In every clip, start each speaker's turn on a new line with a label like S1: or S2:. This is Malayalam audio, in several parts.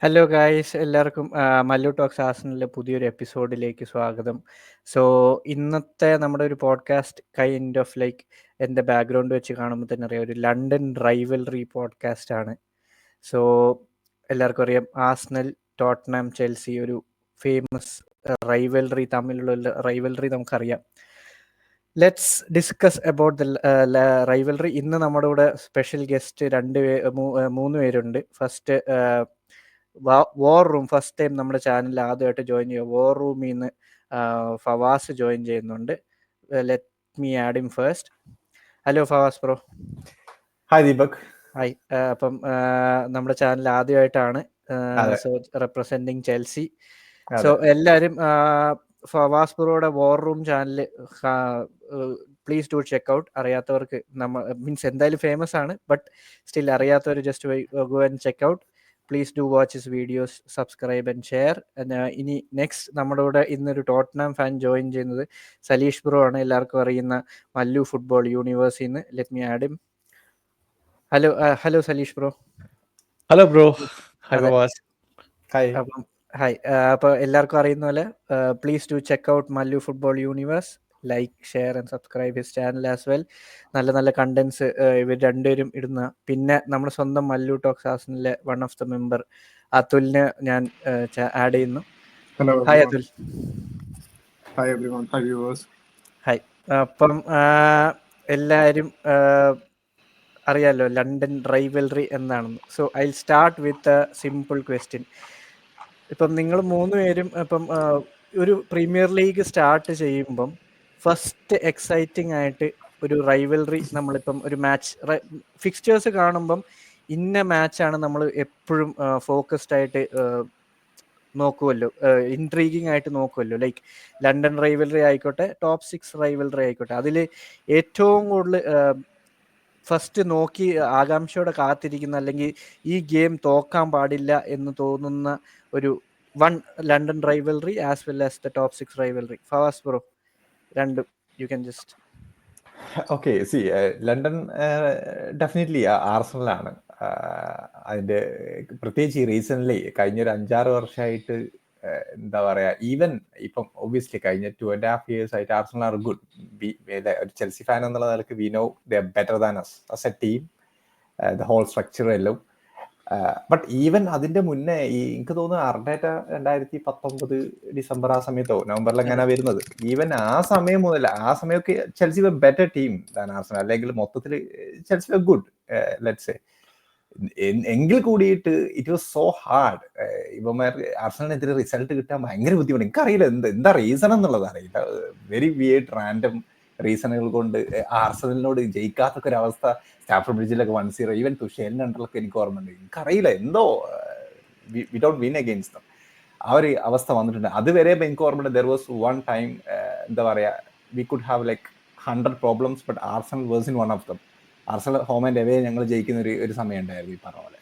S1: ഹലോ ഗായ്സ്, എല്ലാവർക്കും മല്ലു ടോക്സ് ആർസണലിലെ പുതിയൊരു എപ്പിസോഡിലേക്ക് സ്വാഗതം. സോ ഇന്നത്തെ നമ്മുടെ ഒരു പോഡ്കാസ്റ്റ് കൈൻഡ് ഓഫ് ലൈക്ക് എൻ്റെ ബാക്ക്ഗ്രൗണ്ട് വെച്ച് കാണുമ്പോൾ തന്നെ അറിയാം, ഒരു ലണ്ടൻ റൈവൽറി പോഡ്കാസ്റ്റ് ആണ്. സോ എല്ലാവർക്കും അറിയാം, ആർസണൽ, ടോട്ടനം, ചെൽസി ഒരു ഫേമസ് റൈവൽറി, തമ്മിലുള്ള റൈവൽറി നമുക്കറിയാം. Let's discuss about the rivalry. ഇന്ന് നമ്മുടെ കൂടെ സ്പെഷ്യൽ ഗസ്റ്റ് മൂന്ന് പേരുണ്ട്. First War Room, first time നമ്മുടെ ചാനലിൽ ആദ്യമായിട്ട് ജോയിൻ ചെയ്യുക വാർ റൂമിൽ നിന്ന് ഫവാസ് ജോയിൻ ചെയ്യുന്നുണ്ട്. Let me add him first. Hello Fawaz bro.
S2: Hi Deepak.
S1: Hi. അപ്പം നമ്മുടെ ചാനൽ ആദ്യമായിട്ടാണ്, സോ റെപ്രസെൻറ്റിങ് ചെൽസി. സോ എല്ലാവരും ഫവാസ് ബ്രോയുടെ war room channel please do check out. അറിയാത്തവർക്ക് മീൻസ് എന്തായാലും ഫേമസ് ആണ്, ബട്ട് സ്റ്റിൽ അറിയാത്തവർ just go and check out. Please do watch his videos, subscribe and share. ഇനി നെക്സ്റ്റ് നമ്മുടെ കൂടെ ഇന്നൊരു ടോട്ടനം ഫാൻ ജോയിൻ ചെയ്യുന്നത് സലീഷ് ബ്രോ ആണ്, എല്ലാവർക്കും അറിയുന്ന മല്ലു ഫുട്ബോൾ യൂണിവേഴ്സിൽ നിന്ന്. Let me add him. Hello Saleesh bro.
S2: Hello bro. Hi.
S1: അപ്പം ഹായ്. അപ്പോൾ എല്ലാവർക്കും അറിയുന്ന പോലെ please do check out Mallu football universe. Like, share and subscribe his channel as well. നല്ല നല്ല കണ്ടന്റ്സ് ഇവർ രണ്ടുപേരും ഇടുന്ന. പിന്നെ നമ്മുടെ സ്വന്തം മല്ലു ടോക്സ് ആർസണലിലെ വൺ ഓഫ് ദ മെമ്പർ അതുലിനെ ഞാൻ ആഡ് ചെയ്യുന്നു. Hi Athul.
S3: Hi everyone. Hi viewers.
S1: Hi. അപ്പം എല്ലാവരും അറിയാലോ ലണ്ടൻ റൈവൽറി എന്താണെന്ന്. So I start with a simple question. ഇപ്പം നിങ്ങൾ മൂന്ന് പേരും ഇപ്പം ഒരു പ്രീമിയർ ലീഗ് സ്റ്റാർട്ട് ചെയ്യുമ്പം ഫസ്റ്റ് എക്സൈറ്റിംഗ് ആയിട്ട് ഒരു റൈവൽറി, നമ്മളിപ്പം ഒരു മാച്ച് ഫിക്സ്ചേഴ്സ് കാണുമ്പം ഇന്ന മാച്ചാണ് നമ്മൾ എപ്പോഴും ഫോക്കസ്ഡ് ആയിട്ട് നോക്കുമല്ലോ, ഇൻട്രീഗിങ് ആയിട്ട് നോക്കുമല്ലോ. ലൈക്ക് ലണ്ടൻ റൈവൽറി ആയിക്കോട്ടെ, ടോപ്പ് 6 റൈവൽറി ആയിക്കോട്ടെ, അതിൽ ഏറ്റവും കൂടുതൽ ഫസ്റ്റ് നോക്കി ആകാംക്ഷയോടെ കാത്തിരിക്കുന്ന, അല്ലെങ്കിൽ ഈ ഗെയിം തോക്കാൻ പാടില്ല എന്ന് തോന്നുന്ന ഒരു one London rivalry as well as the top 6 rivalry. Fawaz bro, രണ്ടും you can just.
S2: Okay, see London definitely ആർസണലാണ്. അതിൻ്റെ പ്രത്യേകിച്ച് റീസെൻ്റ്ലി കഴിഞ്ഞൊരു 5-6 വർഷമായിട്ട് എന്താ പറയുക, ഈവൻ ഇപ്പം ഒബ്വിയസ്ലി കഴിഞ്ഞ 2.5 years ആയിട്ട് ആർസണൽ ആർ ഗുഡ്. ഒരു ചെൽസി ഫാൻ എന്നുള്ള നിലക്ക് we know the better than us as a team, the whole structure എല്ലാം. ബട്ട് ഈവൻ അതിന്റെ മുന്നേ എനിക്ക് തോന്നുന്നു അർഡേറ്റ 2019 ഡിസംബർ ആ സമയത്തോ നവംബറിൽ എങ്ങനെ വരുന്നത്, ഈവൻ ആ സമയം മുതൽ, ആ സമയമൊക്കെ ചെൽസി വെ ബെറ്റർ ടീം ദാൻ ആർസണൽ. അല്ലെങ്കിൽ മൊത്തത്തിൽ ചെൽസി വെ ഗുഡ്, ലെറ്റ്സ് സേ. എങ്കിൽ കൂടിയിട്ട് ഇറ്റ് വാസ് സോ ഹാർഡ്. ഇവന്മാർ ആർസണലിനെതിരെ റിസൾട്ട് കിട്ടാൻ ഭയങ്കര ബുദ്ധിമുട്ട്. എനിക്കറിയില്ല എന്താ റീസൺ എന്നുള്ളത് അറിയില്ല. വെരി വിയേർഡ് റാൻഡം റീസണുകൾ കൊണ്ട് ആർസണലിനോട് ജയിക്കാത്തൊക്കെ ഒരു അവസ്ഥ. സ്റ്റാഫോർഡ് ബ്രിഡ്ജിലൊക്കെ 1-0, ഈവൻ തുഷേലിന്റെ അണ്ടറിലൊക്കെ എനിക്ക് ഓർമ്മയുണ്ട്. എനിക്കറിയില്ല, എന്തോ V don't win against dum, ആ ഒരു അവസ്ഥ വന്നിട്ടുണ്ട്. അതുവരെ എനിക്ക് ഓർമ്മയുണ്ട് ദർ വാസ് വൺ ടൈം, എന്താ പറയാ, we could have like 100 problems, but Arsenal was in one of them. Arsenal home and away ഞങ്ങൾ ജയിക്കുന്ന ഒരു സമയം ഉണ്ടായിരുന്നു. ഈ പറഞ്ഞ പോലെ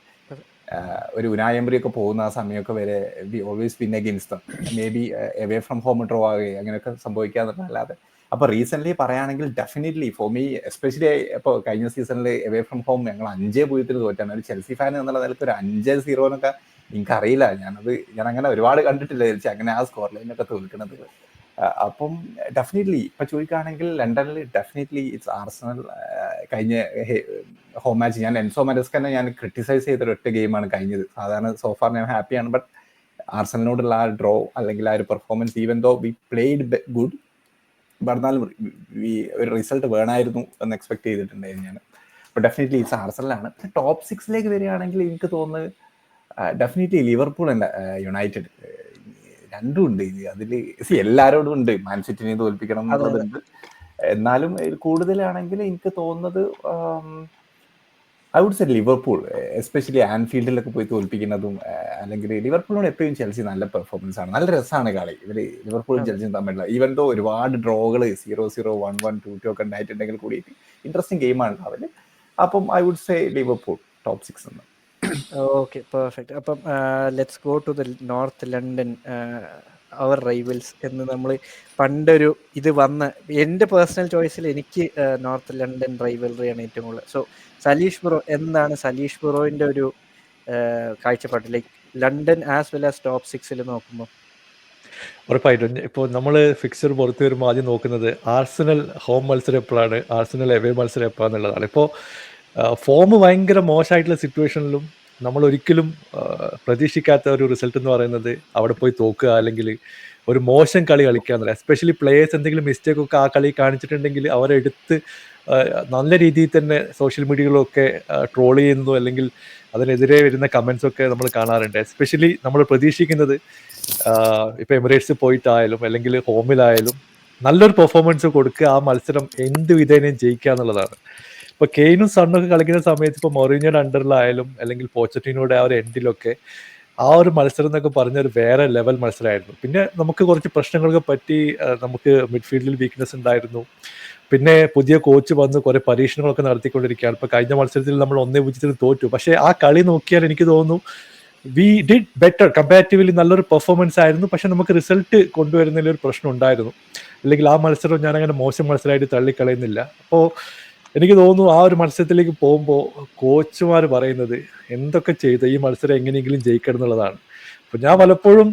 S2: ഒരു ഉനായ് എംറി ഒക്കെ പോകുന്ന ആ സമയമൊക്കെ വരെ we always win against dum. May be away from home draw ആകുകയും അങ്ങനെയൊക്കെ സംഭവിക്കാന്നല്ലാതെ. അപ്പൊ റീസെന്റ് പറയുകയാണെങ്കിൽ ഡെഫിനറ്റ്ലി ഫോർ മീ, എസ്പെഷ്യലി ഇപ്പോൾ കഴിഞ്ഞ സീസണിൽ അവേ ഫ്രം ഹോം ഞങ്ങൾ 5-0 തോറ്റാണ്. ഒരു ചെൽസി ഫാൻ എന്നുള്ള നിലക്ക് ഒരു 5-0 എനിക്കറിയില്ല. ഞാൻ അങ്ങനെ ഒരുപാട് കണ്ടിട്ടില്ല ചെൽസി അങ്ങനെ ആ സ്കോർ ലൈനൊക്കെ തോൽക്കുന്നത്. അപ്പം ഡെഫിനറ്റ്ലി ഇപ്പൊ ചോദിക്കുകയാണെങ്കിൽ ലണ്ടനിൽ ഡെഫിനറ്റ്ലി ഇറ്റ്സ് ആർസണൽ. കഴിഞ്ഞ ഹോം മാച്ച് ഞാൻ എൻസോ മരസ്കനെ ഞാൻ ക്രിട്ടിസൈസ് ചെയ്തൊരു ഒറ്റ ഗെയിമാണ് കഴിഞ്ഞത്. സാധാരണ സോഫാർ ഞാൻ ഹാപ്പിയാണ്, ബട്ട് ആർസണലിനോടുള്ള ആ ഡ്രോ അല്ലെങ്കിൽ ആ ഒരു performance, even though we played good, പറഞ്ഞാലും ഒരു റിസൾട്ട് വേണമായിരുന്നു എന്ന് എക്സ്പെക്ട് ചെയ്തിട്ടുണ്ടായിരുന്നു ഞാൻ. അപ്പോൾ ഡെഫിനറ്റ്ലി ഇറ്റ്സ് ആർസണലാണ്. ടോപ്പ് 6 വരികയാണെങ്കിൽ എനിക്ക് തോന്നുന്നത് ഡെഫിനറ്റ്ലി ലിവർപൂൾ ഉണ്ട്, യുണൈറ്റഡ്, രണ്ടും ഉണ്ട്. അതിൽ എല്ലാവരോടും ഉണ്ട് മാൻ സിറ്റിനെ തോൽപ്പിക്കണം എന്നുള്ളതുണ്ട്. എന്നാലും കൂടുതലാണെങ്കിൽ എനിക്ക് തോന്നുന്നത് I would say Liverpool, especially ആൻഫീൽഡിലൊക്കെ പോയി തോൽപ്പിക്കുന്നതും. അല്ലെങ്കിൽ ലിവർപൂളിനോട് എപ്പോഴും ചെൽസി നല്ല പെർഫോമൻസ് ആണ്, നല്ല രസമാണ് കളി. ഇവർ ലിവർപൂളും ചെൽസിയും തമ്മിലുള്ള ഈവൻ ദോ ഒരുപാട് ഡ്രോകൾ 0-0, 1-1, 2-2 ഒക്കെ ഉണ്ടായിട്ടുണ്ടെങ്കിൽ കൂടി ഇൻട്രസ്റ്റിംഗ് ഗെയിമാണ് അവര്. അപ്പം I would say Liverpool top 6 എന്ന്.
S1: Okay, perfect. അപ്പം let's go to the north London, അവർ റൈവൽസ് എന്ന് നമ്മൾ പണ്ടൊരു ഇത് വന്ന്, എൻ്റെ പേഴ്സണൽ ചോയ്സിൽ എനിക്ക് നോർത്ത് ലണ്ടൻ റൈവൽറിയാണ് ഏറ്റവും കൂടുതൽ. സോ സലീഷ് ബ്രോ, എന്താണ് സലീഷ് ബ്രോയിൻ്റെ ഒരു കാഴ്ചപ്പാട്? Like London as well as top 6 നോക്കുമ്പോൾ?
S4: ഉറപ്പായിട്ടും ഇപ്പോൾ നമ്മൾ ഫിക്സർ പുറത്ത് വരുമ്പോൾ ആദ്യം നോക്കുന്നത് ആർസണൽ ഹോം മത്സരം എപ്പോഴാണ്, ആർസണൽ എവേ മത്സരം എപ്പോഴാണെന്നുള്ളതാണ്. ഇപ്പോൾ ഫോം ഭയങ്കര മോശമായിട്ടുള്ള സിറ്റുവേഷനിലും നമ്മൾ ഒരിക്കലും പ്രതീക്ഷിക്കാത്ത ഒരു റിസൾട്ട് എന്ന് പറയുന്നത് അവിടെ പോയി തോക്കുക, അല്ലെങ്കിൽ ഒരു മോശം കളി കളിക്കുക എന്നല്ല. എസ്പെഷ്യലി പ്ലേയേഴ്സ് എന്തെങ്കിലും മിസ്റ്റേക്ക് ഒക്കെ ആ കളി കാണിച്ചിട്ടുണ്ടെങ്കിൽ അവരെടുത്ത് നല്ല രീതിയിൽ തന്നെ സോഷ്യൽ മീഡിയകളൊക്കെ ട്രോൾ ചെയ്യുന്നു, അല്ലെങ്കിൽ അതിനെതിരെ വരുന്ന കമൻസ് ഒക്കെ നമ്മൾ കാണാറുണ്ട്. എസ്പെഷ്യലി നമ്മൾ പ്രതീക്ഷിക്കുന്നത് ഇപ്പൊ എമിറേറ്റ്സ് പോയിട്ടായാലും അല്ലെങ്കിൽ ഹോമിലായാലും നല്ലൊരു പെർഫോമൻസ് കൊടുക്കുക, ആ മത്സരം എന്ത് വിധേനയും ജയിക്കുക എന്നുള്ളതാണ്. ഇപ്പൊ കെയ്നും സണ്ണൊക്കെ കളിക്കുന്ന സമയത്ത് ഇപ്പൊ മൊറീനിയോയുടെ അണ്ടറിലായാലും അല്ലെങ്കിൽ പോച്ചറ്റിനോയുടെ ആ ഒരു എൻഡിലൊക്കെ ആ ഒരു മത്സരം എന്നൊക്കെ പറഞ്ഞ ഒരു വേറെ ലെവൽ മത്സരമായിരുന്നു. പിന്നെ നമുക്ക് കുറച്ച് പ്രശ്നങ്ങളൊക്കെ പറ്റി, നമുക്ക് മിഡ്ഫീൽഡിൽ വീക്ക്നെസ് ഉണ്ടായിരുന്നു. പിന്നെ പുതിയ കോച്ച് വന്ന് കുറെ പരീക്ഷണങ്ങളൊക്കെ നടത്തിക്കൊണ്ടിരിക്കുകയാണ്. ഇപ്പൊ കഴിഞ്ഞ മത്സരത്തിൽ നമ്മൾ 1-0 തോറ്റു. പക്ഷെ ആ കളി നോക്കിയാൽ എനിക്ക് തോന്നുന്നു വി ഡിഡ് ബെറ്റർ, കമ്പാരിറ്റീവ്ലി നല്ലൊരു പെർഫോമൻസ് ആയിരുന്നു. പക്ഷെ നമുക്ക് റിസൾട്ട് കൊണ്ടുവരുന്നതിൽ ഒരു പ്രശ്നം ഉണ്ടായിരുന്നു. അല്ലെങ്കിൽ ആ മത്സരം ഞാൻ അങ്ങനെ മോശം മത്സരമായിട്ട് തള്ളിക്കളയുന്നില്ല. അപ്പോൾ എനിക്ക് തോന്നുന്നു ആ ഒരു മത്സരത്തിലേക്ക് പോകുമ്പോൾ കോച്ചുമാർ പറയുന്നത് എന്തൊക്കെ ചെയ്ത് ഈ മത്സരം എങ്ങനെയെങ്കിലും ജയിക്കണം എന്നുള്ളതാണ്. അപ്പോൾ ഞാൻ പലപ്പോഴും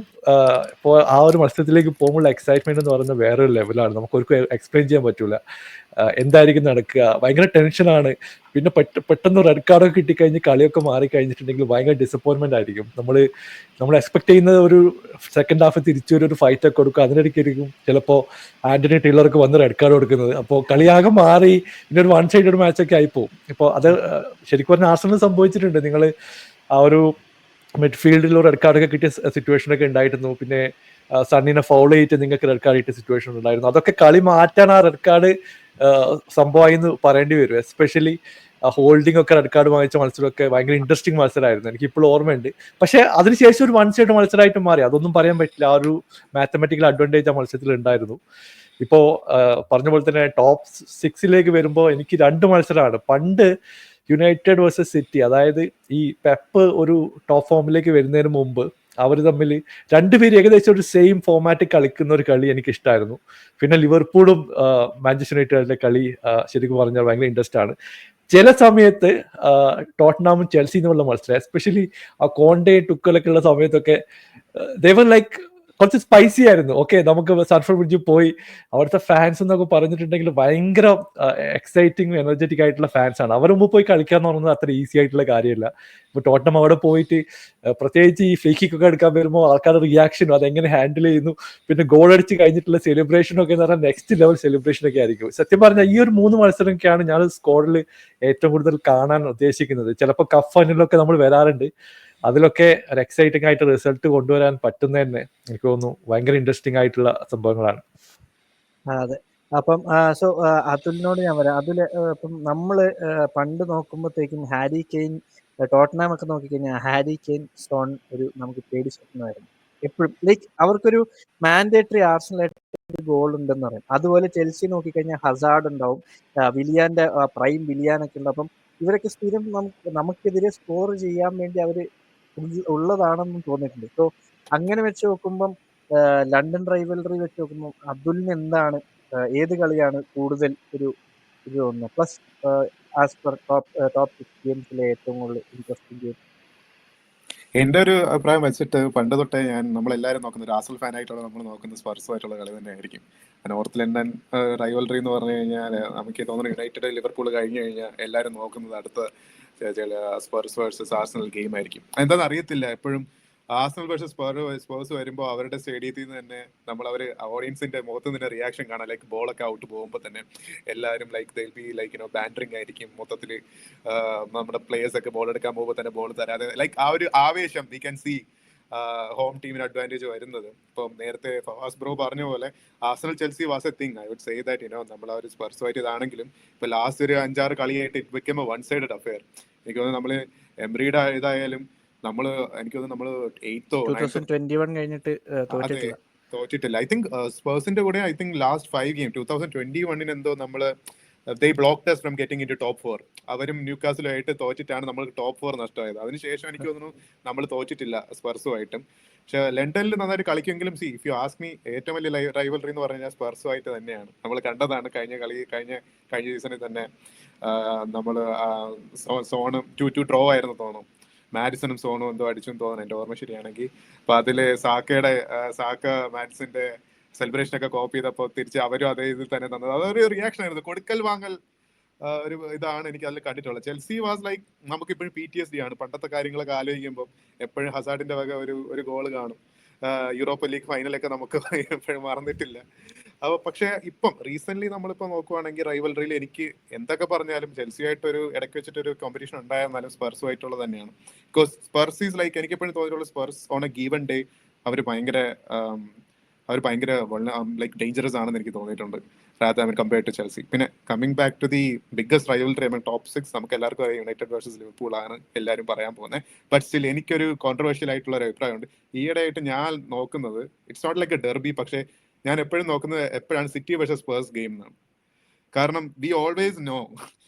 S4: ഇപ്പോൾ ആ ഒരു മത്സരത്തിലേക്ക് പോകുമ്പോൾ എക്സൈറ്റ്മെന്റ് എന്ന് പറയുന്നത് വേറൊരു ലെവലാണ്. നമുക്കൊരിക്കലും എക്സ്പ്ലെയിൻ ചെയ്യാൻ പറ്റൂല എന്തായിരിക്കും നടക്കുക. ഭയങ്കര ടെൻഷനാണ്. പിന്നെ പെട്ടെന്ന് റെഡ് കാർഡൊക്കെ കിട്ടിക്കഴിഞ്ഞ് കളിയൊക്കെ മാറി കഴിഞ്ഞിട്ടുണ്ടെങ്കിൽ ഭയങ്കര ഡിസപ്പോയിൻമെന്റ് ആയിരിക്കും. നമ്മൾ എക്സ്പെക്ട് ചെയ്യുന്ന ഒരു സെക്കൻഡ് ഹാഫ് തിരിച്ചു ഒരു ഫൈറ്റ് ഒക്കെ കൊടുക്കുക, അതിനിടയ്ക്കായിരിക്കും ചിലപ്പോൾ ആന്റണി ടീലർക്ക് വന്ന് റെഡ് കാർഡ് കൊടുക്കുന്നത്. അപ്പോൾ കളിയാകെ മാറി പിന്നെ ഒരു വൺ സൈഡഡ് മാച്ചൊക്കെ ആയിപ്പോവും. ഇപ്പോൾ അത് ശരിക്കും പറഞ്ഞാൽ ആർസണൽ സംഭവിച്ചിട്ടുണ്ട്. നിങ്ങൾ ആ ഒരു മിഡ്ഫീൽഡിൽ റെഡ് കാർഡൊക്കെ കിട്ടിയ സിറ്റുവേഷനൊക്കെ ഉണ്ടായിരുന്നു. പിന്നെ സണ്ണിനെ ഫൗൾ ചെയ്തിട്ട് നിങ്ങൾക്ക് റെഡ് കാർഡ് കിട്ടിയ സിറ്റുവേഷൻ ഉണ്ടായിരുന്നു. അതൊക്കെ കളി മാറ്റാൻ ആ റെഡ് കാർഡ് സംഭവമായി എന്ന് പറയേണ്ടി വരും. എസ്പെഷ്യലി ഹോൾഡിംഗ് ഒക്കെ റെഡ് കാർഡ് വാങ്ങിച്ച മത്സരമൊക്കെ ഭയങ്കര ഇൻട്രസ്റ്റിംഗ് മത്സരമായിരുന്നു. എനിക്ക് ഇപ്പോൾ ഓർമ്മയുണ്ട്. പക്ഷെ അതിനുശേഷം ഒരു വൺ സൈഡ് മത്സരമായിട്ട് മാറി. അതൊന്നും പറയാൻ പറ്റില്ല. ആ ഒരു മാത്തമാറ്റിക്കൽ അഡ്വാൻറ്റേജ് ആ മത്സരത്തിൽ ഉണ്ടായിരുന്നു. ഇപ്പോ പറഞ്ഞ പോലെ തന്നെ ടോപ്പ് 6 വരുമ്പോൾ എനിക്ക് 2 മത്സരമാണ്. പണ്ട് യുണൈറ്റഡ് വേഴ്സസ് സിറ്റി, അതായത് ഈ പെപ്പ് ഒരു ടോപ്പ് ഫോമിലേക്ക് വരുന്നതിന് മുമ്പ് അവർ തമ്മിൽ രണ്ടുപേരും ഏകദേശം ഒരു സെയിം ഫോമാറ്റ് കളിക്കുന്ന ഒരു കളി എനിക്ക് ഇഷ്ടമായിരുന്നു. പിന്നെ ലിവർപൂളും മാഞ്ചസ്റ്റർ യുണൈറ്റഡിന്റെ കളി ശരിക്കും പറഞ്ഞാൽ ഭയങ്കര ഇൻട്രസ്റ്റ് ആണ്. ചില സമയത്ത് ടോട്ടനാമും ചെൽസി എന്നുള്ള മത്സരം, എസ്പെഷ്യലി ആ കോണ്ടെ ടുക്കലൊക്കെ ഉള്ള സമയത്തൊക്കെ ദേവർ ലൈക്ക് കുറച്ച് സ്പൈസി ആയിരുന്നു. ഓക്കെ, നമുക്ക് സർഫർ ബ്രിഡ്ജിൽ പോയി അവിടുത്തെ ഫാൻസ് എന്നൊക്കെ പറഞ്ഞിട്ടുണ്ടെങ്കിൽ ഭയങ്കര എക്സൈറ്റിംഗ് എനർജറ്റിക് ആയിട്ടുള്ള ഫാൻസ് ആണ്. അവർ മുമ്പ് പോയി കളിക്കാന്ന് പറയുന്നത് അത്ര ഈസി ആയിട്ടുള്ള കാര്യമല്ല. ഇപ്പൊ ടോട്ടനം അവിടെ പോയിട്ട് പ്രത്യേകിച്ച് ഈ ഫ്രീ കിക്കൊക്കെ എടുക്കാൻ വരുമ്പോൾ ആൾക്കാരുടെ റിയാക്ഷനും അതെങ്ങനെ ഹാൻഡിൽ ചെയ്യുന്നു, പിന്നെ ഗോൾ അടിച്ച് കഴിഞ്ഞിട്ടുള്ള സെലിബ്രേഷനും ഒക്കെ എന്ന് പറഞ്ഞാൽ നെക്സ്റ്റ് ലെവൽ സെലിബ്രേഷൻ ഒക്കെ ആയിരിക്കും. സത്യം പറഞ്ഞാൽ ഈ ഒരു 3 മത്സരമൊക്കെയാണ് ഞാൻ സ്ക്വാഡിൽ ഏറ്റവും കൂടുതൽ കാണാൻ ഉദ്ദേശിക്കുന്നത്. ചിലപ്പോൾ കപ്പ് ഫൈനലൊക്കെ നമ്മൾ വരാറുണ്ട്. അതിലൊക്കെ ഒരു എക്സൈറ്റിംഗ് ആയിട്ട് റിസൾട്ട് കൊണ്ടുവരാൻ പറ്റുന്ന തന്നെ എനിക്ക് തോന്നുന്നു ഭയങ്കര ഇൻട്രസ്റ്റിംഗ് ആയിട്ടുള്ള സംഭവങ്ങളാണ്.
S1: അതെ. അപ്പം സോ അതുലിനോട് ഞാൻ പറയാം. അതില് ഇപ്പം നമ്മള് പണ്ട് നോക്കുമ്പോഴത്തേക്കും ഹാരി കെയ്ൻ, ടോട്ടനാം ഒക്കെ നോക്കിക്കഴിഞ്ഞാൽ ഹാരി കെയ്ൻ, സ്റ്റോൺ ഒരു നമുക്ക് പേടി സ്വപ്നമായിരുന്നു എപ്പോഴും. ലൈക്ക് അവർക്കൊരു മാൻഡേറ്ററി ആർസണലായിട്ട് ഗോൾ ഉണ്ടെന്ന് പറയും. അതുപോലെ ചെൽസി നോക്കിക്കഴിഞ്ഞാൽ ഹസാർഡ് ഉണ്ടാവും, വിലിയാന്റെ പ്രൈം വിലിയാനൊക്കെ ഉണ്ട്. അപ്പം ഇവരൊക്കെ സ്ഥിരം നമുക്കെതിരെ സ്കോർ ചെയ്യാൻ വേണ്ടി അവര് ഉള്ളതാണെന്നും തോന്നിയിട്ടുണ്ട്. സോ അങ്ങനെ വെച്ച് നോക്കുമ്പം ലണ്ടൻ റൈവൽറി വെച്ച് നോക്കുമ്പോൾ അതുലിന് എന്താണ്, ഏത് കളിയാണ് കൂടുതൽ ഒരു ഇത് തോന്നുന്നത്? പ്ലസ് ആസ് പെർ ടോപ്പ് 6 ഗെയിംസിലെ ഏറ്റവും കൂടുതൽ ഇൻട്രസ്റ്റിംഗ് ഗെയിം?
S3: എൻ്റെ ഒരു അഭിപ്രായം വെച്ചിട്ട് പണ്ട് തൊട്ടേ നമ്മളെല്ലാവരും നോക്കുന്നത്, ഒരു ആർസണൽ ഫാനായിട്ടുള്ള നമ്മൾ നോക്കുന്നത് സ്പർസുമായിട്ടുള്ള കളി തന്നെ ആയിരിക്കും. നോർത്ത് ലണ്ടൻ റൈവൽറി എന്ന് പറഞ്ഞു കഴിഞ്ഞാൽ നമുക്ക് തോന്നുന്നു യുണൈറ്റഡ് ലിവർപൂൾ കഴിഞ്ഞു കഴിഞ്ഞാൽ എല്ലാവരും നോക്കുന്നത് അടുത്ത ചില സ്പേഴ്സ് വേഴ്സസ് ആർസണൽ ഗെയിം ആയിരിക്കും. എന്താണെന്ന് അറിയത്തില്ല, എപ്പോഴും ആർസണൽ വേഴ്സസ് സ്പേഴ്സ് വരുമ്പോൾ അവരുടെ സ്റ്റേഡിയത്തിൽ നിന്ന് തന്നെ അവർ ഓഡിയൻസിന്റെ മുഖത്ത് നിന്ന് റിയാക്ഷൻ കാണാം. ലൈക്ക് ബോളൊക്കെ ഔട്ട് പോകുമ്പോൾ തന്നെ എല്ലാവരും ലൈക്ക് ബാൻഡറിങ് ആയിരിക്കും മൊത്തത്തിൽ. നമ്മുടെ പ്ലേയേഴ്സ് ഒക്കെ ബോൾ എടുക്കാൻ പോകുമ്പോൾ തന്നെ ബോൾ തരാതെ, ലൈക്ക് ആ ഒരു ആവേശം വി ക്യാൻ സീ ഹോം ടീമിന് അഡ്വാൻറ്റേജ് വരുന്നത്. ഇപ്പം നേരത്തെ ഫവാസ് ബ്രോ പറഞ്ഞ പോലെ Arsenal Chelsea was a thing. I would say that നമ്മൾ ആ ഒരു സ്പർസുമായിട്ട് ഇതാണെങ്കിലും ഇപ്പൊ ലാസ്റ്റ് ഒരു 5-6 കളിയായിട്ട് it become a one sided affair. എനിക്ക് തോന്നുന്നു നമ്മള് എംബ്രീഡ് ഇതായാലും എനിക്ക് തോന്നുന്നു നമ്മള് 8th or
S1: 2021 കഴിഞ്ഞിട്ട്
S3: തോറ്റിട്ടില്ല. ഐ തിങ്ക് സ്പേഴ്സിന്റെ കൂടെ ഐ തിങ്ക് ലാസ്റ്റ് 5 ഗെയിം 2021 എന്തോ നമ്മള് they blocked us from getting into top 4. അവരും ന്യൂകാസിലുമായിട്ട് തോറ്റിട്ടാണ് നമ്മൾക്ക് ടോപ്പ് 4 നഷ്ടമായത്. അതിനുശേഷം എനിക്ക് തോന്നുന്നു നമ്മൾ തോറ്റിട്ടില്ല സ്പർസുമായിട്ടും. പക്ഷെ ലണ്ടനിൽ നന്നായിട്ട് കളിക്കുമെങ്കിലും ഇഫ് യു ആസ്ക് മീ ഏറ്റവും വലിയ റൈവൽറി എന്ന് പറഞ്ഞു കഴിഞ്ഞാൽ സ്പർസുമായിട്ട് തന്നെയാണ്. നമ്മൾ കണ്ടതാണ് കഴിഞ്ഞ സീസണിൽ തന്നെ നമ്മൾ സോണും 2-2 ഡ്രോ ആയിരുന്നു തോന്നുന്നു. മാഡിസണും സോണും എന്തോ അടിച്ചെന്ന് തോന്നുന്നു എൻ്റെ ഓർമ്മ ശരിയാണെങ്കിൽ. അപ്പൊ അതില് സാക്ക മാഡിസന്റെ സെലിബ്രേഷൻ ഒക്കെ കോപ്പി ചെയ്തപ്പോൾ തിരിച്ച് അവരും അതേ ഇതിൽ തന്നെ തന്നത്. അതൊരു റിയാക്ഷൻ ആയിരുന്നു, കൊടുക്കൽ വാങ്ങൽ ഒരു ഇതാണ് എനിക്ക് അതിൽ കണ്ടിട്ടുള്ളത്. ചെൽസി വാസ് ലൈക്ക് നമുക്കിപ്പോഴും PTSD ആണ്, പണ്ടത്തെ കാര്യങ്ങളൊക്കെ ആലോചിക്കുമ്പോൾ എപ്പോഴും ഹസാർഡിന്റെ വക ഒരു ഗോള് കാണും. യൂറോപ്യൻ ലീഗ് ഫൈനലൊക്കെ നമുക്ക് എപ്പോഴും മറന്നിട്ടില്ല. അപ്പോൾ പക്ഷേ ഇപ്പം റീസെന്റ് നമ്മളിപ്പോൾ നോക്കുവാണെങ്കിൽ റൈവൽറിയിൽ എനിക്ക് എന്തൊക്കെ പറഞ്ഞാലും ചെൽസിയായിട്ടൊരു ഇടയ്ക്ക് വെച്ചിട്ടൊരു കോമ്പറ്റീഷൻ ഉണ്ടായിരുന്നാലും സ്പെർസുമായിട്ടുള്ളത് തന്നെയാണ്. ബിക്കോസ് സ്പെർസ് ഈസ് ലൈക്ക് എനിക്ക് എപ്പോഴും തോന്നിയിട്ടുള്ള Spurs on a given day അവർ ഭയങ്കര ലൈക്ക് ഡേഞ്ചറസ് ആണെന്ന് എനിക്ക് തോന്നിയിട്ടുണ്ട് കമ്പയർഡ് ടു ചെൽസി. പിന്നെ coming back to the biggest rivalry top 6 നമുക്ക് എല്ലാവർക്കും അറിയാം യുണൈറ്റഡ് വേഴ്സസ് ലിവർപൂൾ ആണ് എല്ലാവരും പറയാൻ പോകുന്നത്. ബട്ട് സ്റ്റിൽ എനിക്കൊരു കോൺട്രവേഴ്ഷ്യൽ ആയിട്ടുള്ള ഒരു അഭിപ്രായമുണ്ട്. ഈയിടെയായിട്ട് ഞാൻ നോക്കുന്നത് it's not like a derby, പക്ഷേ ഞാൻ എപ്പോഴും നോക്കുന്നത് എപ്പോഴാണ് സിറ്റി വേഴ്സസ് സ്പേഴ്സ് ഗെയിം എന്നാണ്. കാരണം വി ഓൾവേസ് നോ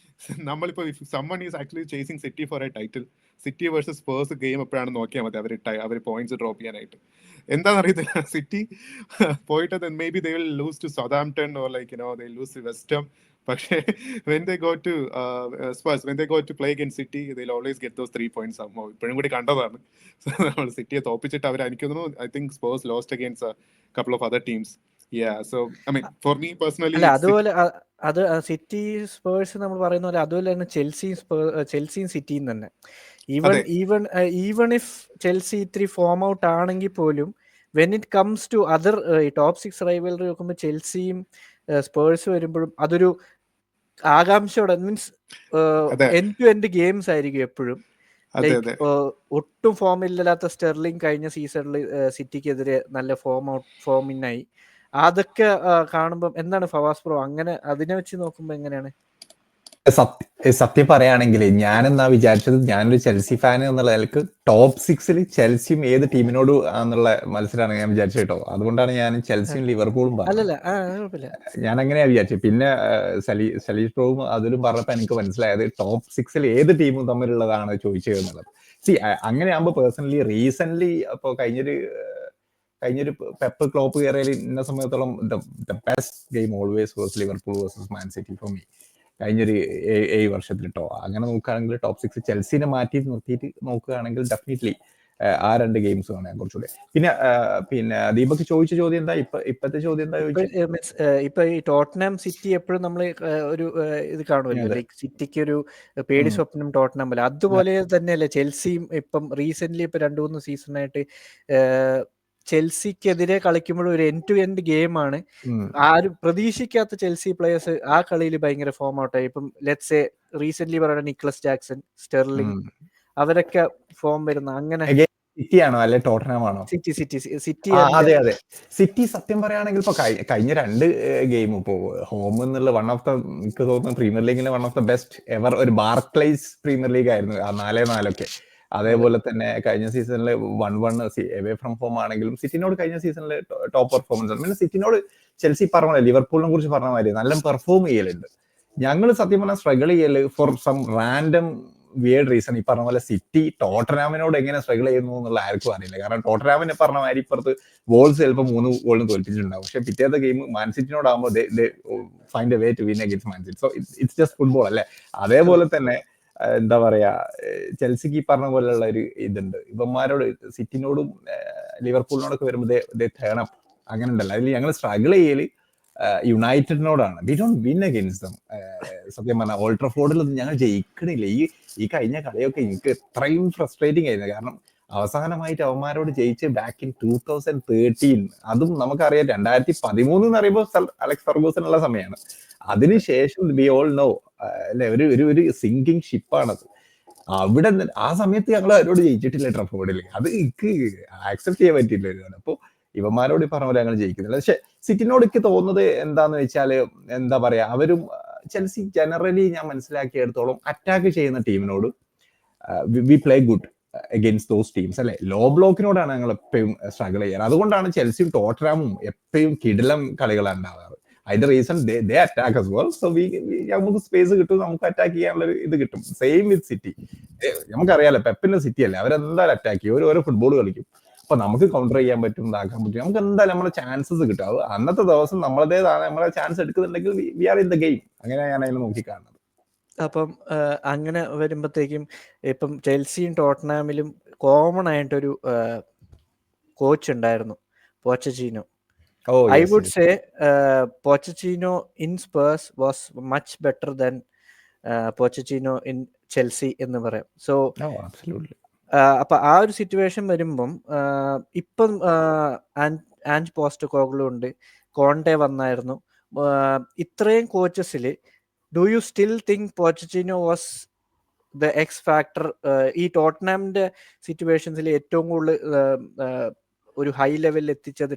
S3: നമ്മളിപ്പോ someone is actually chasing City for a title, City versus Spurs game എപ്പോഴാണ് നോക്കിയാൽ മതി അവർ പോയിന്റ്സ് ഡ്രോപ്പ് ചെയ്യാനായിട്ട്. എന്താണെന്നറിയത്തില്ല, സിറ്റി പോയിട്ട് maybe they will lose to Southampton or like they lose to West Ham. പക്ഷേ when they go to Spurs, when they go to play against City, they'll always get those 3 points somehow. ഇപ്പോഴും കൂടി കണ്ടതാണ് നമ്മൾ സിറ്റിയെ തോപ്പിച്ചിട്ട് അവർ എനിക്ക് തോന്നുന്നു I think Spurs lost against a couple of other teams. Yeah, so I mean for me personally
S1: അല്ല അതുപോലെ അത് സിറ്റി സ്പേഴ്സ് നമ്മൾ പറയുന്ന പോലെ അതുപോലെ തന്നെ ചെൽസിയും സിറ്റിയും തന്നെ. ഈവൺ ഇഫ് ചെൽസി ഇത്തിരി ഫോം ഔട്ട് ആണെങ്കിൽ പോലും when it comes to other top 6 rivalry നോക്കുമ്പോൾ ചെൽസിയും സ്പേഴ്സ് വരുമ്പോഴും അതൊരു ആകാംക്ഷയോടെ means end to end games ആയിരിക്കും എപ്പോഴും. ലൈക്ക് ഒട്ടും ഫോമില്ലാത്ത സ്റ്റെർലിംഗ് കഴിഞ്ഞ സീസണിൽ സിറ്റിക്കെതിരെ നല്ല ഫോമിനായി. അതൊക്കെ കാണുമ്പോൾ എന്താണ് ഫവാസ് ബ്രോ അങ്ങനെ അതിനെ വെച്ച് നോക്കുമ്പോ എങ്ങനെയാണ്?
S2: സത്യം പറയുകയാണെങ്കിൽ ഞാനെന്നാ വിചാരിച്ചത്, ഞാനൊരു ചെൽസി ഫാൻ എന്നുള്ള നിലക്ക് ടോപ്പ് 6 ചെൽസിയും ഏത് ടീമിനോട് എന്നുള്ള മത്സരമാണ് ഞാൻ വിചാരിച്ചത് കേട്ടോ. അതുകൊണ്ടാണ് ഞാൻ ചെൽസിയും ലിവർപൂളും പറഞ്ഞത്. ഞാൻ അങ്ങനെയാ വിചാരിച്ചത്. പിന്നെ സലീഷ് ബ്രോവും അതിലും പറഞ്ഞപ്പോ എനിക്ക് മനസ്സിലായത് ടോപ്പ് 6 ഏത് ടീമും തമ്മിലുള്ളതാണ് ചോദിച്ചത് എന്നുള്ളത്. അങ്ങനെ ആകുമ്പോൾ പേഴ്സണലി റീസെന്റ് ഇപ്പൊ കഴിഞ്ഞൊരു പെപ്പ് ക്ലോപ്പ് കയറിയാൽ ഇന്ന സമയത്തോളം the best game always was Liverpool versus Man City for me കഴിഞ്ഞൊരു 7 വർഷത്തിൽ കേട്ടോ. അങ്ങനെ നോക്കുകയാണെങ്കിൽ ടോപ്പ് 6 ചെൽസിനെ മാറ്റി നിർത്തിയിട്ട് നോക്കുകയാണെങ്കിൽ ഡെഫിനറ്റ്ലി ആ 2 ഗെയിംസ് ആണ് ഞാൻ കുറച്ചുകൂടെ. പിന്നെ ദീപക് ചോദിച്ച ചോദ്യം എന്താ, ഇപ്പത്തെ ചോദ്യം എന്താ ചോദിച്ചത്?
S1: ഇപ്പൊ ഈ ടോട്ടനം സിറ്റി എപ്പോഴും നമ്മൾ ഒരു ഇത് കാണുമല്ലോ, ലൈക്ക് സിറ്റിക്ക് ഒരു പേടി സ്വപ്നം ടോട്ടനം പോലെ, അതുപോലെ തന്നെയല്ലേ ചെൽസിയും ഇപ്പം റീസെന്റ് ഇപ്പൊ 2-3 സീസണായിട്ട് ചെൽസിക്കെതിരെ കളിക്കുമ്പോഴും ഒരു എൻഡ് ടു എൻഡ് ഗെയിമാണ്. ആരും പ്രതീക്ഷിക്കാത്ത ചെൽസി പ്ലേയേഴ്സ് ആ കളിയിൽ ഭയങ്കര ഫോം ഔട്ടായി. ഇപ്പം ലെറ്റ്സ് സേ റീസെന്റ് പറയുന്ന നിക്ലസ് ജാക്സൺ, സ്റ്റെർലിംഗ്, അവരൊക്കെ ഫോം വരുന്ന. അങ്ങനെ
S2: സിറ്റി ആണോ അല്ലെ ടോട്ടനം ആണോ?
S1: സിറ്റി.
S2: അതെ സിറ്റി സത്യം പറയുകയാണെങ്കിൽ ഇപ്പൊ കഴിഞ്ഞ 2 ഗെയിം ഇപ്പോ ഹോം എന്നുള്ള വൺ ഓഫ് ദ എനിക്ക് തോന്നുന്നു പ്രീമിയർ ലീഗിലെ one of the best ever ഒരു ബാർക്ലേസ് പ്രീമിയർ ലീഗ് ആയിരുന്നു ആ 4-4 അതേപോലെ തന്നെ കഴിഞ്ഞ സീസണിൽ 1-1 എവേ ഫ്രം ഹോം ആണെങ്കിലും സിറ്റിനോട് കഴിഞ്ഞ സീസണിൽ ടോപ്പ് പെർഫോമൻസ് ആണ്. പിന്നെ സിറ്റിനോട് ചെൽസി പറഞ്ഞ ലിവർപൂളിനെ കുറിച്ച് പറഞ്ഞ മാതിരി നല്ല പെർഫോം ചെയ്യലുണ്ട്. ഞങ്ങൾ സത്യം പറഞ്ഞാൽ സ്ട്രഗിൾ ചെയ്യല് for some random weird reason. ഈ പറഞ്ഞ പോലെ സിറ്റി ടോട്ടനാമിനോട് എങ്ങനെ സ്ട്രഗിൾ ചെയ്യുന്നു എന്നുള്ള ആർക്കും അറിയില്ല. കാരണം ടോട്ടനാമിനെ പറഞ്ഞ മാതിരി ഇപ്പുറത്ത് വോൾസ് ചിലപ്പോൾ 3 ഗോളിന് തോൽപ്പിച്ചിട്ടുണ്ടാവും. പക്ഷെ പിറ്റേത്തെ ഗെയിം മാൻ സിറ്റിനോടാകുമ്പോൾ find a way to win against Man City. So it's just football അല്ലേ. അതേപോലെ തന്നെ എന്താ പറയാ ചെൽസിക്ക് ഈ പറഞ്ഞ പോലെയുള്ള ഒരു ഇതുണ്ട്. ഇവന്മാരോട് സിറ്റിനോടും ലിവർപൂളിനോടൊക്കെ വരുമ്പോൾ ടേൺ അപ്പ് അങ്ങനെ ഉണ്ടല്ലോ. അതിൽ ഞങ്ങൾ സ്ട്രഗിൾ ചെയ്യല് യുണൈറ്റഡിനോടാണ്. We don't win against them. സത്യം പറഞ്ഞാൽ ഓൾഡ് ട്രാഫോർഡിൽ ഞങ്ങൾ ജയിക്കണില്ല. ഈ കഴിഞ്ഞ കളിയൊക്കെ എനിക്ക് എത്രയും ഫ്രസ്ട്രേറ്റിംഗ് ആയിരുന്നു. കാരണം അവസാനമായിട്ട് അവന്മാരോട് ജയിച്ച് ബാക്ക് ഇൻ 2013, അതും നമുക്കറിയാം 2013 എന്ന് പറയുമ്പോൾ അലക്സ് ഫെർഗൂസനുള്ള സമയമാണ്. അതിനുശേഷം വി ഓൾ നോ അല്ലെ ഒരു സിങ്കിങ് ഷിപ്പാണത്. അവിടെ ആ സമയത്ത് ഞങ്ങൾ അവരോട് ജയിച്ചിട്ടില്ല ട്രഫോർഡിൽ. അത് എനിക്ക് ആക്സെപ്റ്റ് ചെയ്യാൻ പറ്റില്ല. അപ്പൊ ഇവന്മാരോട് പറഞ്ഞ പോലെ ഞങ്ങൾ ജയിക്കുന്നില്ല. പക്ഷെ സിറ്റിനോട് എനിക്ക് തോന്നുന്നത് എന്താന്ന് വെച്ചാല് എന്താ പറയാ, അവരും ചെൽസി ജനറലി ഞാൻ മനസ്സിലാക്കിയെടുത്തോളം അറ്റാക്ക് ചെയ്യുന്ന ടീമിനോട് we play good against those teams അല്ലെ. ലോ ബ്ലോക്കിനോടാണ് ഞങ്ങൾ എപ്പോഴും സ്ട്രഗിൾ ചെയ്യാറ്. അതുകൊണ്ടാണ് ചെൽസിയും ടോട്ടനാമും എപ്പോഴും കിടിലം കളികളാണ് ഉണ്ടാവാറ്. അതിന്റെ റീസൺ ദേ അറ്റാക്ക് as well. സോ നമുക്ക് സ്പേസ് കിട്ടും, നമുക്ക് അറ്റാക്ക് ചെയ്യാനുള്ള ഇത് കിട്ടും. സെയിം വിത്ത് സിറ്റി. നമുക്കറിയാലോ പെപ്പിന്റെ സിറ്റി അല്ലേ, അവരെന്തായാലും അറ്റാക്ക് ചെയ്യും, ഓരോ ഫുട്ബോൾ കളിക്കും. അപ്പൊ നമുക്ക് കൗണ്ടർ ചെയ്യാൻ പറ്റും, ഇതാക്കാൻ പറ്റും, നമുക്ക് എന്തായാലും നമ്മളെ ചാൻസസ് കിട്ടും. അത് അന്നത്തെ ദിവസം നമ്മളതേതാണ് നമ്മളെ ചാൻസ് എടുക്കുന്നുണ്ടെങ്കിൽ we are in the game. അങ്ങനെ ഞാൻ അതിനെ നോക്കി കാണുന്നത്.
S1: അപ്പം അങ്ങനെ വരുമ്പോഴത്തേക്കും ഇപ്പം ചെൽസിയും ടോട്ടനാമിലും കോമൺ ആയിട്ടൊരു കോച്ച് ഉണ്ടായിരുന്നു, പോച്ചച്ചീനോ.
S2: Oh,
S1: I
S2: yes,
S1: would
S2: yes.
S1: say Pochettino in Spurs was much better than Pochettino in Chelsea എന്ന് പറയാം. So
S2: Oh, absolutely.
S1: അപ്പം ആ ഒരു സിറ്റുവേഷൻ വരുമ്പം ഇപ്പം ആൻഡ് പോസ്റ്റ് കോഗ്ലു ഉണ്ട്, കോണ്ടെ വന്നായിരുന്നു. ഇത്രയും കോച്ചസിൽ do you still think Pochettino was the X factor? ഈ ടോട്ടനാമിന്റെ സിറ്റുവേഷൻസിൽ ഏറ്റവും കൂടുതൽ ഒരു ഹൈ ലെവലിൽ എത്തിച്ചത്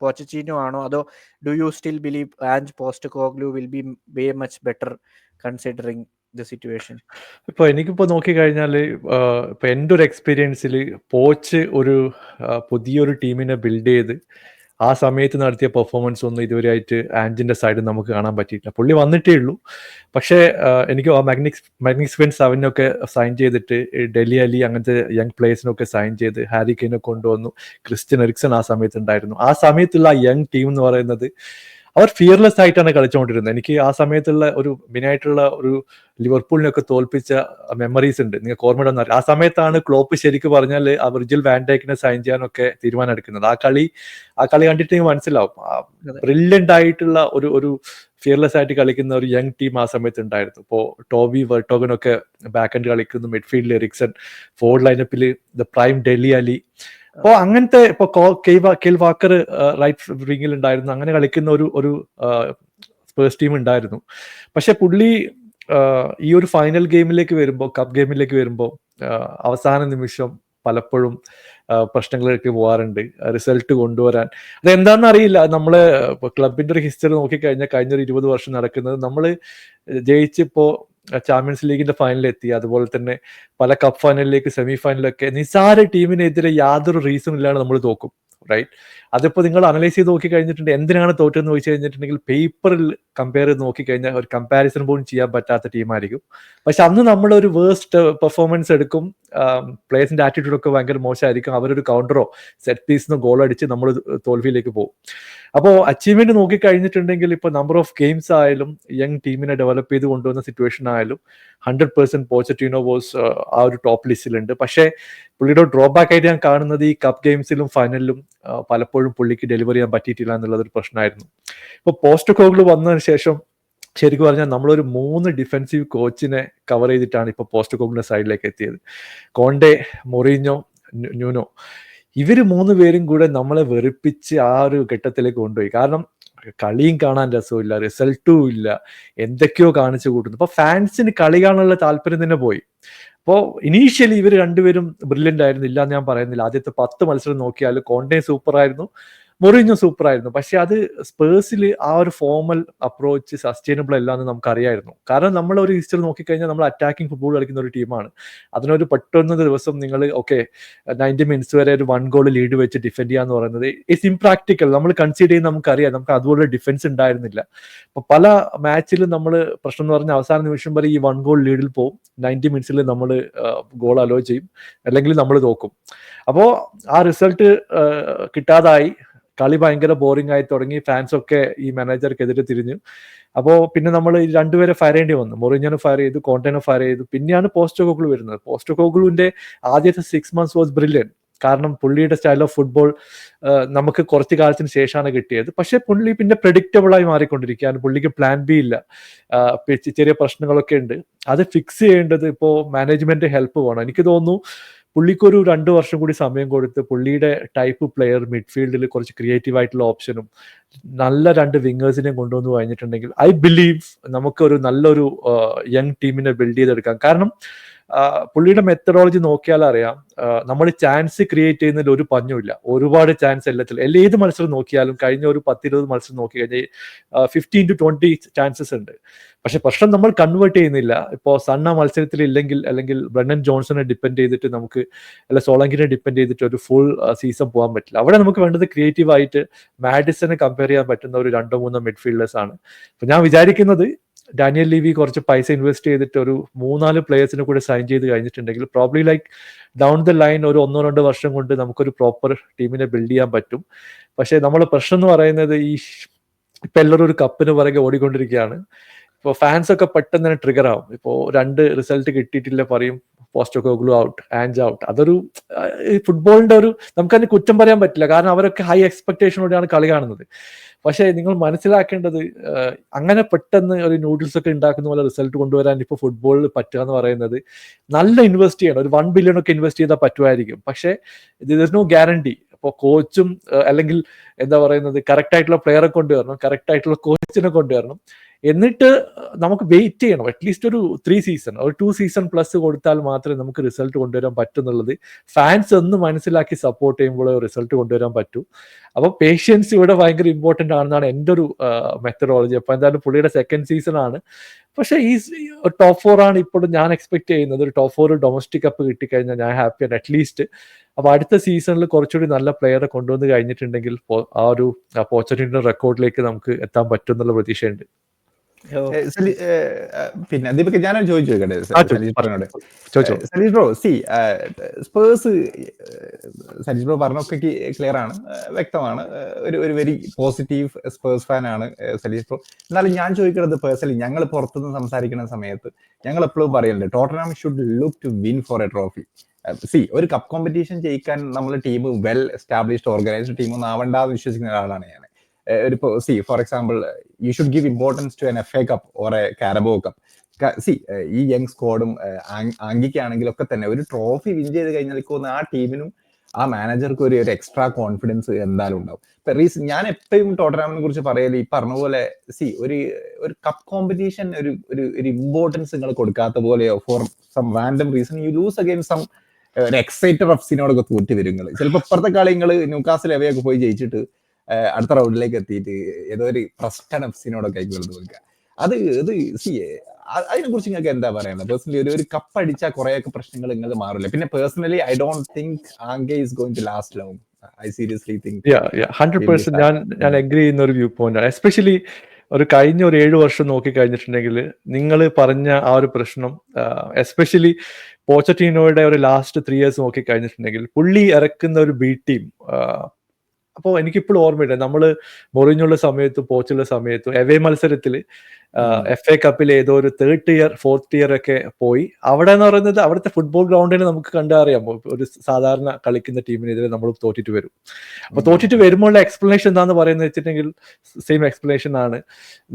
S1: പോച്ചറ്റീനോ ആണോ, അതോ do you still believe Ange Postecoglou will be way much better considering the situation?
S4: ഇപ്പോൾ എനിക്കിപ്പോൾ നോക്കിക്കഴിഞ്ഞാൽ ഇപ്പോൾ എൻ്റെ ഒരു എക്സ്പീരിയൻസിൽ പോച്ച് ഒരു പുതിയൊരു ടീമിനെ ബിൽഡ് ചെയ്ത് ആ സമയത്ത് നടത്തിയ പെർഫോമൻസ് ഒന്നും ഇതുവരെയായിട്ട് ആൻജിൻ്റെ സൈഡിൽ നമുക്ക് കാണാൻ പറ്റിയിട്ടില്ല. പുള്ളി വന്നിട്ടേ ഉള്ളൂ. പക്ഷേ എനിക്ക് ആ മാഗ്നിഫിസെന്റ് സെവനൊക്കെ സൈൻ ചെയ്തിട്ട് ഡെലി അലി അങ്ങനത്തെ യങ് പ്ലേയേഴ്സിനൊക്കെ സൈൻ ചെയ്ത് ഹാരി കെയിനെ കൊണ്ടുവന്നു. ക്രിസ്ത്യൻ എറിക്സൺ ആ സമയത്ത് ഉണ്ടായിരുന്നു. ആ സമയത്തുള്ള ആ യങ് ടീം എന്ന് പറയുന്നത് അവർ ഫിയർലെസ് ആയിട്ടാണ് കളിച്ചുകൊണ്ടിരുന്നത്. എനിക്ക് ആ സമയത്തുള്ള ഒരു മെയിനായിട്ടുള്ള ഒരു ലിവർപൂളിനൊക്കെ തോൽപ്പിച്ച മെമ്മറീസ് ഉണ്ട്. നിങ്ങൾക്ക് ഓർമ്മ. ആ സമയത്താണ് ക്ലോപ്പ് ശരിക്കും പറഞ്ഞാൽ ആ വിർജിൽ വാൻ ഡൈക്കിനെ സൈൻ ചെയ്യാനൊക്കെ തീരുമാനം എടുക്കുന്നത്. ആ കളി കണ്ടിട്ട് മനസ്സിലാവും. ബ്രില്യൻ്റ് ആയിട്ടുള്ള ഒരു ഫിയർലെസ് ആയിട്ട് കളിക്കുന്ന ഒരു യങ് ടീം ആ സമയത്ത് ഉണ്ടായിരുന്നു. ഇപ്പോൾ ടോബി വെർട്ടോഗനൊക്കെ ബാക്ക് എൻഡ് കളിക്കുന്നു, മിഡ്ഫീൽഡിൽ എറിക്സൺ, ഫോർവേഡ് ലൈനപ്പിൽ ദ പ്രൈം ഡെലി അലി. അപ്പോൾ അങ്ങനത്തെ ഇപ്പോൾ കെയിൽ വാക്കർ റൈറ്റ് വിങ്ങിൽ ഉണ്ടായിരുന്നു. അങ്ങനെ കളിക്കുന്ന ഒരു സ്പേഴ്സ് ടീം ഉണ്ടായിരുന്നു. പക്ഷെ പുള്ളി ഈ ഒരു ഫൈനൽ ഗെയിമിലേക്ക് വരുമ്പോൾ, കപ്പ് ഗെയിമിലേക്ക് വരുമ്പോൾ അവസാന നിമിഷം പലപ്പോഴും പ്രശ്നങ്ങളിലേക്ക് പോകാറുണ്ട് റിസൾട്ട് കൊണ്ടുവരാൻ. അതെന്താണെന്ന് അറിയില്ല. നമ്മള് ക്ലബിന്റെ ഒരു ഹിസ്റ്ററി നോക്കിക്കഴിഞ്ഞാൽ കഴിഞ്ഞൊരു 20 വർഷം നടക്കുന്നത്, നമ്മൾ ജയിച്ചിപ്പോൾ ചാമ്പ്യൻസ് ലീഗിന്റെ ഫൈനലിൽ എത്തി, അതുപോലെ തന്നെ പല കപ്പ് ഫൈനലിലേക്ക്, സെമി ഫൈനലിലൊക്കെ നിസാര ടീമിനെതിരെ യാതൊരു റീസൺ ഇല്ലാതെ നമ്മൾ തോക്കും, റൈറ്റ്? അതിപ്പോൾ നിങ്ങൾ അനലൈസ് ചെയ്ത് നോക്കി കഴിഞ്ഞിട്ടുണ്ട്, എന്തിനാണ് തോറ്റെന്ന് ചോദിച്ചു കഴിഞ്ഞിട്ടുണ്ടെങ്കിൽ പേപ്പറിൽ കമ്പയർ ചെയ്ത് നോക്കിക്കഴിഞ്ഞാൽ ഒരു കമ്പാരിസൺ പോലും ചെയ്യാൻ പറ്റാത്ത ടീമായിരിക്കും. പക്ഷെ അന്ന് നമ്മളൊരു വേസ്റ്റ് പെർഫോമൻസ് എടുക്കും, പ്ലേയേഴ്സിന്റെ ആറ്റിറ്റ്യൂഡൊക്കെ ഭയങ്കര മോശമായിരിക്കും, അവരൊരു കൗണ്ടറോ സെറ്റ് പീസിനോ ഗോൾ അടിച്ച് നമ്മൾ തോൽവിയിലേക്ക് പോകും. അപ്പോൾ അച്ചീവ്മെന്റ് നോക്കിക്കഴിഞ്ഞിട്ടുണ്ടെങ്കിൽ ഇപ്പോൾ നമ്പർ ഓഫ് ഗെയിംസ് ആയാലും യങ് ടീമിനെ ഡെവലപ്പ് ചെയ്ത് കൊണ്ടുവന്ന സിറ്റുവേഷൻ ആയാലും 100% പോച്ചറ്റിനോ വാസ് ആ ഒരു ടോപ്പ് ലിസ്റ്റിലുണ്ട്. പക്ഷേ പുള്ളിയുടെ ഡ്രോബാക്ക് ആയിട്ട് ഞാൻ കാണുന്നത് ഈ കപ്പ് ഗെയിംസിലും ഫൈനലിലും പലപ്പോഴും പുള്ളിക്ക് ഡെലിവർ ചെയ്യാൻ പറ്റിയിട്ടില്ല എന്നുള്ളതൊരു പ്രശ്നമായിരുന്നു. ഇപ്പോൾ പോസ്റ്റ് കോഗ്ലു വന്നതിന് ശേഷം ശരിക്കും പറഞ്ഞാൽ നമ്മളൊരു 3 ഡിഫെൻസീവ് കോച്ചിനെ കവർ ചെയ്തിട്ടാണ് ഇപ്പോൾ പോസ്റ്റ് കോഗ്ലിന്റെ സൈഡിലേക്ക് എത്തിയത്. കോണ്ടെ, മൊറീഞ്ഞോ, ന്യൂനോ, ഇവർ 3 പേരും കൂടെ നമ്മളെ വെറുപ്പിച്ച് ആ ഒരു ഘട്ടത്തിലേക്ക് കൊണ്ടുപോയി. കാരണം കളിയും കാണാൻ രസമില്ല, റിസൾട്ടും ഇല്ല, എന്തൊക്കെയോ കാണിച്ചു കൂട്ടുന്നു. അപ്പൊ ഫാൻസിന് കളി കാണാനുള്ള താല്പര്യം തന്നെ പോയി. അപ്പോൾ ഇനീഷ്യലി ഇവർ രണ്ടുപേരും ബ്രില്യൻ്റ് ആയിരുന്നു, ഇല്ലാന്ന് ഞാൻ പറയുന്നില്ല. ആദ്യത്തെ 10 മത്സരം നോക്കിയാൽ കോണ്ടെ സൂപ്പർ ആയിരുന്നു, മൊറീഞ്ഞോ സൂപ്പർ ആയിരുന്നു. പക്ഷെ അത് സ്പേഴ്സിൽ ആ ഒരു ഫോമൽ അപ്രോച്ച് സസ്റ്റൈനബിൾ അല്ല എന്ന് നമുക്കറിയായിരുന്നു. കാരണം നമ്മൾ ഒരു ഹിസ്റ്ററി നോക്കിക്കഴിഞ്ഞാൽ നമ്മൾ അറ്റാക്കിംഗ് ഫുട്ബോൾ കളിക്കുന്ന ഒരു ടീമാണ്. അതിനൊരു പെട്ടെന്ന് ദിവസം നിങ്ങൾ 90 മിനിറ്റ്സ് വരെ ഒരു 1 ഗോൾ ലീഡ് വെച്ച് ഡിഫെൻഡ് ചെയ്യാന്ന് പറയുന്നത് ഇറ്റ്സ് ഇംപ്രാക്ടിക്കൽ. നമ്മൾ കൺസിഡർ ചെയ്യുന്ന നമുക്കറിയാം, നമുക്ക് അതുപോലെ ഡിഫൻസ് ഉണ്ടായിരുന്നില്ല. അപ്പൊ പല മാച്ചിലും നമ്മൾ പ്രശ്നം എന്ന് പറഞ്ഞാൽ അവസാന നിമിഷം വരെ ഈ 1 ഗോൾ ലീഡിൽ പോകും, 90 മിനിറ്റ്സിൽ നമ്മൾ ഗോൾ അലോ ചെയ്യും, അല്ലെങ്കിൽ നമ്മൾ തോക്കും. അപ്പോൾ ആ റിസൾട്ട് കിട്ടാതായി, കളി ഭയങ്കര ബോറിംഗ് ആയി തുടങ്ങി, ഫാൻസ് ഒക്കെ ഈ മാനേജർക്കെതിരെ തിരിഞ്ഞു. അപ്പോൾ പിന്നെ നമ്മൾ രണ്ടുപേരെ ഫയർ ചെയ്യേണ്ടി വന്നു. മൊറീഞ്ഞോനെ ഫയർ ചെയ്തു, കോണ്ടെനെ ഫയർ ചെയ്തു. പിന്നെയാണ് പോസ്റ്റ് കോഗ്ലു വരുന്നത്. പോസ്റ്റ് കോഗ്ലുവിന്റെ ആദ്യത്തെ 6 months വാസ് ബ്രില്യൻറ്റ്. കാരണം പുള്ളിയുടെ സ്റ്റൈൽ ഓഫ് ഫുട്ബോൾ നമുക്ക് കുറച്ച് കാലത്തിന് ശേഷമാണ് കിട്ടിയത്. പക്ഷെ പുള്ളി പിന്നെ പ്രെഡിക്റ്റബിൾ ആയി മാറിക്കൊണ്ടിരിക്കുകയാണ്. പുള്ളിക്ക് പ്ലാൻ ബി ഇല്ല, ചെറിയ പ്രശ്നങ്ങളൊക്കെ ഉണ്ട്. അത് ഫിക്സ് ചെയ്യേണ്ടത് ഇപ്പോൾ മാനേജ്മെന്റ് ഹെൽപ്പ് വേണം. എനിക്ക് തോന്നുന്നു പുള്ളിക്കൊരു 2 വർഷം കൂടി സമയം കൊടുത്ത് പുള്ളിയുടെ ടൈപ്പ് പ്ലെയർ മിഡ്ഫീൽഡിൽ കുറച്ച് ക്രിയേറ്റീവ് ആയിട്ടുള്ള ഓപ്ഷനും നല്ല 2 വിങ്ങേഴ്സിനെയും കൊണ്ടുവന്ന് കഴിഞ്ഞിട്ടുണ്ടെങ്കിൽ ഐ ബിലീവ് നമുക്കൊരു നല്ലൊരു യങ് ടീമിനെ ബിൽഡ് ചെയ്തെടുക്കാം. കാരണം പുള്ളിയുടെ മെത്തഡോളജി നോക്കിയാൽ അറിയാം, നമ്മൾ ചാൻസ് ക്രിയേറ്റ് ചെയ്യുന്നതിൽ ഒരു പഞ്ഞുമില്ല. ഒരുപാട് ചാൻസ് ഏത് മത്സരം നോക്കിയാലും കഴിഞ്ഞ ഒരു 10-20 മത്സരം നോക്കി കഴിഞ്ഞാൽ 15 to 20 ചാൻസസ് ഉണ്ട്. പക്ഷെ പ്രശ്നം നമ്മൾ കൺവേർട്ട് ചെയ്യുന്നില്ല. ഇപ്പോൾ സണ്ണ മത്സരത്തിൽ ഇല്ലെങ്കിൽ, അല്ലെങ്കിൽ ബ്രണ്ടൻ ജോൺസനെ ഡിപ്പെൻഡ് ചെയ്തിട്ട് നമുക്ക്, അല്ല സോളങ്കിനെ ഡിപ്പെൻഡ് ചെയ്തിട്ട് ഒരു ഫുൾ സീസൺ പോകാൻ പറ്റില്ല. അവിടെ നമുക്ക് വേണ്ടത് ക്രിയേറ്റീവ് ആയിട്ട് മാഡിസനെ കമ്പയർ ചെയ്യാൻ പറ്റുന്ന ഒരു 2-3 മിഡ്ഫീൽഡേഴ്സ് ആണ്. അപ്പൊ ഞാൻ വിചാരിക്കുന്നത് ഡാനിയൽ ലിവി കുറച്ച് പൈസ ഇൻവെസ്റ്റ് ചെയ്തിട്ട് ഒരു 3-4 പ്ലേയേഴ്സിനെ കൂടെ സൈൻ ചെയ്ത് കഴിഞ്ഞിട്ടുണ്ടെങ്കിൽ probably like down the line ഒരു 1-2 വർഷം കൊണ്ട് നമുക്കൊരു പ്രോപ്പർ ടീമിനെ ബിൽഡ് ചെയ്യാൻ പറ്റും. പക്ഷെ നമ്മൾ പ്രശ്നം എന്ന് പറയുന്നത് ഇപ്പൊ എല്ലാവരും ഒരു കപ്പിന് പുറകെ ഓടിക്കൊണ്ടിരിക്കുകയാണ്. ഇപ്പോൾ ഫാൻസ് ഒക്കെ പെട്ടെന്ന് തന്നെ ട്രിഗർ ആവും. ഇപ്പോൾ 2 റിസൾട്ട് കിട്ടിയിട്ടില്ല പറയും, പോസ്റ്റോകോഗ്ലു ഔട്ട്, ആൻജ് ഔട്ട്. അതൊരു ഈ ഫുട്ബോളിന്റെ ഒരു നമുക്കതിന് കുറ്റം പറയാൻ പറ്റില്ല, കാരണം അവരൊക്കെ ഹൈ എക്സ്പെക്ടേഷനോടെയാണ് കളി കാണുന്നത്. പക്ഷേ നിങ്ങൾ മനസ്സിലാക്കേണ്ടത് അങ്ങനെ പെട്ടെന്ന് ഒരു നൂഡിൽസ് ഒക്കെ ഉണ്ടാക്കുന്ന പോലെ റിസൾട്ട് കൊണ്ടുവരാൻ ഇപ്പോൾ ഫുട്ബോളിൽ പറ്റുക എന്ന് പറയുന്നത് നല്ല ഇൻവെസ്റ്റ് ചെയ്യണം. ഒരു 1 ബില്യൺ ഒക്കെ ഇൻവെസ്റ്റ് ചെയ്താൽ പറ്റുമായിരിക്കും. പക്ഷേ ദിസ് നോ ഗ്യാരണ്ടി. അപ്പോൾ കോച്ചും അല്ലെങ്കിൽ എന്താ പറയുന്നത് കറക്റ്റ് ആയിട്ടുള്ള പ്ലെയറെ കൊണ്ടുവരണം, കറക്റ്റ് ആയിട്ടുള്ള കോച്ചിനെ കൊണ്ടുവരണം. എന്നിട്ട് നമുക്ക് വെയിറ്റ് ചെയ്യണം അറ്റ്ലീസ്റ്റ് ഒരു 3 സീസൺ, ഒരു 2 സീസൺ പ്ലസ് കൊടുത്താൽ മാത്രമേ നമുക്ക് റിസൾട്ട് കൊണ്ടുവരാൻ പറ്റുന്നുള്ളത് ഫാൻസ് ഒന്ന് മനസ്സിലാക്കി സപ്പോർട്ട് ചെയ്യുമ്പോൾ റിസൾട്ട് കൊണ്ടുവരാൻ പറ്റൂ. അപ്പോൾ പേഷ്യൻസ് ഇവിടെ ഭയങ്കര ഇമ്പോർട്ടൻ്റ് ആണെന്നാണ് എൻ്റെ ഒരു മെത്തഡോളജി. അപ്പോൾ എന്തായാലും പുള്ളിയുടെ 2nd സീസൺ ആണ്. പക്ഷേ ഈ ടോപ്പ് 4 ആണ് ഇപ്പോഴും ഞാൻ എക്സ്പെക്ട് ചെയ്യുന്നത്. ഒരു ടോപ്പ് 4 ഡൊമസ്റ്റിക് കപ്പ് കിട്ടിക്കഴിഞ്ഞാൽ ഞാൻ ഹാപ്പിയാണ് അറ്റ്ലീസ്റ്റ്. അപ്പോൾ അടുത്ത സീസണിൽ കുറച്ചുകൂടി നല്ല പ്ലെയറെ കൊണ്ടുവന്ന് കഴിഞ്ഞിട്ടുണ്ടെങ്കിൽ ആ ഒരു പോച്ചറ്റിൻ്റെ റെക്കോർഡിലേക്ക് നമുക്ക് എത്താൻ പറ്റും എന്നുള്ള പ്രതീക്ഷയുണ്ട്.
S2: പിന്നെ ദീപക് ഞാനൊരു ചോദിക്കട്ടെ Saleesh bro. Spurs Saleesh bro പറഞ്ഞൊക്കെ ക്ലിയർ ആണ്, വ്യക്തമാണ്. ഒരു വെരി പോസിറ്റീവ് സ്പേഴ്സ് ഫാൻ ആണ് സലീഷ് ബ്രോ. എന്നാലും ഞാൻ ചോദിക്കുന്നത് പേഴ്സണലി, ഞങ്ങൾ പുറത്തുനിന്ന് സംസാരിക്കുന്ന സമയത്ത് ഞങ്ങൾ എപ്പോഴും പറയുന്നുണ്ട് Tottenham should look to win for a trophy. ഒരു കപ്പ് കോമ്പറ്റീഷൻ ജയിക്കാൻ നമ്മൾ team well established organised team ഒന്നും ആവണ്ടെന്ന് വിശ്വസിക്കുന്ന ഒരാളാണ് ഞാൻ. For example you should give importance to an FA cup or a Carabao cup. ഈ യങ് സ്ക്വാഡും ആംഗിക്കാണെങ്കിലും ഒക്കെ തന്നെ ഒരു ട്രോഫി വിൻ ചെയ്ത് കഴിഞ്ഞാൽ ആ ടീമിനും ആ മാനേജർക്കും ഒരു എക്സ്ട്രാ കോൺഫിഡൻസ് എന്തായാലും ഉണ്ടാവും. ഞാൻ എപ്പോഴും ടോട്ടൻഹാമിനെ കുറിച്ച് പറയല് ഈ പറഞ്ഞ പോലെ ഒരു കപ്പ് കോമ്പറ്റീഷൻ ഒരു ഇമ്പോർട്ടൻസ് നിങ്ങൾ കൊടുക്കാത്ത പോലെയോ for some random reason you lose against some ഒരു എക്സൈറ്റഡ് എഫ്സിനോടൊക്കെ തോറ്റ് വരും. ചിലപ്പോൾ ഇപ്പുറത്തെ കളി നിങ്ങൾ ന്യൂകാസിൽ എവയൊക്കെ പോയി ജയിച്ചിട്ട് അടുത്ത റൗണ്ടിലേക്ക് എത്തിയിട്ട് ഏതോ ഒരു പ്രസ്റ്റഡ് എഫ്സിനോടൊക്കെ ആയിരിക്കും തോൽക്കുക. അതിനെ കുറിച്ച് നിങ്ങൾക്ക് എന്താ പറയുന്നത്? പേഴ്സണലി ഒരു കപ്പ് അടിച്ചാൽ കുറെയൊക്കെ പ്രശ്നങ്ങൾ നിങ്ങൾക്ക് മാറില്ല. പിന്നെ personally I don't think Ange is going to last long. I seriously think
S4: 100% ഞാൻ അഗ്രി ചെയ്യുന്ന ഒരു വ്യൂ പോയിന്റ് ആണ്. എസ്പെഷ്യലി ഒരു കഴിഞ്ഞ ഒരു 7 വർഷം നോക്കി കഴിഞ്ഞിട്ടുണ്ടെങ്കിൽ നിങ്ങൾ പറഞ്ഞ ആ ഒരു പ്രശ്നം, എസ്പെഷ്യലി പോച്ചറ്റീനോയുടെ ഒരു ലാസ്റ്റ് 3 ഇയേഴ്സ് നോക്കി കഴിഞ്ഞിട്ടുണ്ടെങ്കിൽ പുള്ളി ഇറക്കുന്ന ഒരു ബി ടീം. അപ്പോൾ എനിക്കിപ്പോഴും ഓർമ്മയില്ല, നമ്മൾ മൊറിഞ്ഞുള്ള സമയത്തും പോച്ചുള്ള സമയത്തും എവേ മത്സരത്തിൽ FA കപ്പിൽ ഏതോ ഒരു 3rd ഇയർ 4th ഇയർ ഒക്കെ പോയി. അവിടെ എന്ന് പറയുന്നത് അവിടുത്തെ ഫുട്ബോൾ ഗ്രൗണ്ടിനെ നമുക്ക് കണ്ടറിയാം, ഒരു സാധാരണ കളിക്കുന്ന ടീമിനെതിരെ നമ്മൾ തോറ്റിട്ട് വരും. അപ്പോൾ തോറ്റിട്ട് വരുമ്പോഴുള്ള എക്സ്പ്ലനേഷൻ എന്താന്ന് പറയുന്നത് വെച്ചിട്ടുണ്ടെങ്കിൽ സെയിം എക്സ്പ്ലനേഷൻ ആണ്,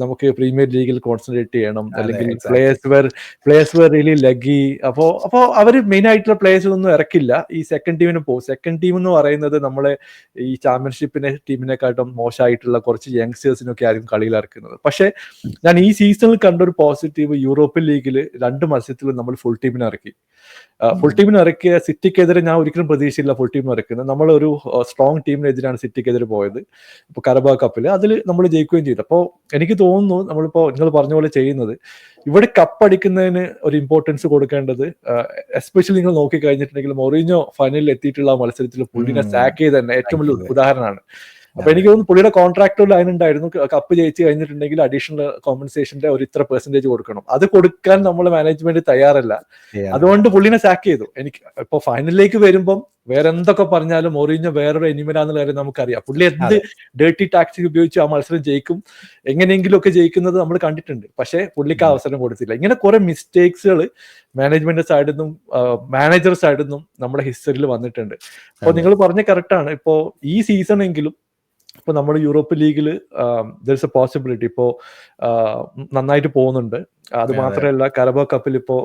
S4: നമുക്ക് പ്രീമിയർ ലീഗിൽ കോൺസെൻട്രേറ്റ് ചെയ്യണം, അല്ലെങ്കിൽ പ്ലേയേഴ്സ് വെർ റിയലി ലഗി. അപ്പോൾ അവർ മെയിൻ ആയിട്ടുള്ള പ്ലേയേഴ്സ് ഒന്നും ഇറക്കില്ല, ഈ സെക്കൻഡ് ടീമിന് പോകും. സെക്കൻഡ് ടീം എന്ന് പറയുന്നത് നമ്മളെ ഈ ചാമ്പ്യൻഷിപ്പിനെ ടീമിനെക്കാട്ടും മോശമായിട്ടുള്ള കുറച്ച് യങ്സ്റ്റേഴ്സിനൊക്കെ ആയിരിക്കും കളിയിൽ ഇറക്കുന്നത്. പക്ഷേ ഞാൻ ഈ സീസണിൽ കണ്ടൊരു പോസിറ്റീവ്, യൂറോപ്യൻ ലീഗിൽ 2 മത്സരത്തിലും നമ്മൾ ഫുൾ ടീമിനെ ഇറക്കി. ഇറക്കിയ സിറ്റിക്കെതിരെ ഞാൻ ഒരിക്കലും പ്രതീക്ഷയില്ല ഫുൾ ടീം ഇറക്കുന്നത്. നമ്മളൊരു സ്ട്രോങ് ടീമിനെതിരാണ് സിറ്റിക്കെതിരെ പോയത്. ഇപ്പോൾ കരബാ കപ്പിൽ അതിൽ നമ്മൾ ജയിക്കുകയും ചെയ്തു. അപ്പോൾ എനിക്ക് തോന്നുന്നു നമ്മളിപ്പോൾ നിങ്ങൾ പറഞ്ഞ പോലെ ചെയ്യുന്നത് ഇവിടെ കപ്പ് അടിക്കുന്നതിന് ഒരു ഇമ്പോർട്ടൻസ് കൊടുക്കേണ്ടത്, എസ്പെഷ്യലി നിങ്ങൾ നോക്കി കഴിഞ്ഞിട്ടുണ്ടെങ്കിൽ മൊറീഞ്ഞോ ഫൈനലിൽ എത്തിയിട്ടുള്ള മത്സരത്തിൽ പുള്ളിനെ സാക്ക് ചെയ്ത് തന്നെ ഏറ്റവും വലിയ ഉദാഹരണമാണ്. അപ്പൊ എനിക്ക് തോന്നുന്നു പുള്ളിയുടെ കോൺട്രാക്ട് ലൈൻ ഉണ്ടായിരുന്നു, കപ്പ് ജയിച്ചു കഴിഞ്ഞിട്ടുണ്ടെങ്കിൽ അഡീഷണൽ കോമ്പൻസേഷന്റെ ഒരു ഇത്ര % കൊടുക്കണം. അത് കൊടുക്കാൻ നമ്മൾ മാനേജ്മെന്റ് തയ്യാറല്ല, അതുകൊണ്ട് പുള്ളിനെ സാക്ക് ചെയ്തു. എനിക്ക് ഇപ്പൊ ഫൈനലിലേക്ക് വരുമ്പം വേറെ എന്തൊക്കെ പറഞ്ഞാലും മൊറീഞ്ഞോ വേറൊരു എനിമലാന്നുള്ള കാര്യം നമുക്കറിയാം. പുള്ളി എന്ത് ഡേർട്ടി ടാക്ടിക് ഉപയോഗിച്ച് ആ മത്സരം ജയിക്കും, എങ്ങനെയെങ്കിലും ഒക്കെ ജയിക്കുന്നത് നമ്മൾ കണ്ടിട്ടുണ്ട്. പക്ഷെ പുള്ളിക്ക് അവസരം കൊടുത്തില്ല. ഇങ്ങനെ കുറെ മിസ്റ്റേക്സുകൾ മാനേജ്മെന്റ് സൈഡിൽ നിന്നും മാനേജർ സൈഡിൽ നിന്നും നമ്മുടെ ഹിസ്റ്ററിയിൽ വന്നിട്ടുണ്ട്. അപ്പോൾ നിങ്ങൾ പറഞ്ഞ കറക്റ്റ് ആണ്. ഇപ്പോ ഈ സീസൺ എങ്കിലും ഇപ്പൊ നമ്മൾ യൂറോപ്യൻ ലീഗിൽ ദർ ഇസ് എ പോസിബിലിറ്റി ഇപ്പോൾ നന്നായിട്ട് പോകുന്നുണ്ട്. അത് മാത്രമല്ല കരബോ കപ്പിൽ ഇപ്പോ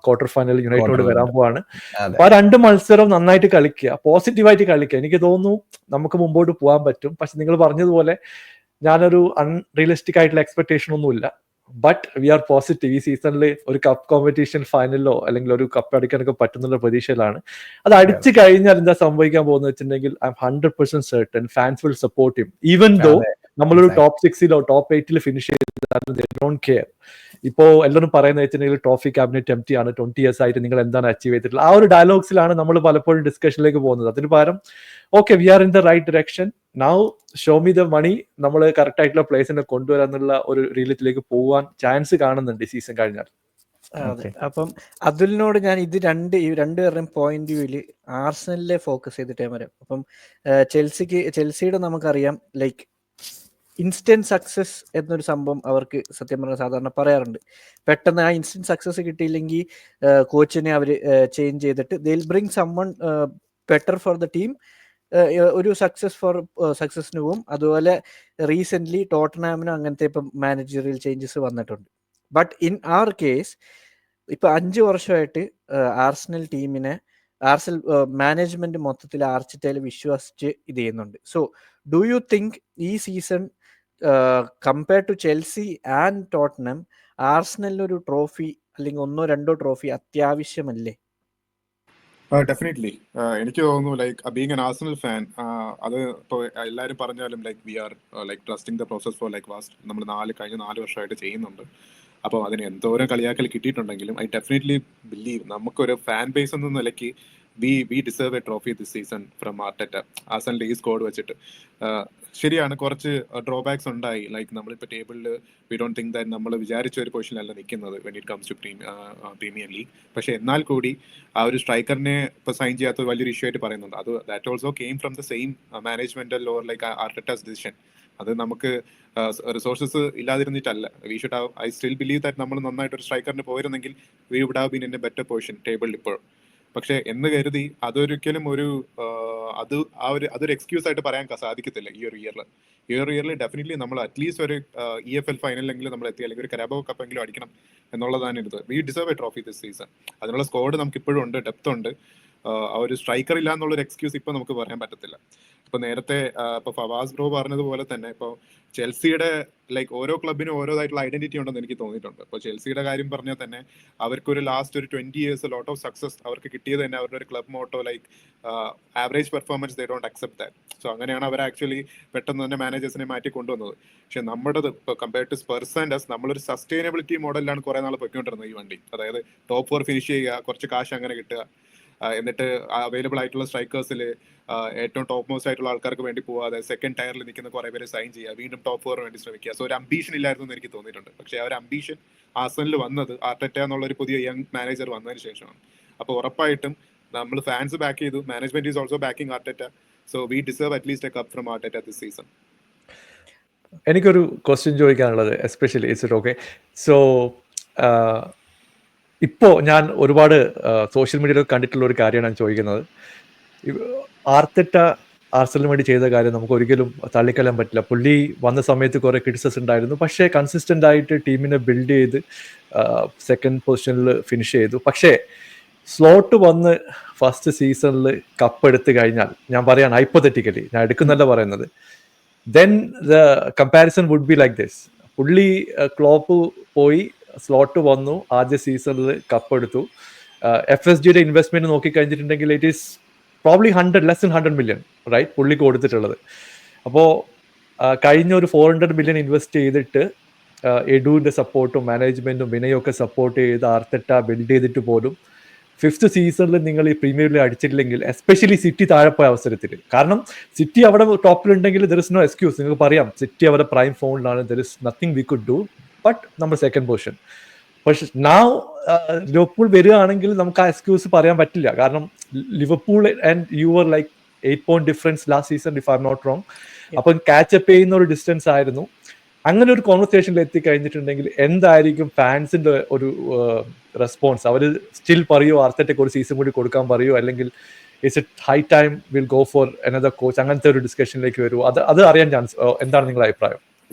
S4: ക്വാർട്ടർ ഫൈനൽ യുണൈറ്റഡോട് വരാൻ പോവാണ്. അപ്പൊ ആ 2 മത്സരം നന്നായിട്ട് കളിക്കുക, പോസിറ്റീവായിട്ട് കളിക്കുക. എനിക്ക് തോന്നുന്നു നമുക്ക് മുമ്പോട്ട് പോകാൻ പറ്റും. പക്ഷെ നിങ്ങൾ പറഞ്ഞതുപോലെ ഞാനൊരു അൺറിയലിസ്റ്റിക് ആയിട്ടുള്ള എക്സ്പെക്ടേഷൻ ഒന്നുമില്ല. But we are positive. ഈ സീസണിൽ ഒരു കപ്പ് കോമ്പറ്റീഷൻ ഫൈനലിലോ അല്ലെങ്കിൽ ഒരു കപ്പ് അടിക്കാനൊക്കെ പറ്റുന്നുള്ള പ്രതീക്ഷയിലാണ്. അത് അടിച്ചു കഴിഞ്ഞാൽ എന്താ സംഭവിക്കാൻ പോകുന്നത് വെച്ചിട്ടുണ്ടെങ്കിൽ I'm 100% certain fans will support him. Even though നമ്മളൊരു ടോപ്പ് 6 ടോപ്പ് 8 ഫിനിഷ് ചെയ്താലും they don't care. ഇപ്പോ എല്ലാവരും പറയുന്നത് വെച്ചിട്ടുണ്ടെങ്കിൽ ട്രോഫി ക്യാബിനറ്റ് എംപ്റ്റി ആണ്, 20 years ആയിട്ട് നിങ്ങൾ എന്താണ് അച്ചീവ് ചെയ്തിട്ടുള്ളത്, ആ ഒരു ഡയലോഗ്സിലാണ് നമ്മൾ പലപ്പോഴും ഡിസ്കഷനിലേക്ക് പോകുന്നത്. അതിന് പകരം okay we are in the right direction, now show me the money, നമ്മൾ കറക്റ്റ് ആയിട്ടുള്ള പ്ലേസിനെ കൊണ്ടുവരാന്നുള്ള ഒരു രീതിയിലേക്ക് പോകാൻ ചാൻസ് കാണുന്നുണ്ട് ഈ സീസൺ കഴിഞ്ഞാൽ.
S1: അതെ. അപ്പം അതുലിനോട് ഞാൻ ഇത് രണ്ടുപേരുടെയും പോയിന്റ് വ്യൂവില് ആർസണലിലെ ഫോക്കസ് ചെയ്തിട്ടേ വരാം. അപ്പം ചെൽസിയുടെ നമുക്കറിയാം ലൈക്ക് ഇൻസ്റ്റന്റ് സക്സസ് എന്നൊരു സംഭവം അവർക്ക് സത്യം പറഞ്ഞാൽ സാധാരണ പറയാറുണ്ട്. പെട്ടെന്ന് ആ ഇൻസ്റ്റന്റ് സക്സസ് കിട്ടിയില്ലെങ്കിൽ കോച്ചിനെ അവർ ചേഞ്ച് ചെയ്തിട്ട് they'll bring someone better for the team, ഒരു സക്സസിന് പോവും. അതുപോലെ റീസെൻ്റ്ലി ടോട്ടനാമിനും അങ്ങനത്തെ ഇപ്പം മാനേജറിയൽ ചേഞ്ചസ് വന്നിട്ടുണ്ട്. ബട്ട് ഇൻ ആർ കേസ് ഇപ്പം 5 വർഷമായിട്ട് ആർസണൽ ടീമിനെ മാനേജ്മെന്റ് മൊത്തത്തിൽ ആർച്ചിറ്റയിൽ വിശ്വസിച്ച് ഇത് ചെയ്യുന്നുണ്ട്. സോ ഡു യു തിങ്ക് ഈ season compare to Chelsea and Tottenham ആർസണലിനൊരു ട്രോഫി അല്ലെങ്കിൽ 1-2 ട്രോഫി അത്യാവശ്യമല്ലേ?
S3: ഡെഫിനറ്റ്ലി എനിക്ക് തോന്നുന്നു like being an Arsenal fan, അത് ഇപ്പോൾ എല്ലാവരും പറഞ്ഞാലും like we are like trusting the process for like vast നമ്മൾ കഴിഞ്ഞ 4 വർഷമായിട്ട് ചെയ്യുന്നുണ്ട്. അപ്പോൾ അതിന് എന്തോരം കളിയാക്കൽ കിട്ടിയിട്ടുണ്ടെങ്കിലും ഐ ഡെഫിനറ്റ്ലി ബിലീവ് നമുക്കൊരു ഫാൻ ബേസ് എന്ന നിലയ്ക്ക് we deserve a trophy this season from Arteta. ആർസണലിന്റെ ഈ സ്കോഡ് വെച്ചിട്ട് ശരിയാണ് കുറച്ച് ഡ്രോബാക്സ് ഉണ്ടായി. ലൈക്ക് നമ്മളിപ്പോൾ ടേബിളിൽ വി ഡോണ്ട് തിങ്ക് ദാറ്റ് നമ്മൾ വിചാരിച്ച ഒരു പൊസിഷനിലല്ല നിൽക്കുന്നത് when it comes to Premier League. പക്ഷേ എന്നാൽ കൂടി ആ ഒരു സ്ട്രൈക്കറിനെ ഇപ്പോൾ സൈൻ ചെയ്യാത്ത ഒരു വലിയൊരു ഇഷ്യൂ ആയിട്ട് പറയുന്നുണ്ട്. അത് that also came from the same മാനേജ്മെന്റൽ ഓർ ലൈക്ക് ആർട്ടറ്റാസ് ഡിസിഷൻ. അത് നമുക്ക് റിസോഴ്സസ് ഇല്ലാതിരുന്നിട്ടല്ല. We should have, I still believe that നമ്മൾ നന്നായിട്ട് ഒരു സ്ട്രൈക്കറിന് പോയിരുന്നെങ്കിൽ we would have been in a better position ടേബിളിൽ ഇപ്പോഴും. പക്ഷെ എന്ന് കരുതി അതൊരിക്കലും അതൊരു എക്സ്ക്യൂസ് ആയിട്ട് പറയാൻ സാധിക്കത്തില്ല. ഈ ഒരു ഇയറിൽ ഡെഫിനറ്റ്ലി നമ്മൾ അറ്റ്ലീസ്റ്റ് ഒരു EFL ഫൈനലിലെങ്കിലും നമ്മൾ എത്തി, അല്ലെങ്കിൽ ഒരു കരാബോ കപ്പെങ്കിലും അടിക്കണം എന്നുള്ളതാണ് ഇത്. V deserve a trophy this season. അതിനുള്ള സ്കോഡ് നമുക്ക് ഇപ്പോഴും ഉണ്ട്, ഡെപ്ത് ഉണ്ട്. ആ ഒരു സ്ട്രൈക്കർ ഇല്ല എന്നുള്ളൊരു എക്സ്ക്യൂസ് ഇപ്പൊ നമുക്ക് പറയാൻ പറ്റത്തില്ല. ഇപ്പൊ നേരത്തെ ഇപ്പൊ ഫവാസ് ബ്രോ പറഞ്ഞതുപോലെ തന്നെ ഇപ്പോൾ ചെൽസിയുടെ ലൈക്ക് ഓരോ ക്ലബിനും ഓരോതായിട്ടുള്ള ഐഡന്റിറ്റി ഉണ്ടെന്ന് എനിക്ക് തോന്നിയിട്ടുണ്ട്. ഇപ്പോൾ ചെൽസിയുടെ കാര്യം പറഞ്ഞാൽ തന്നെ അവർക്കൊരു ലാസ്റ്റ് ഒരു 20 years ലോട്ട് ഓഫ് സക്സസ് അവർക്ക് കിട്ടിയത് തന്നെ അവരുടെ ഒരു club motto like average performance they don't accept that. So അങ്ങനെയാണ് അവർ ആക്ച്വലി പെട്ടെന്ന് തന്നെ മാനേജേഴ്സിനെ മാറ്റി കൊണ്ടുവന്നത്. പക്ഷെ നമ്മുടേത് ഇപ്പോൾ കമ്പയർ ടു സ്പെർസ് ആൻഡ് അസ് നമ്മളൊരു സസ്റ്റൈനബിലിറ്റി മോഡലിലാണ് കുറെ നാൾ പൊയ്ക്കൊണ്ടിരുന്നത് ഈ വണ്ടി. അതായത് ടോപ്പ് 4 ഫിനിഷ് ചെയ്യുക, കുറച്ച് കാശ് അങ്ങനെ കിട്ടുക, എന്നിട്ട് അവൈലബിൾ ആയിട്ടുള്ള സ്ട്രൈക്കേഴ്സിൽ ഏറ്റവും ടോപ്പ് മോസ്റ്റ് ആയിട്ടുള്ള ആൾക്കാർക്ക് വേണ്ടി പോവാതെ സെക്കൻഡ് ടയറിൽ നിൽക്കുന്ന കുറെ പേര് സൈൻ ചെയ്യുക, വീണ്ടും ടോപ്പ് 4 വേണ്ടി ശ്രമിക്കുക. സോ ഒരു അംബീഷൻ ഇല്ലായിരുന്നു എന്ന് എനിക്ക് തോന്നിയിട്ടുണ്ട്. പക്ഷേ ആ ഒരു അംബീഷൻ ആർസണലിൽ വന്നത് ആർട്ടറ്റ എന്നുള്ള ഒരു പുതിയ യങ് മാനേജർ വന്നതിന് ശേഷമാണ്. അപ്പോൾ ഉറപ്പായിട്ടും നമ്മൾ ഫാൻസ് ബാക്ക് ചെയ്തു, management is also backing Arteta. So we deserve at least A cup from Arteta this season.
S4: എനിക്കൊരു ക്വസ്റ്റ്യൻ ചോദിക്കാനുള്ളത്, എസ്പെഷ്യലി ഇറ്റ്സ് ഓക്കെ. സോ ഇപ്പോൾ ഞാൻ ഒരുപാട് സോഷ്യൽ മീഡിയയിൽ കണ്ടിട്ടുള്ള ഒരു കാര്യമാണ് ഞാൻ ചോദിക്കുന്നത്. ആർട്ടറ്റ ആർസണലിന് വേണ്ടി ചെയ്ത കാര്യം നമുക്ക് ഒരിക്കലും തള്ളിക്കളയാൻ പറ്റില്ല. പുള്ളി വന്ന സമയത്ത് കുറേ ക്രിറ്റിസിസം ഉണ്ടായിരുന്നു, പക്ഷേ കൺസിസ്റ്റൻ്റ് ആയിട്ട് ടീമിനെ ബിൽഡ് ചെയ്ത് സെക്കൻഡ് പൊസിഷനിൽ ഫിനിഷ് ചെയ്തു. പക്ഷേ സ്ലോട്ട് വന്ന് ഫസ്റ്റ് സീസണിൽ കപ്പ് എടുത്തു കഴിഞ്ഞാൽ, ഞാൻ പറയാണ് ഹൈപ്പോത്തറ്റിക്കലി, ഞാൻ എടുക്കുന്നല്ല പറയുന്നത്, then the comparison would be like this. പുള്ളി ക്ലോപ്പ് പോയി, സ്ലോട്ട് വന്നു, ആദ്യ സീസണിൽ കപ്പ് എടുത്തു. FSGയുടെ ഇൻവെസ്റ്റ്മെന്റ് നോക്കിക്കഴിഞ്ഞിട്ടുണ്ടെങ്കിൽ it is probably less than 100 million right പുള്ളിക്ക് കൊടുത്തിട്ടുള്ളത്. അപ്പോൾ കഴിഞ്ഞ ഒരു 400 million ഇൻവെസ്റ്റ് ചെയ്തിട്ട് എഡുവിൻ്റെ സപ്പോർട്ടും മാനേജ്മെന്റും വിനയും ഒക്കെ സപ്പോർട്ട് ചെയ്ത് ആർട്ടറ്റ ബിൽഡ് ചെയ്തിട്ട് പോലും 5th സീസണിൽ നിങ്ങൾ ഈ പ്രീമിയർ ലീഗ് അടിച്ചിട്ടില്ലെങ്കിൽ, എസ്പെഷ്യലി സിറ്റി താഴെ പോയ അവസരത്തിൽ, കാരണം സിറ്റി അവിടെ ടോപ്പിലുണ്ടെങ്കിൽ ദർ ഇസ് നോ എക്സ്ക്യൂസ്. നിങ്ങൾക്ക് പറയാം സിറ്റി അവരുടെ പ്രൈം ഫോണിലാണ്, there is nothing we could do, but നമ്മൾ സെക്കൻഡ് പൊസിഷൻ. പക്ഷെ നാവ് ലിവർപൂൾ വരികയാണെങ്കിൽ നമുക്ക് ആ എക്സ്ക്യൂസ് പറയാൻ പറ്റില്ല. കാരണം Liverpool and you are like 8 point difference last season if I'm not wrong. അപ്പം കാച്ചപ്പ് ചെയ്യുന്ന ഒരു ഡിസ്റ്റൻസ് ആയിരുന്നു. അങ്ങനെ ഒരു കോൺവെർസേഷനിൽ എത്തിക്കഴിഞ്ഞിട്ടുണ്ടെങ്കിൽ എന്തായിരിക്കും ഫാൻസിന്റെ ഒരു റെസ്പോൺസ്? അവർ സ്റ്റിൽ പറയുമോ ആർട്ടറ്റയ്ക്ക് ഒരു സീസൺ കൂടി കൊടുക്കാൻ പറയുമോ, അല്ലെങ്കിൽ is it high time will go for another coach? അങ്ങനത്തെ ഒരു ഡിസ്കഷനിലേക്ക് വരുമോ? അത് അറിയാൻ ചാൻസ്, എന്താണ് നിങ്ങളുടെ അഭിപ്രായം?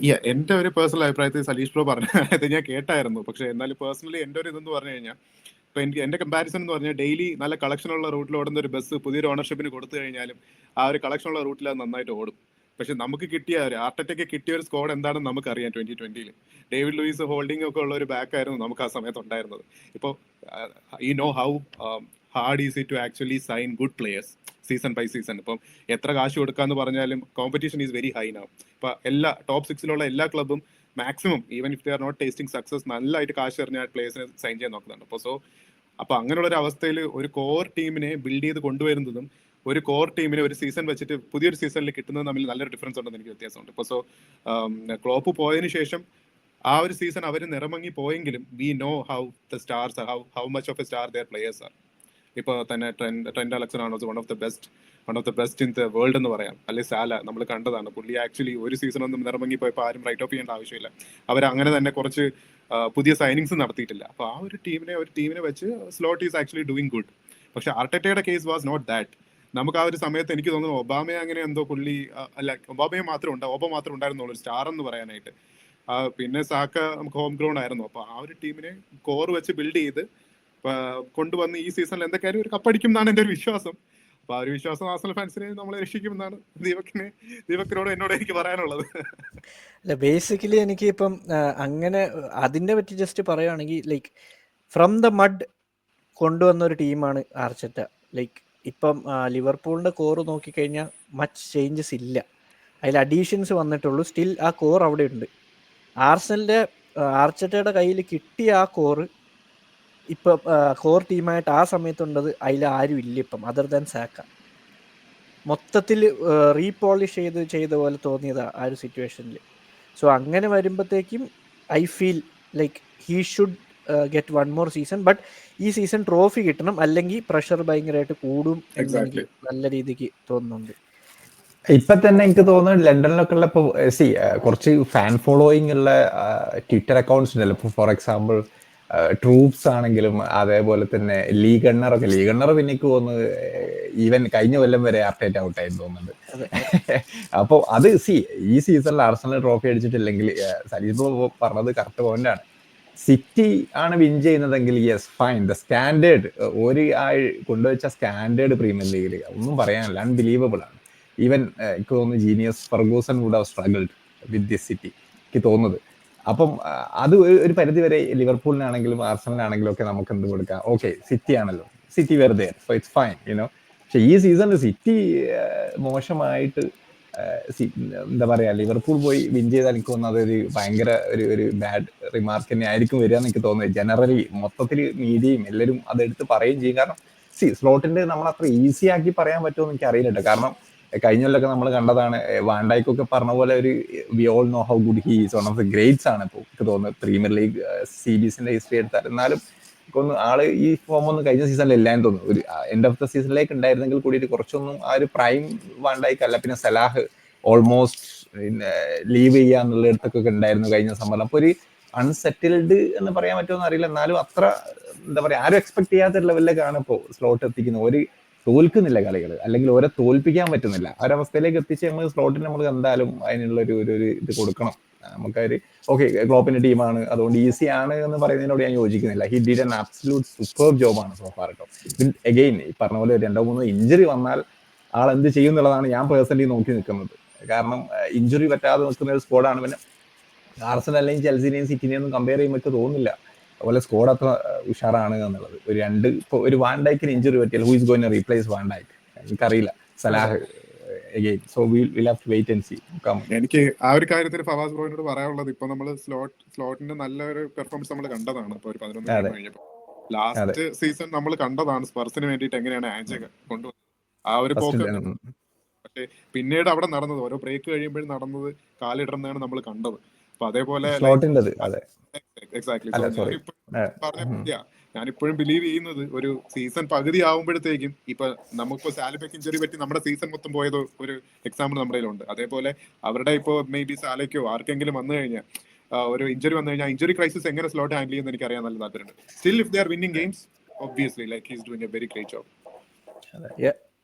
S3: എന്റെ ഒരു പേഴ്സണൽ അഭിപ്രായത്തിൽ സലീഷ് ബ്രോ പറഞ്ഞത് ഞാൻ കേട്ടായിരുന്നു. പക്ഷെ എന്നാലും പേഴ്സണലി എന്റെ ഒരു ഇതെന്ന് പറഞ്ഞു കഴിഞ്ഞാൽ, ഇപ്പൊ എനിക്ക് എന്റെ കമ്പാരിസൺ എന്ന് പറഞ്ഞാൽ ഡെയിലി നല്ല കളക്ഷനുള്ള റൂട്ടിൽ ഓടുന്ന ഒരു ബസ് പുതിയൊരു ഓണർഷിപ്പിന് കൊടുത്തു കഴിഞ്ഞാലും ആ ഒരു കളക്ഷനുള്ള റൂട്ടിൽ അത് നന്നായിട്ട് ഓടും. പക്ഷെ നമുക്ക് കിട്ടിയ ഒരു ആർട്ടറ്റയ്ക്ക് കിട്ടിയ ഒരു സ്കോഡ് എന്താണെന്ന് നമുക്കറിയാം. 2020 ഡേവിഡ് ലൂയിസ് ഹോൾഡിംഗ് ഒക്കെ ഉള്ള ഒരു ബാക്ക് ആയിരുന്നു നമുക്ക് ആ സമയത്ത് ഉണ്ടായിരുന്നത്. ഇപ്പോൾ you know how hard is it to actually sign good players season by season. ഇപ്പം എത്ര കാശ് കൊടുക്കാന്ന് പറഞ്ഞാലും competition is very high now. ഇപ്പൊ എല്ലാ ടോപ്പ് 6 എല്ലാ ക്ലബും maximum even if they are not tasting success നല്ലതായിട്ട് കാശ് എറിഞ്ഞ പ്ലേയേഴ്സിനെ സൈൻ ചെയ്യാൻ നോക്കുന്നുണ്ട്. അപ്പോൾ അപ്പൊ അങ്ങനെയുള്ള ഒരു അവസ്ഥയിൽ ഒരു കോർ ടീമിനെ ബിൽഡ് ചെയ്ത് കൊണ്ടുവരുന്നതും ഒരു കോർ ടീമിനെ ഒരു സീസൺ വെച്ചിട്ട് പുതിയൊരു സീസണിൽ കിട്ടുന്നതും തമ്മിൽ നല്ലൊരു ഡിഫറൻസ് ഉണ്ടെന്ന് എനിക്ക് വ്യത്യാസമുണ്ട്. ഇപ്പോൾ ക്ലോപ്പ് പോയതിനു ശേഷം ആ ഒരു സീസൺ അവർ നിറമങ്ങി പോയെങ്കിലും we know how the stars how much of a star their players are. ഇപ്പോൾ തന്നെ ട്രെൻഡ് അലക്സൺ ആണ് one of the best in the world എന്ന് പറയാം. അല്ലെങ്കിൽ സാല നമ്മൾ കണ്ടതാണ്. പുള്ളി ആക്ച്വലി ഒരു സീസൺ ഒന്നും നിറമിങ്ങിപ്പോയപ്പോൾ ആരും റൈറ്റ് ഓഫ് ചെയ്യേണ്ട ആവശ്യമില്ല. അങ്ങനെ തന്നെ കുറച്ച് പുതിയ സൈനിങ്സ് നടത്തിയിട്ടില്ല. അപ്പോൾ ആ ഒരു ടീമിനെ വെച്ച് slot is actually doing good. പക്ഷെ ആർട്ടറ്റയുടെ കേസ് വാസ് നോട്ട് ദാറ്റ്. നമുക്ക് ആ ഒരു സമയത്ത് എനിക്ക് തോന്നുന്നു ഒബാമയെ അങ്ങനെ എന്തോ പുള്ളി അല്ല, ഒബാമ മാത്രം ഉണ്ടായിരുന്നുള്ളൂ ഒരു സ്റ്റാർ എന്ന് പറയാനായിട്ട്. പിന്നെ സാക്ക നമുക്ക് ഹോം ഗ്രൗണ്ട് ആയിരുന്നു. അപ്പോൾ ആ ഒരു ടീമിനെ കോർ വെച്ച് ബിൽഡ് ചെയ്ത് കൊണ്ടുവന്ന് ഈ സീസണിൽ എന്തൊക്കെയായാലും ഒരു കപ്പടിക്കും എന്നാണ് എൻ്റെ ഒരു വിശ്വാസം. അപ്പൊ ആ ഒരു വിശ്വാസം ആർസണൽ ഫാൻസിനെ നമ്മളെ രക്ഷിക്കുമെന്നാണ് ദീപക്കിനോട് എന്നോട് എനിക്ക് പറയാനുള്ളത്.
S1: അല്ല, ബേസിക്കലി എനിക്ക് ഇപ്പം അങ്ങനെ അതിനെ പറ്റി ജസ്റ്റ് പറയുകയാണെങ്കിൽ ലൈക്ക് ഫ്രം ദ മഡ് കൊണ്ടുവന്ന ഒരു ടീമാണ് ആർച്ചറ്റ. ലൈക്ക് ഇപ്പം ലിവർപൂളിന്റെ കോർ നോക്കിക്കഴിഞ്ഞാൽ മച്ച് ചേഞ്ചസ് ഇല്ല, അതിൽ അഡീഷൻസ് വന്നിട്ടുള്ളൂ. സ്റ്റിൽ ആ കോർ അവിടെ ഉണ്ട്. ആർസണലിന്റെ ആർച്ചറ്റയുടെ കയ്യിൽ കിട്ടിയ ആ കോറ് ഇപ്പം കോർ ടീമായിട്ട് ആ സമയത്തുണ്ടത് അതിൽ ആരും ഇല്ല ഇപ്പം അതർ ദാൻ സാക്ക. മൊത്തത്തിൽ റീപോളിഷ് ചെയ്ത പോലെ തോന്നിയതാ ആ ഒരു സിറ്റുവേഷനിൽ. സോ അങ്ങനെ വരുമ്പോഴത്തേക്കും I feel like he should get one more season. But ഈ സീസൺ ട്രോഫി കിട്ടണം, അല്ലെങ്കിൽ പ്രഷർ ഭയങ്കരമായിട്ട് കൂടും എന്ന് എനിക്ക് നല്ല രീതിക്ക് തോന്നുന്നുണ്ട്.
S2: ഇപ്പൊ തന്നെ എനിക്ക് തോന്നുന്നു ലണ്ടനിലൊക്കെ ഉള്ള ഇപ്പൊ കുറച്ച് ഫാൻ ഫോളോയിങ് ഉള്ള ട്വിറ്റർ അക്കൗണ്ട്സ് ഉണ്ടല്ലോ. ഇപ്പൊ ഫോർ എക്സാമ്പിൾ ട്രൂപ്സ് ആണെങ്കിലും അതേപോലെ തന്നെ ലീഗ് എണ്ണർ പിന്നെ എനിക്ക് തോന്നുന്നു ഈവൻ കഴിഞ്ഞ കൊല്ലം വരെ ആർട്ടേറ്റ് ഔട്ട് ആയിട്ട് തോന്നുന്നുണ്ട്. അപ്പോൾ അത് ഈ സീസണിൽ ആർസണൽ ട്രോഫി അടിച്ചിട്ടില്ലെങ്കിൽ സലീബ് പറഞ്ഞത് കറക്റ്റ് പോയിന്റ് ആണ്. സിറ്റി ആണ് വിൻ ചെയ്യുന്നതെങ്കിൽ യെസ് ഫൈൻ, ദ സ്റ്റാൻഡേർഡ് ഒരു കൊണ്ടുവച്ച സ്റ്റാൻഡേർഡ് പ്രീമിയർ ലീഗിൽ ഒന്നും പറയാനില്ല, അൺബിലീവബിൾ ആണ്. ഈവൻ എനിക്ക് തോന്നുന്നു genius Ferguson would have struggled with this City എനിക്ക് തോന്നുന്നത്. അപ്പം അത് ഒരു പരിധി വരെ ലിവർപൂളിനാണെങ്കിലും ആർസണലിനാണെങ്കിലും ഒക്കെ നമുക്ക് എന്ത് കൊടുക്കാം, ഓക്കെ സിറ്റി ആണല്ലോ, സിറ്റി വെറുതെ, സോ ഇറ്റ്സ് ഫൈൻ യുനോ. പക്ഷെ ഈ സീസണിൽ സിറ്റി മോശമായിട്ട് എന്താ പറയാ ലിവർപൂൾ പോയി വിൻ ചെയ്താൽ എനിക്ക് തോന്നുന്നത് അതൊരു ഭയങ്കര ഒരു ബാഡ് റിമാർക്ക് തന്നെ ആയിരിക്കും വരിക എന്ന് എനിക്ക് തോന്നുന്നത്. ജനറലി മൊത്തത്തിൽ മീഡിയയും എല്ലാവരും അതെടുത്ത് പറയുകയും ചെയ്യും. കാരണം സ്ലോട്ടിന്റെ നമ്മൾ അത്ര ഈസി ആക്കി പറയാൻ പറ്റുമെന്ന് എനിക്ക് അറിയില്ല. കാരണം കഴിഞ്ഞ കൊല്ലമൊക്കെ നമ്മൾ കണ്ടതാണ്, വാൻഡൈക്കൊക്കെ പറഞ്ഞ പോലെ ഒരു we all know how good he is, one of the greats ആണ് ഇപ്പോൾ എനിക്ക് തോന്നുന്നത് പ്രീമിയർ ലീഗ് CBSന്റെ ഹിസ്റ്ററി എടുത്താൽ. എന്നാലും ഒന്ന് ആള് ഈ ഫോം ഒന്നും കഴിഞ്ഞ സീസണിൽ ഇല്ലാന്ന് തോന്നുന്നു. ഒരു എൻഡ് ഓഫ് ദ സീസണിലേക്ക് ഉണ്ടായിരുന്നെങ്കിൽ കൂടിയിട്ട് കുറച്ചൊന്നും ആ ഒരു പ്രൈം വാൻഡൈക്കല്ല. പിന്നെ സലാഹ് ഓൾമോസ്റ്റ് ലീവ് ചെയ്യാന്നുള്ളിടത്തൊക്കെ ഉണ്ടായിരുന്നു കഴിഞ്ഞ സമ്മർ. അപ്പൊ ഒരു അൺസെറ്റിൽഡ് എന്ന് പറയാൻ പറ്റുമെന്ന് അറിയില്ല. എന്നാലും അത്ര എന്താ പറയാ ആരും എക്സ്പെക്ട് ചെയ്യാത്ത ലെവലിലേക്കാണ് ഇപ്പോൾ സ്ലോട്ട് എത്തിക്കുന്നത്. ഒരു തോൽക്കുന്നില്ല കളികൾ, അല്ലെങ്കിൽ ഓരോ തോൽപ്പിക്കാൻ പറ്റുന്നില്ല. ആ ഒരവസ്ഥയിലേക്ക് എത്തിച്ച് നമ്മൾ സ്ലോട്ടിന് നമ്മൾ എന്തായാലും അതിനുള്ള ഒരു ഇത് കൊടുക്കണം. നമുക്കൊരു ഓക്കെ ക്ലോപ്പിന്റെ ടീമാണ് അതുകൊണ്ട് ഈസി ആണ് എന്ന് പറയുന്നതിനോട് ഞാൻ യോജിക്കുന്നില്ല. He did an absolute super ജോബാണ് സോ ഫാർ കേട്ടോ. അഗെയിൻ ഈ പറഞ്ഞ പോലെ 2-3 ഇഞ്ചുറി വന്നാൽ ആൾ എന്ത് ചെയ്യും എന്നുള്ളതാണ് ഞാൻ പേഴ്സണലി നോക്കി നിൽക്കുന്നത്. കാരണം ഇഞ്ചുറി പറ്റാതെ നിൽക്കുന്ന ഒരു സ്ക്വാഡാണ്. പിന്നെ ആർസണൽ അല്ലെങ്കിൽ ചെൽസിനെയും സിറ്റിനെയും ഒന്നും കമ്പയർ ചെയ്യുമ്പോൾ എനിക്ക് തോന്നുന്നില്ല അതുപോലെ സ്ക്വാഡ് അത്ര ഉഷാറാണ് എന്നുള്ളത്. ഇപ്പോൾ ഒരു വാൻഡൈക്കിന് ഇഞ്ചുറി പറ്റിയാൽ who is going to replace Van Dijk എനിക്കറിയില്ല. Salah again, so we'll have to wait and see.
S3: എനിക്ക് ആ ഒരു കാര്യത്തിൽ ഫവാസ് ബ്രോയിനോട് പറയാനുള്ളത്, ഇപ്പൊ നമ്മൾ സ്ലോട്ടിന്റെ നല്ലൊരു പെർഫോമൻസ് നമ്മൾ കണ്ടതാണ്. ഇപ്പൊ ഒരു 11 ഗെയിം കഴിഞ്ഞപ്പോൾ ലാസ്റ്റ് സീസൺ നമ്മൾ കണ്ടതാണ് സ്പർസിന് വേണ്ടിയിട്ട് എങ്ങനെയാണ് ആൻജ കൊണ്ടുവന്നത് ആ ഒരു പോക്ക്. പക്ഷെ പിന്നീട് അവിടെ നടന്നത് ഓരോ ബ്രേക്ക് കഴിയുമ്പോഴും നടന്നത് കാലിടർന്നാണ് നമ്മൾ കണ്ടത്. അപ്പൊ അതേപോലെ എക്സാക്ട്ലി ഞാനിപ്പോഴും ബിലീവ് ചെയ്യുന്നത് ഒരു സീസൺ പകുതി ആവുമ്പോഴത്തേക്കും ഇപ്പൊ നമുക്ക് സാലയ്ക്ക് ഇഞ്ചുറി പറ്റി നമ്മുടെ സീസൺ മൊത്തം പോയത് ഒരു എക്സാമ്പിൾ നമ്മുടെ കയ്യിലുണ്ട്. അതേപോലെ അവരുടെ ഇപ്പോ മേ ബി സാലയ്ക്കോ ആർക്കെങ്കിലും വന്നു കഴിഞ്ഞാൽ ഒരു ഇഞ്ചുറി വന്നു കഴിഞ്ഞാൽ ഇഞ്ചുറി ക്രൈസിസ് എങ്ങനെ സ്ലോട്ട് ഹാൻഡിൽ ചെയ്യുന്ന എനിക്ക് അറിയാൻ നല്ല താല്പര്യമുണ്ട്. Still if they R winning games obviously like he is doing A very great job.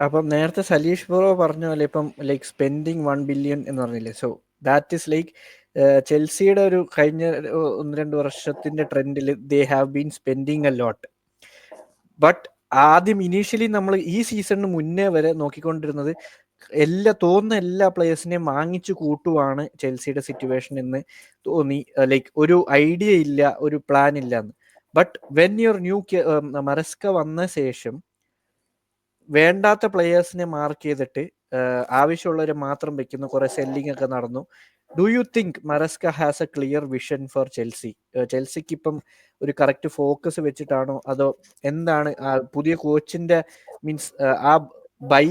S1: അപ്പം നേരത്തെ സലീഷ് ബ്രോ പറഞ്ഞ പോലെ ഇപ്പം ലൈക്ക് സ്പെൻഡിങ് 1 ബില്യൺ എന്ന് പറഞ്ഞില്ലേ, സോ ദാറ്റ് ഈസ് ലൈക്ക് ചെൽസിയുടെ ഒരു കഴിഞ്ഞ 1-2 വർഷത്തിന്റെ ട്രെൻഡിൽ they have been spending a lot. But ആദ്യം ഇനീഷ്യലി നമ്മൾ ഈ സീസണിന് മുന്നേ വരെ നോക്കിക്കൊണ്ടിരുന്നത് തോന്നുന്ന എല്ലാ പ്ലേയേഴ്സിനെയും വാങ്ങിച്ചു കൂട്ടുവാണ് ചെൽസിയുടെ സിറ്റുവേഷൻ എന്ന് തോന്നി. ലൈക്ക് ഒരു ഐഡിയ ഇല്ല, ഒരു പ്ലാൻ ഇല്ല എന്ന്. ബട്ട് വെൻ യുവർ ന്യൂ മറസ്ക വന്ന ശേഷം വേണ്ടാത്ത പ്ലേയേഴ്സിനെ മാർക്ക് ചെയ്തിട്ട് ആവശ്യമുള്ളവരെ മാത്രം വെക്കുന്ന കുറെ സെല്ലിംഗ് ഒക്കെ നടന്നു. Do you think Maresca has a clear vision for Chelsea? ചെൽസിക്ക് ഇപ്പം ഒരു കറക്റ്റ് ഫോക്കസ് വെച്ചിട്ടാണോ, അതോ എന്താണ് പുതിയ കോച്ചിന്റെ മീൻസ് ആ ബൈ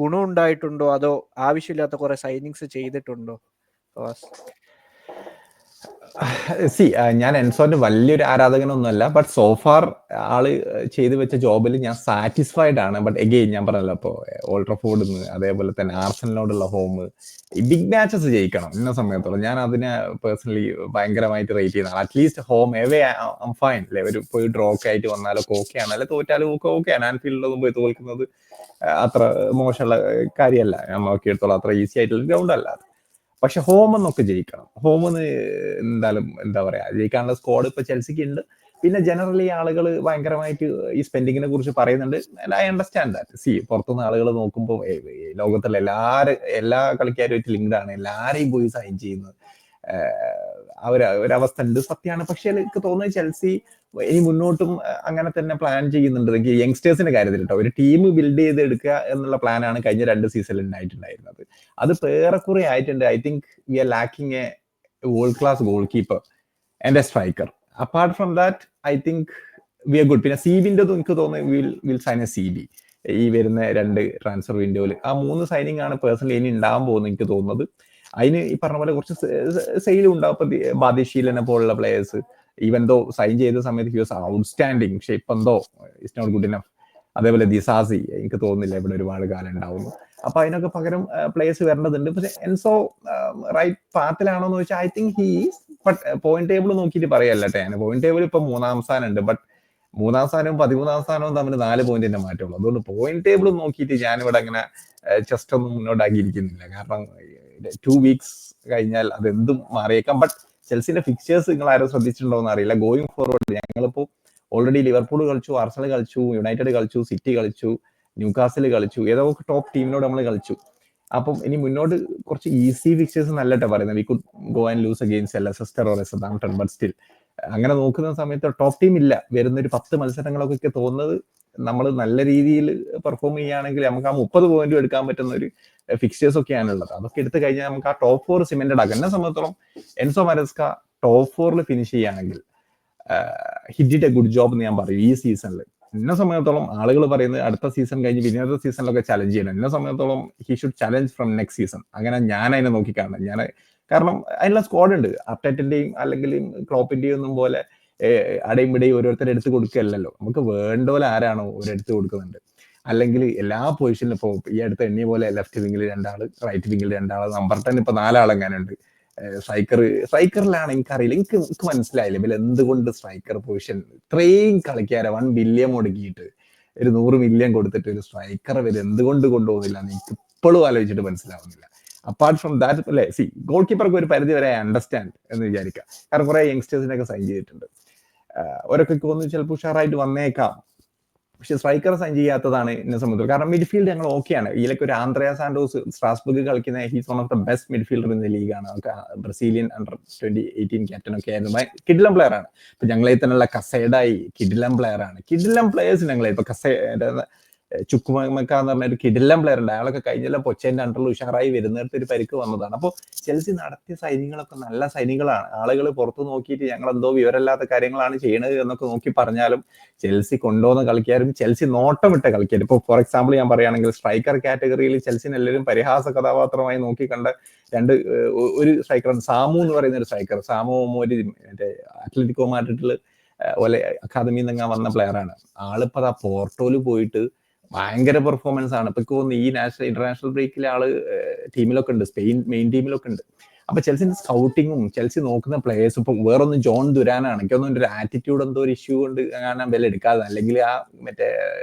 S1: ഗുണം ഉണ്ടായിട്ടുണ്ടോ, അതോ ആവശ്യമില്ലാത്ത കുറെ സൈനിങ്സ് ചെയ്തിട്ടുണ്ടോ?
S2: സി ഞാൻ എൻസോന്റെ വലിയൊരു ആരാധകനൊന്നുമല്ല, ബട്ട് സോഫാർ ആള് ചെയ്തു വെച്ച ജോബിൽ ഞാൻ സാറ്റിസ്ഫൈഡ് ആണ്. ബട്ട് എഗെയിൻ ഞാൻ പറഞ്ഞല്ലോ, ഇപ്പോൾ ഓൾഡ് ട്രാഫോർഡിൽ അതേപോലെ തന്നെ ആർസനലിനോടുള്ള ഹോം, ഈ ബിഗ് മാച്ചസ് ജയിക്കണം എന്ന സമയത്തോളം ഞാൻ അതിനെ പേഴ്സണലി ഭയങ്കരമായിട്ട് റേറ്റ് ചെയ്യുന്നതാണ്. അറ്റ്ലീസ്റ്റ് ഹോം എവേ ഫൈൻ അല്ലേ, ഒരു പോയി ഡ്രോ ഒക്കെ ആയിട്ട് വന്നാലൊക്കെ ഓക്കെ ആണ്, അല്ലെ തോറ്റാലും ഒക്കെ ഓക്കെ ആണ്. ആൻഫീൽഡിലൊന്നും പോയി തോൽക്കുന്നത് അത്ര മോശമുള്ള കാര്യമല്ല, ഞാൻ നോക്കിയെടുത്തോളം അത്ര ഈസി ആയിട്ടുള്ള ഗ്രൗണ്ട് അല്ല. പക്ഷെ ഹോം എന്നൊക്കെ ജയിക്കണം. ഹോമെന്ന് എന്തായാലും എന്താ പറയാ, ജയിക്കാനുള്ള സ്ക്വാഡ് ഇപ്പൊ ചെൽസിക്ക് ഉണ്ട്. പിന്നെ ജനറലി ആളുകൾ ഭയങ്കരമായിട്ട് ഈ സ്പെൻഡിങ്ങിനെ കുറിച്ച് പറയുന്നുണ്ട്. I understand that. സി പുറത്തുനിന്ന് ആളുകൾ നോക്കുമ്പോൾ ലോകത്തുള്ള എല്ലാ കളിക്കാരുമായിട്ട് ലിങ്ക്ഡ് ആണ്, എല്ലാരെയും പോയി സൈൻ ചെയ്യുന്നത് ഒരവസ്ഥ ഉണ്ട്, സത്യമാണ്. പക്ഷെ എനിക്ക് തോന്നുന്നത് ചെൽസി ഇനി മുന്നോട്ടും അങ്ങനെ തന്നെ പ്ലാൻ ചെയ്യുന്നുണ്ട്. യങ്സ്റ്റേഴ്സിന്റെ കാര്യത്തിൽ കേട്ടോ, ഒരു ടീം ബിൽഡ് ചെയ്ത് എടുക്കുക എന്നുള്ള പ്ലാനാണ് കഴിഞ്ഞ 2 സീസണിൽ ഉണ്ടായിട്ടുണ്ടായിരുന്നത്. അത് ഏറെക്കുറെ ആയിട്ടുണ്ട്. I think we are lacking a world class goalkeeper and a striker. Apart from that I think we are good. പിന്നെ CBൻ്റെതും എനിക്ക് തോന്നുന്നു വിൽ സൈൻ എ CB ഈ വരുന്ന 2 ട്രാൻസ്ഫർ വിൻഡോയിൽ. ആ 3 സൈനിങ് ആണ് പേഴ്സണലി ഇനി ഉണ്ടാവാൻ പോകുന്നത് എനിക്ക് തോന്നുന്നത്. അതിന് ഈ പറഞ്ഞ പോലെ കുറച്ച് സെയിലും ഉണ്ടാവും. ഇപ്പൊ ബാദിഷീലിനെ പോലുള്ള പ്ലേയേഴ്സ് ഈവൻ ദോ സൈൻ ചെയ്ത സമയത്ത് ഹി വാസ് ഔട്ട്സ്റ്റാൻഡിങ്, പക്ഷെ ഇപ്പൊ എന്തോ ഇറ്റ്സ് നോട്ട് ഗുഡ് ഇനഫ്. അതേപോലെ ദിസാസി എനിക്ക് തോന്നുന്നില്ല ഇവിടെ ഒരുപാട് കാലം ഉണ്ടാവുന്നു. അപ്പൊ അതിനൊക്കെ പകരം പ്ലേയേഴ്സ് വരേണ്ടതുണ്ട്. പക്ഷെ എൻസോ റൈറ്റ് പാത്തിലാണോ എന്ന് ചോദിച്ചാൽ I think he's. But point table നോക്കിയിട്ട് പറയല്ല ഞാൻ. പോയിന്റ് ടേബിൾ ഇപ്പൊ 3-ാം സ്ഥാനം ഉണ്ട്. ബട്ട് 3-ാം സ്ഥാനവും 13-ാം സ്ഥാനവും തമ്മിൽ 4 പോയിന്റിന്റെ മാറ്റമുള്ളൂ. അതുകൊണ്ട് പോയിന്റ് ടേബിൾ നോക്കിയിട്ട് ഞാനിവിടെ അങ്ങനെ ജസ്റ്റ് ഒന്നും മുന്നോട്ടാക്കിയിരിക്കുന്നില്ല. കാരണം 2 വീക്സ് കഴിഞ്ഞാൽ അതെന്തും മാറിയേക്കാം. ബട്ട് ചെൽസിന്റെ ഫിക്ചേഴ്സ് നിങ്ങൾ ആരും ശ്രദ്ധിച്ചിട്ടുണ്ടോ എന്ന് അറിയില്ല. ഗോയിങ് ഫോർവേഡ് ഞങ്ങളിപ്പോ ഓൾറെഡി ലിവർപൂൾ കളിച്ചു, ആർസണൽ കളിച്ചു, യുണൈറ്റഡ് കളിച്ചു, സിറ്റി കളിച്ചു, ന്യൂകാസിൽ കളിച്ചു, ഏതോ ടോപ്പ് ടീമിനോട് നമ്മൾ കളിച്ചു. അപ്പം ഇനി മുന്നോട്ട് കുറച്ച് ഈസി ഫിക്ചേഴ്സ് നല്ലട്ടോ പറയുന്നത്. We could go and lose against Leicester or Southampton. But still അങ്ങനെ നോക്കുന്ന സമയത്ത് ടോപ്പ് ടീം ഇല്ല. വരുന്ന ഒരു 10 മത്സരങ്ങളൊക്കെ തോന്നുന്നത് നമ്മൾ നല്ല രീതിയിൽ പെർഫോം ചെയ്യുകയാണെങ്കിൽ നമുക്ക് ആ 30 പോയിന്റും എടുക്കാൻ പറ്റുന്ന ഒരു ഫിക്ചേഴ്സ് ഒക്കെയാണുള്ളത്. അതൊക്കെ എടുത്തു കഴിഞ്ഞാൽ നമുക്ക് ആ ടോപ്പ് 4 സിമെന്റഡ് ആക്കാം. എന്നെ സംബന്ധിച്ചോളം എൻസോ മരസ്ക ടോപ്പ് 4 ഫിനിഷ് ചെയ്യുകയാണെങ്കിൽ he did A good job എന്ന് ഞാൻ പറയും ഈ സീസണിൽ. എന്നെ സംബന്ധിച്ചോളം ആളുകൾ പറയുന്നത് അടുത്ത സീസൺ കഴിഞ്ഞ് വിനോദ സീസണിലൊക്കെ ചലഞ്ച് ചെയ്യണം. എന്നെ സംബന്ധിച്ചോളം he should challenge from next season. അങ്ങനെ ഞാൻ അതിനെ നോക്കിക്കാണുന്നത്. കാരണം അതിനുള്ള സ്ക്വാഡ് ഉണ്ട്. അർട്ടേറ്റിന്റെയും അല്ലെങ്കിൽ ക്ലോപ്പിന്റെയും ഒന്നും പോലെ അടയും ഇടയും ഓരോരുത്തരെ എടുത്ത് കൊടുക്കുകയല്ലോ. നമുക്ക് വേണ്ട പോലെ ആരാണോ ഒരെടുത്ത് കൊടുക്കുന്നുണ്ട്. അല്ലെങ്കിൽ എല്ലാ പൊസിഷനിലും ഇപ്പോൾ ഈ അടുത്ത് എണ്ണിയ പോലെ ലെഫ്റ്റ് വിങ്ങിൽ 2 ആള്, റൈറ്റ് വിങ്ങിൽ 2 ആള്, നമ്പർ 10 ഇപ്പൊ 4 ആളെങ്ങാനുണ്ട്. സ്ട്രൈക്കറിലാണ് എനിക്കറിയില്ല, എനിക്ക് മനസ്സിലായില്ല ഇവർ എന്തുകൊണ്ട് സ്ട്രൈക്കർ പൊസിഷൻ ഇത്രയും കളിക്കാരെ 1 ബില്യൺ മുടക്കിയിട്ട് ഒരു 100 മില്യൺ കൊടുത്തിട്ട് ഒരു സ്ട്രൈക്കർ ഇവർ എന്തുകൊണ്ട് കൊണ്ടുപോകുന്നില്ല എന്ന് എനിക്ക് ഇപ്പോഴും ആലോചിച്ചിട്ട് മനസ്സിലാവുന്നില്ല. അപ്പാർട്ട് ഫ്രം ദാറ്റ് അല്ലേ, സി ഗോൾ കീപ്പർക്ക് ഒരു പരിധി വരെ അണ്ടർസ്റ്റാൻഡ് എന്ന് വിചാരിക്കാം. കാരണം കുറെ യങ്സ്റ്റേഴ്സിനൊക്കെ സൈൻ ചെയ്തിട്ടുണ്ട്. അവരൊക്കെ തോന്നുന്നു ചിലപ്പോൾ ഉഷാറായിട്ട് വന്നേക്കാം. പക്ഷെ സ്ട്രൈക്കർ സൈൻ ചെയ്യാത്തതാണ് എന്നെ സംബന്ധിച്ചത്. കാരണം മിഡ്ഫീൽഡ് ഞങ്ങൾ ഓക്കെയാണ്. ഇതിലൊക്കെ ഒരു ആന്ത്രയ സാന്റോസ് സ്ട്രാസ്ബർഗ് കളിക്കുന്ന he's one of the best midfielder in the ലീഗാണ്. ബ്രസീലിയൻ അണ്ടർ 2018 ക്യാപ്റ്റൻ ഒക്കെ ആയിരുന്നു. കിഡിലം പ്ലെയർ ആണ്. ഇപ്പൊ ഞങ്ങളെ തന്നെയുള്ള കസേഡായി കിഡിലം പ്ലെയർ ആണ്. കിഡിലം പ്ലെയേഴ്സ് ഞങ്ങളെ ഇപ്പൊ ചുക്കുമക്ക എന്ന് പറഞ്ഞ ഒരു കിഡിലം പ്ലെയർ ഉണ്ട്. അയാളൊക്കെ കഴിഞ്ഞെല്ലാം പൊച്ചേന്റെ അണ്ടറിൽ ഉഷാറായി വരുന്നിടത്ത് ഒരു പരിക്ക് വന്നതാണ്. അപ്പോൾ ചെൽസി നടത്തിയ സൈനികളൊക്കെ നല്ല സൈനികളാണ്. ആളുകൾ പുറത്തു നോക്കിയിട്ട് ഞങ്ങൾ എന്തോ വിവരമില്ലാത്ത കാര്യങ്ങളാണ് ചെയ്യണത് എന്നൊക്കെ നോക്കി പറഞ്ഞാലും ചെൽസി കൊണ്ടുവന്ന കളിക്കാരും ചെൽസി നോട്ടമിട്ട കളിക്കാരും. ഇപ്പോൾ ഫോർ എക്സാമ്പിൾ ഞാൻ പറയുകയാണെങ്കിൽ സ്ട്രൈക്കർ കാറ്റഗറിയിൽ ചെൽസിന് എല്ലാവരും പരിഹാസ കഥാപാത്രമായി നോക്കിക്കണ്ട ഒരു സ്ട്രൈക്കറാണ് സാമു എന്ന് പറയുന്ന ഒരു സ്ട്രൈക്കർ. സാമു ഒരു മറ്റേ അത്ലറ്റിക്കോ മാഡ്രിഡിൽ അക്കാദമിയിൽ നിന്ന് വന്ന പ്ലെയറാണ്. ആളിപ്പോ ആ പോർട്ടോയിൽ പോയിട്ട് ഭയങ്കര പെർഫോമൻസ് ആണ്. ഇപ്പൊ തോന്നുന്നു ഈ ഇന്റർനാഷണൽ ബ്രേക്കിലെ ആള് ടീമിലൊക്കെ ഉണ്ട്, സ്പെയിൻ മെയിൻ ടീമിലൊക്കെ ഉണ്ട്. അപ്പൊ ചെൽസിന്റെ സ്കൗട്ടിങ്ങും ചെൽസി നോക്കുന്ന പ്ലേയേഴ്സ് ഇപ്പൊ വേറൊന്ന് ജോൺ ദുരാനാണ്. എനിക്കൊന്നും ഒരു ആറ്റിറ്റ്യൂഡ് എന്തോ ഒരു ഇഷ്യൂ കൊണ്ട് കാണാൻ വില എടുക്കാതെ, അല്ലെങ്കിൽ ആ മറ്റേ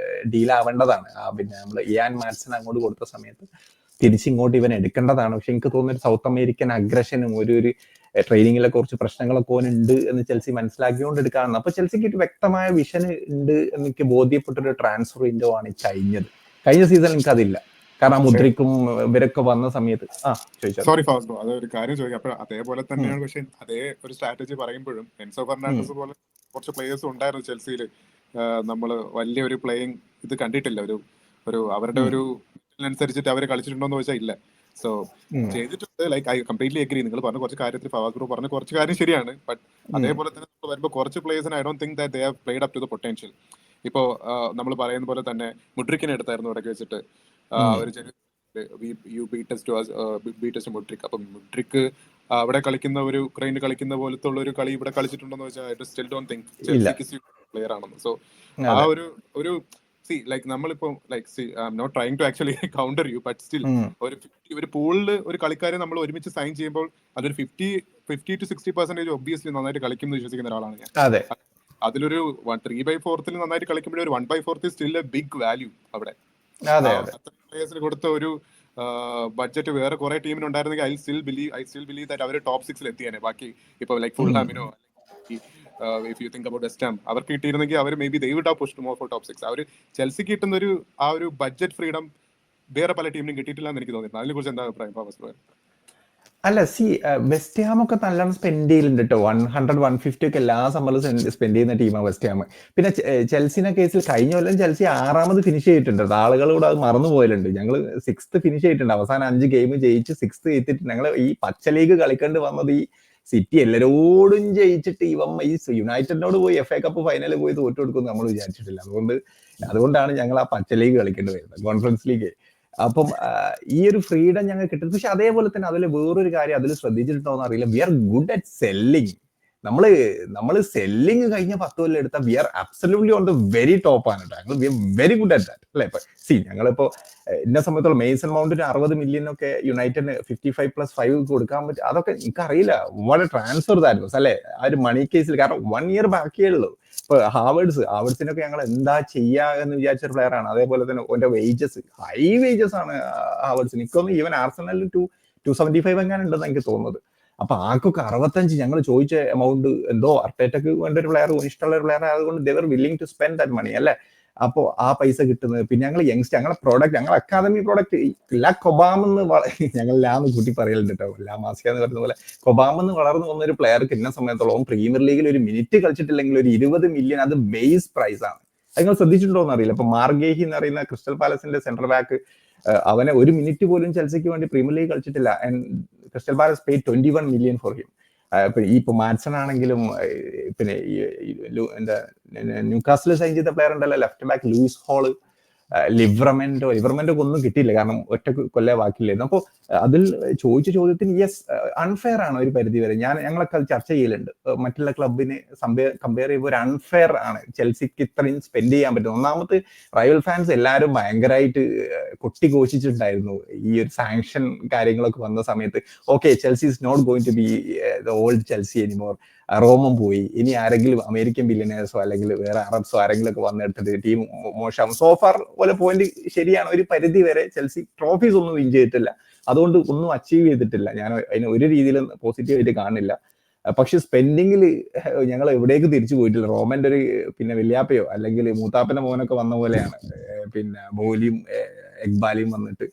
S2: ഡീലാവേണ്ടതാണ്. പിന്നെ നമ്മൾ ഇയാൻ മാറ്റ്സൺ അങ്ങോട്ട് കൊടുത്ത സമയത്ത് തിരിച്ചിങ്ങോട്ട് ഇവൻ എടുക്കേണ്ടതാണ്. പക്ഷെ എനിക്ക് തോന്നുന്നു ഒരു സൗത്ത് അമേരിക്കൻ അഗ്രഷനും ഒരു ട്രെയിനിങ്ങിലെ കുറച്ച് പ്രശ്നങ്ങളൊക്കെ ഉണ്ട് എന്ന് ചെൽസി മനസ്സിലാക്കിക്കൊണ്ട് എടുക്കാറുണ്ട്. അപ്പൊ ചെൽസിക്ക് ഒരു വ്യക്തമായ വിഷൻ ഉണ്ട് എനിക്ക് ബോധ്യപ്പെട്ടൊരു ട്രാൻസ്ഫർ വിൻഡോ ആണ് കഴിഞ്ഞ സീസൺ എനിക്ക് അതില്ല. കാരണം മുദ്രിക്കും ഇവരൊക്കെ വന്ന സമയത്ത്
S3: സോറി ഫാസ്റ്റ് ബ്രോ, അതൊരു കാര്യം ചോദിക്കാം. അപ്പൊ അതേപോലെ തന്നെയാണ്. പക്ഷെ അതേ ഒരു സ്ട്രാറ്റജി പറയുമ്പോഴും എൻസോ ഫെർണാണ്ടസ് പോലെ കുറച്ച് പ്ലേയേഴ്സ് ഉണ്ടായിരുന്നു ചെൽസിയിൽ. നമ്മൾ വലിയൊരു പ്ലേയിങ് ഇത് കണ്ടിട്ടില്ല. ഒരു അവരുടെ ഒരു അനുസരിച്ചിട്ട് അവർ കളിച്ചിട്ടുണ്ടോ എന്ന് ചോദിച്ചാൽ ഇല്ല. സോ ചെയ്തിട്ടുണ്ട്. Like I completely agri. നിങ്ങൾ പറഞ്ഞ കുറച്ച് കാര്യത്തിൽ ഫവാദ് ബ്രോ പറഞ്ഞ കുറച്ച് കാര്യം ശരിയാണ്. ബട്ട് അതേപോലെ തന്നെ വരുമ്പോൾ കുറച്ച് പ്ലേയേഴ്സിന് I don't think that they have played up to the potential. ഇപ്പോൾ നമ്മൾ പറയുന്ന പോലെ തന്നെ മുഡ്രിക്കിനെ എടുത്തായിരുന്നു ഇടയ്ക്ക് വെച്ചിട്ട് ഒരു മുഡ്രിക്. അപ്പം മുഡ്രിക്ക് അവിടെ കളിക്കുന്ന ഒരു ഉക്രൈനിൽ കളിക്കുന്ന പോലത്തെ ഉള്ള ഒരു കളി ഇവിടെ കളിച്ചിട്ടുണ്ടെന്ന് വെച്ചാൽ ഐ സ്റ്റിൽ ഡോണ്ട് തിങ്ക്
S2: ഇല്ല.
S3: ചെൽസിക്ക് പ്ലെയർ ആണെന്ന്. സോ ആ
S2: അതെ.
S3: ഒരു സി ലൈക്ക് നമ്മളിപ്പോ like see I'm not trying to actually counter you, but still ഒരു പൂളിൽ ഒരു കളിക്കാരെ നമ്മൾ ഒരുമിച്ച് സൈൻ ചെയ്യുമ്പോൾ അതൊരു 50 to 60% ഒബ്വിയസ്ലി നന്നായിട്ട് കളിക്കും എന്ന് വിശ്വസിക്കുന്ന ഒരാളാണ് ഞാൻ.
S2: അതെ.
S3: അതിലൊരു 3/4 നന്നായിട്ട് കളിക്കുമ്പോൾ ഒരു 1/4 സ്റ്റിൽ എ ബിഗ് വാല്യൂ അവിടെ.
S2: അതെ.
S3: അത്ര പ്ലേയേഴ്സിന് കൊടുത്ത ഒരു ബഡ്ജറ്റ് വേറെ കുറെ ടീമിനുണ്ടായിരുന്നെങ്കിൽ ഐ സ്റ്റിൽ ബിലീവ് ദാറ്റ് അവർ ടോപ്പ് 6 എത്തിയേനെ. ബാക്കി ഇപ്പൊ ലൈക്ക് ഫുൾഹാമിനോ if you think about West Ham അവർക്ക് കിട്ടിയിരുന്നെങ്കിൽ അവർ maybe they would have pushed more for top 6. അവർ ചെൽസിക്ക് കിട്ടുന്ന ഒരു ബഡ്ജറ്റ് ഫ്രീഡം വേറെ പല ടീമിനും കിട്ടിയിട്ടില്ല എന്ന് എനിക്ക് തോന്നിയിരുന്നു. അതിനെ കുറിച്ച് എന്താ അഭിപ്രായം?
S2: അല്ല, വെസ്റ്റ് ഹാം ഒക്കെ നല്ലോണം സ്പെൻഡ് ചെയ്യലുണ്ട് കേട്ടോ. 100-150 ഒക്കെ എല്ലാ സമ്മറിലും സ്പെൻഡ് ചെയ്യുന്ന ടീമാണ് വെസ്റ്റ് ഹാം. പിന്നെ ചെൽസിന്റെ കേസിൽ കഴിഞ്ഞ കൊല്ലം ചെൽസി 6ാമത് ഫിനിഷ് ചെയ്തിട്ടുണ്ട്. ആളുകളോട് അത് മറന്നു പോയിട്ടുണ്ട്. ഞങ്ങൾ 6th ഫിനിഷ് ചെയ്തിട്ടുണ്ട്. അവസാനം 5 ഗെയിം ജയിച്ച് 6th എത്തിയിട്ട് ഞങ്ങൾ ഈ പച്ച ലീഗ് കളിക്കേണ്ടി വന്നത് ഈ സിറ്റി എല്ലാരോടും ജയിച്ചിട്ട് ഈ യുണൈറ്റഡിനോട് പോയി FA കപ്പ് ഫൈനലിൽ പോയി തോറ്റു കൊടുക്കുമെന്ന് നമ്മൾ വിചാരിച്ചിട്ടില്ല. അതുകൊണ്ടാണ് ഞങ്ങൾ ആ പച്ച ലീഗ് കളിക്കേണ്ടി വരുന്നത്, കോൺഫറൻസ് ലീഗ്. അപ്പം ഈ ഒരു ഫ്രീഡം ഞങ്ങൾ കിട്ടുന്നത്. പക്ഷെ അതേപോലെ തന്നെ അതിൽ വേറൊരു കാര്യം അതിൽ ശ്രദ്ധിച്ചിട്ടുണ്ടോന്ന് അറിയില്ല, we are good at selling. നമ്മള് സെല്ലിങ് കഴിഞ്ഞ 10 കൊല്ലം എടുത്താൽ we are absolutely on the very top ആണ് കേട്ടോ. We are very good at that അല്ലെ. ഇപ്പൊ ഞങ്ങളിപ്പോ എന്നെ സംബന്ധിച്ചോളം മേസൺ മൗണ്ടിന് 60 മില്യൺ ഒക്കെ യുണൈറ്റഡിന് 55+5 കൊടുക്കാൻ പറ്റും. അതൊക്കെ എനിക്കറിയില്ല വളരെ ട്രാൻസ്ഫർ തായിരുന്നു അല്ലെ ആ ഒരു മണി കേസിൽ. കാരണം 1 year ബാക്കിയേ ഉള്ളൂ. ഇപ്പൊ ഹാവേർഡ്സിനൊക്കെ ഞങ്ങൾ എന്താ ചെയ്യാ എന്ന് വിചാരിച്ച പ്ലെയർ ആണ്. അതേപോലെ തന്നെ ഓന്റെ വേജസ് ഹൈ വേജസ് ആണ് ഹാവേർഡ്സിന്. എനിക്കൊന്നും ഈവൻ ആർസണലിൽ 275 എങ്ങനെ ഉണ്ടെന്ന് എനിക്ക് തോന്നുന്നത്. അപ്പൊ ആർക്കൊക്കെ 65 ഞങ്ങൾ ചോദിച്ച എമൗണ്ട് എന്തോ അർട്ടേറ്റക്ക് വേണ്ട ഒരു പ്ലെയർ, ഇഷ്ടമുള്ള ഒരു പ്ലെയർ ആയതുകൊണ്ട് they were willing to spend that money അല്ലെ. അപ്പോൾ ആ പൈസ കിട്ടുന്നത്. പിന്നെ ഞങ്ങൾ യങ്സ്റ്റർ, ഞങ്ങളെ പ്രോഡക്റ്റ്, ഞങ്ങൾ അക്കാദമി പ്രോഡക്റ്റ് കൊബാമെന്ന് ഞങ്ങൾ ലാന്ന് കൂട്ടി പറയലുണ്ട് കേട്ടോ. മാസിക എന്ന് പറയുന്ന പോലെ കൊബാമെന്ന് വളർന്നു വന്ന ഒരു പ്ലെയർക്ക് ഇന്ന സമയത്തോളം പ്രീമിയർ ലീഗിൽ ഒരു മിനിറ്റ് കളിച്ചിട്ടില്ലെങ്കിൽ ഒരു 20 മില്യൺ അത് ബേസ് പ്രൈസ് ആണ്. അത് നിങ്ങൾ ശ്രദ്ധിച്ചിട്ടുണ്ടോ എന്ന് അറിയില്ല. ഇപ്പൊ മാർഗേഹി എന്ന് പറയുന്ന ക്രിസ്റ്റൽ പാലസിന്റെ സെന്റർ ബാക്ക്, അവനെ ഒരു മിനിറ്റ് പോലും ചെൽസിക്ക് വേണ്ടി പ്രീമിയർ ലീഗ് കളിച്ചിട്ടില്ല. And Crystal Palace paid 21 million for him. ഇപ്പൊ മാഡ്സൺ ആണെങ്കിലും പിന്നെ എന്താ ന്യൂകാസിൽ സൈൻ ചെയ്ത പ്ലെയർ ഉണ്ടല്ലോ left back Lewis Hall, Livramento ഒന്നും കിട്ടിയില്ല കാരണം ഒറ്റ കൊല്ലേ ബാക്കിയില്ലായിരുന്നു. അപ്പോൾ അതിൽ ചോദിച്ച ചോദ്യത്തിന് യെസ്, അൺഫെയർ ആണ് ഒരു പരിധി വരെ. ഞങ്ങളൊക്കെ അത് ചർച്ച ചെയ്യലുണ്ട്. മറ്റുള്ള ക്ലബിനെ കമ്പയർ ചെയ്യുമ്പോൾ ഒരു അൺഫെയർ ആണ് ചെൽസിക്ക് ഇത്രയും സ്പെൻഡ് ചെയ്യാൻ പറ്റും. ഒന്നാമത് റൈവൽ ഫാൻസ് എല്ലാവരും ഭയങ്കരമായിട്ട് കൊട്ടിഘോഷിച്ചിട്ടുണ്ടായിരുന്നു ഈ ഒരു സാങ്ഷൻ കാര്യങ്ങളൊക്കെ വന്ന സമയത്ത്. Okay, Chelsea is not going to be the old Chelsea anymore. Roman പോയി, ഇനി ആരെങ്കിലും അമേരിക്കൻ ബില്യനേഴ്സോ അല്ലെങ്കിൽ വേറെ അറബ്സോ ആരെങ്കിലും ഒക്കെ വന്നെടുത്തിട്ട് ടീം മോശമാകും. സോഫാർ പോലെ പോയിന്റ് ശരിയാണ്, ഒരു പരിധി വരെ ചെൽസി ട്രോഫീസ് ഒന്നും വിൻ ചെയ്തിട്ടില്ല, അതുകൊണ്ട് ഒന്നും അച്ചീവ് ചെയ്തിട്ടില്ല. ഞാൻ അതിന് ഒരു രീതിയിലും പോസിറ്റീവായിട്ട് കാണില്ല. പക്ഷെ സ്പെൻഡിങ്ങിൽ ഞങ്ങൾ എവിടേക്ക് തിരിച്ചു പോയിട്ടില്ല. റോമന്റെ ഒരു പിന്നെ വല്യാപ്പയോ അല്ലെങ്കിൽ മൂത്താപ്പന്റെ മോനൊക്കെ വന്ന പോലെയാണ് പിന്നെ ബോലിയും എക്ബാലിയും വന്നിട്ട്